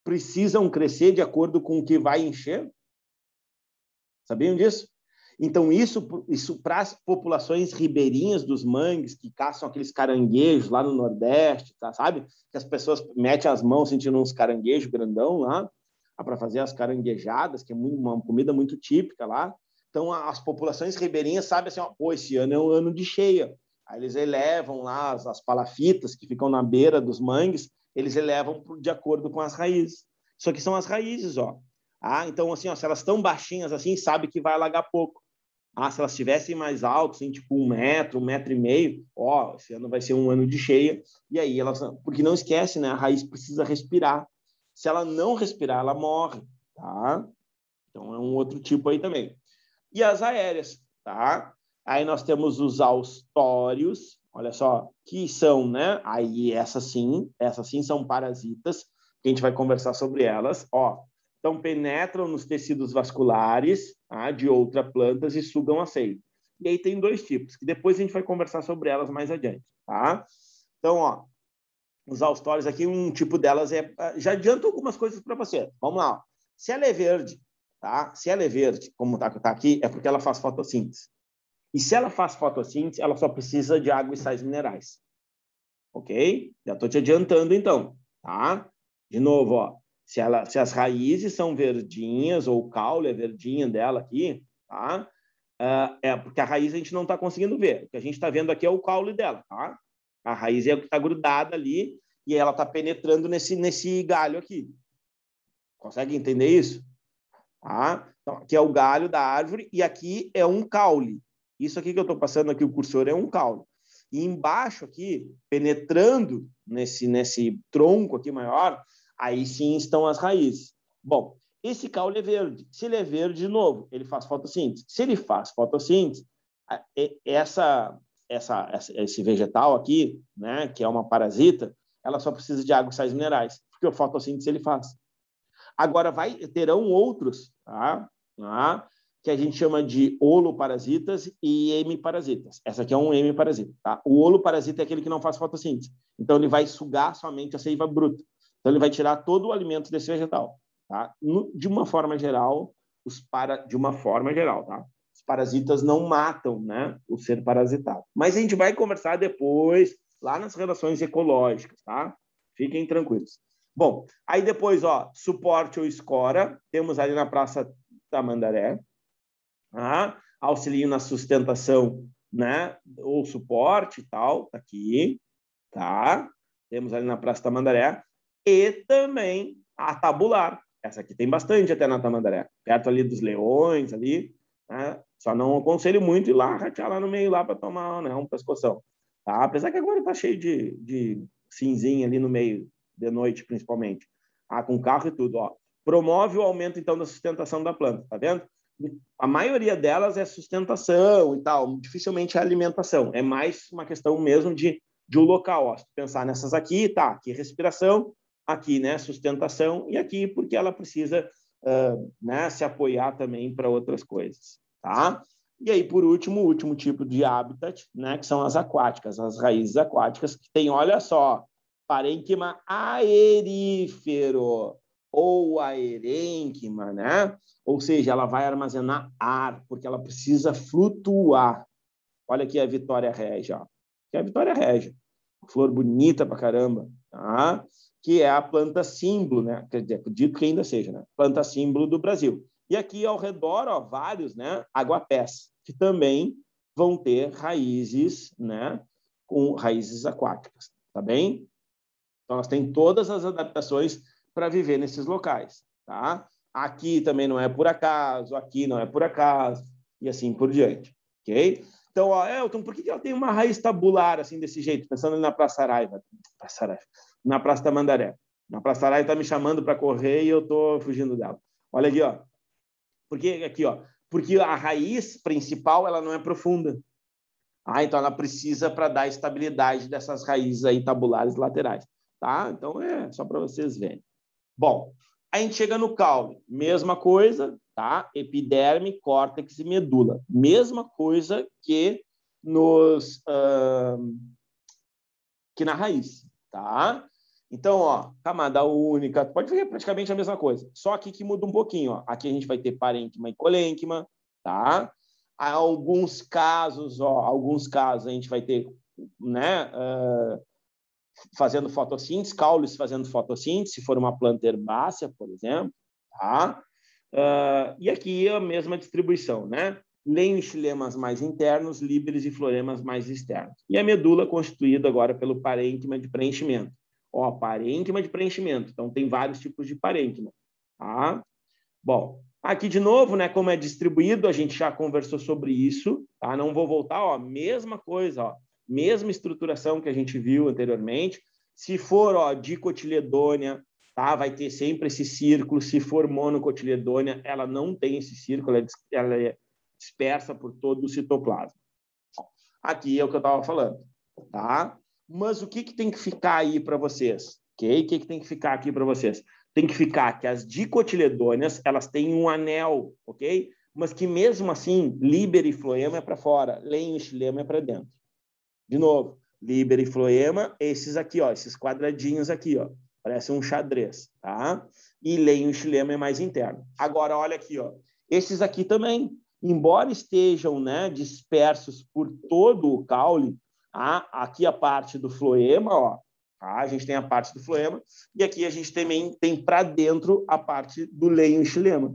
precisam crescer de acordo com o que vai encher? Sabiam disso? Então, isso para as populações ribeirinhas dos mangues, que caçam aqueles caranguejos lá no Nordeste, tá, sabe? Que as pessoas metem as mãos sentindo uns caranguejos grandão lá, para fazer as caranguejadas, que é uma comida muito típica lá. Então, as populações ribeirinhas sabem assim, esse ano é um ano de cheia. Aí eles elevam lá as palafitas que ficam na beira dos mangues, eles elevam de acordo com as raízes. Isso aqui são as raízes, ó. Então, assim, se elas estão baixinhas assim, sabe que vai alagar pouco. Se elas estivessem mais altas, assim, tipo 1 metro, 1,5 metro, esse ano vai ser um ano de cheia. E aí porque não esquece, né? A raiz precisa respirar. Se ela não respirar, ela morre, tá? Então é um outro tipo aí também. E as aéreas, tá? Aí nós temos os austórios, olha só, que são, né? Aí essas sim são parasitas, que a gente vai conversar sobre elas, Então, penetram nos tecidos vasculares de outras plantas e sugam a seiva. E aí tem 2 tipos, que depois a gente vai conversar sobre elas mais adiante, tá? Então, os austórios aqui, um tipo delas já adianto algumas coisas para você. Vamos lá. Se ela é verde, tá? Se ela é verde, como tá aqui, é porque ela faz fotossíntese. E se ela faz fotossíntese, ela só precisa de água e sais minerais. Ok? Já estou te adiantando, então, tá? De novo, se as raízes são verdinhas, ou o caule é verdinho dela aqui, tá? Porque a raiz a gente não está conseguindo ver. O que a gente está vendo aqui é o caule dela, tá? A raiz é o que está grudada ali e ela está penetrando nesse galho aqui. Consegue entender isso? Tá? Então, aqui é o galho da árvore e aqui é um caule. Isso aqui que eu estou passando aqui, o cursor, é um caule. E embaixo aqui, penetrando nesse tronco aqui maior, aí sim estão as raízes. Bom, esse caule é verde. Se ele é verde, de novo, ele faz fotossíntese. Se ele faz fotossíntese, esse vegetal aqui, né, que é uma parasita, ela só precisa de água e sais minerais, porque o fotossíntese ele faz. Agora, terão outros, tá? Que a gente chama de holoparasitas e hemiparasitas. Essa aqui é um hemiparasita, tá? O holoparasita é aquele que não faz fotossíntese. Então, ele vai sugar somente a seiva bruta. Então, ele vai tirar todo o alimento desse vegetal, tá? De uma forma geral, tá? Os parasitas não matam, né, o ser parasitado. Mas a gente vai conversar depois, lá nas relações ecológicas, tá? Fiquem tranquilos. Bom, aí depois, suporte ou escora, temos ali na Praça Tamandaré, auxilio na sustentação, né, ou suporte e tal, tá aqui, tá? Temos ali na Praça Tamandaré, e também a tabular. Essa aqui tem bastante até na Tamandaré, perto ali dos leões, ali, né? Só não aconselho muito ir lá, ratear lá no meio, lá para tomar, né, um pescoção. Tá? Apesar que agora tá cheio de cinzinha ali no meio, de noite, principalmente. Com carro e tudo, Promove o aumento, então, da sustentação da planta, tá vendo? A maioria delas é sustentação e tal, dificilmente é alimentação. É mais uma questão mesmo de um local. Ó. Se pensar nessas aqui, tá, aqui respiração, aqui, né, sustentação, e aqui porque ela precisa né, se apoiar também para outras coisas, tá? E aí, por último, o último tipo de habitat, né, que são as aquáticas, as raízes aquáticas, que tem, olha só, parênquima aerífero, ou aerênquima, né? Ou seja, ela vai armazenar ar, porque ela precisa flutuar. Olha aqui a Vitória Régia, ó. Que é a Vitória Régia. Flor bonita pra caramba, tá? Que é a planta símbolo, né? Quer dizer, acredito que ainda seja, né? Planta símbolo do Brasil. E aqui ao redor, ó, vários, né? Aguapés, que também vão ter raízes, né? Com raízes aquáticas, tá bem? Então, elas têm todas as adaptações para viver nesses locais, tá? Aqui também não é por acaso, aqui não é por acaso, e assim por diante, ok? Então, ó, Elton, por que ela tem uma raiz tabular assim desse jeito? Pensando na Praça Saraiva, na Praça Tamandaré. Na Praça Saraiva está me chamando para correr e eu estou fugindo dela. Olha aqui, ó. Porque a raiz principal ela não é profunda. Então ela precisa para dar estabilidade dessas raízes aí tabulares laterais, tá? Então é só para vocês verem. Bom, a gente chega no caule, mesma coisa, tá? Epiderme, córtex e medula. Mesma coisa que que na raiz, tá? Então, ó, camada única, pode ver praticamente a mesma coisa. Só aqui que muda um pouquinho, ó. Aqui a gente vai ter parênquima e colênquima, tá? Alguns casos a gente vai ter, né, fazendo fotossíntese, caules fazendo fotossíntese, se for uma planta herbácea, por exemplo, tá? E aqui a mesma distribuição, né? Lenho e xilemas mais internos, líberes e floremas mais externos. E a medula constituída agora pelo parênquima de preenchimento. Ó, parênquima de preenchimento. Então, tem vários tipos de parênquima, tá? Bom, aqui de novo, né, como é distribuído, a gente já conversou sobre isso, tá? Não vou voltar, ó, mesma coisa, ó. Mesma estruturação que a gente viu anteriormente. Se for, ó, dicotiledônia, tá? Vai ter sempre esse círculo. Se for monocotiledônia, ela não tem esse círculo, ela é dispersa por todo o citoplasma. Aqui é o que eu estava falando, tá? Mas o que tem que ficar aí para vocês? Ok? O que tem que ficar aqui para vocês? Tem que ficar que as dicotiledôneas, elas têm um anel, ok? Mas que mesmo assim, líber e floema é para fora, lenho e xilema é para dentro. De novo, líber e floema, esses aqui, ó, esses quadradinhos aqui, ó, parece um xadrez, tá? E lenho e xilema é mais interno. Agora, olha aqui, ó, esses aqui também, embora estejam, né, dispersos por todo o caule, aqui a parte do floema, ó, tá? A gente tem a parte do floema, e aqui a gente também tem para dentro a parte do lenho e xilema.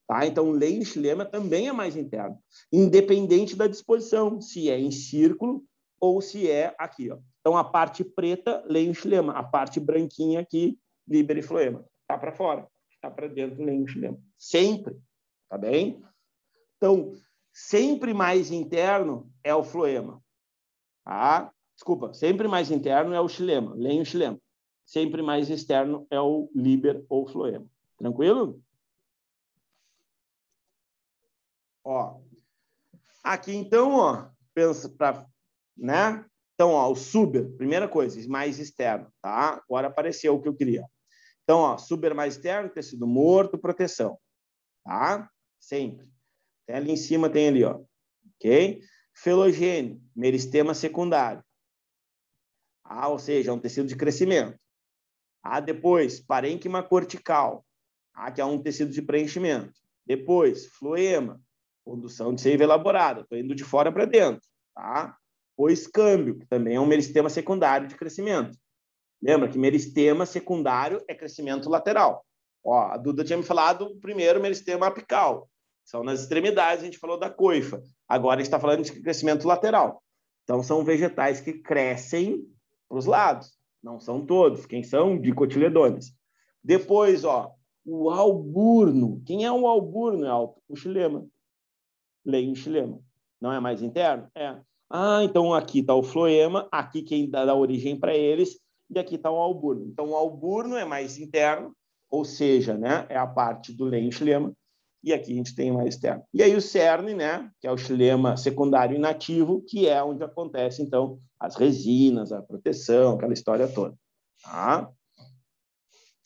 Tá? Então, o lenho e xilema também é mais interno, independente da disposição, se é em círculo ou se é aqui. Ó. Então, a parte preta, lenho e xilema. A parte branquinha aqui, líber e floema. Está para fora, está para dentro, lenho e xilema. Sempre, tá bem? Então, sempre mais interno é o floema. Tá? Desculpa, sempre mais interno é o xilema, lenho e xilema. Sempre mais externo é o líber ou floema. Tranquilo? Ó, aqui então, ó, pensa para, né? Então, ó, o suber, primeira coisa, mais externo, tá? Agora apareceu o que eu queria. Então, ó, suber mais externo, tecido morto, proteção, tá? Sempre. Até ali em cima tem ali, ó, ok? Felogênio, meristema secundário. Ou seja, é um tecido de crescimento. Depois, parênquima cortical, que é um tecido de preenchimento. Depois, floema, condução de seiva elaborada, estou indo de fora para dentro, tá? O escâmbio, que também é um meristema secundário de crescimento. Lembra que meristema secundário é crescimento lateral. Ó, a Duda tinha me falado primeiro meristema apical, são nas extremidades, a gente falou da coifa. Agora a gente está falando de crescimento lateral. Então, são vegetais que crescem para os lados. Não são todos. Quem são? Dicotiledôneas. Depois, ó, o alburno. Quem é o alburno, Elton? O xilema. Lenho e xilema. Não é mais interno? É. Então aqui está o floema, aqui quem dá origem para eles, e aqui está o alburno. Então o alburno é mais interno, ou seja, né, é a parte do lenho-xilema, e aqui a gente tem uma externa. E aí o cerne, né, que é o xilema secundário inativo, que é onde acontece, então, as resinas, a proteção, aquela história toda. Tá?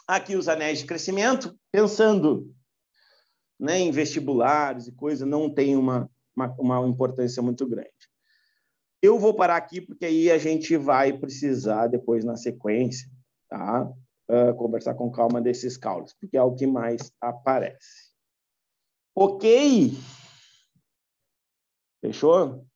Aqui os anéis de crescimento, pensando, né, em vestibulares e coisa, não tem uma importância muito grande. Eu vou parar aqui, porque aí a gente vai precisar, depois, na sequência, tá? Conversar com calma desses caules, porque é o que mais aparece. Ok? Fechou?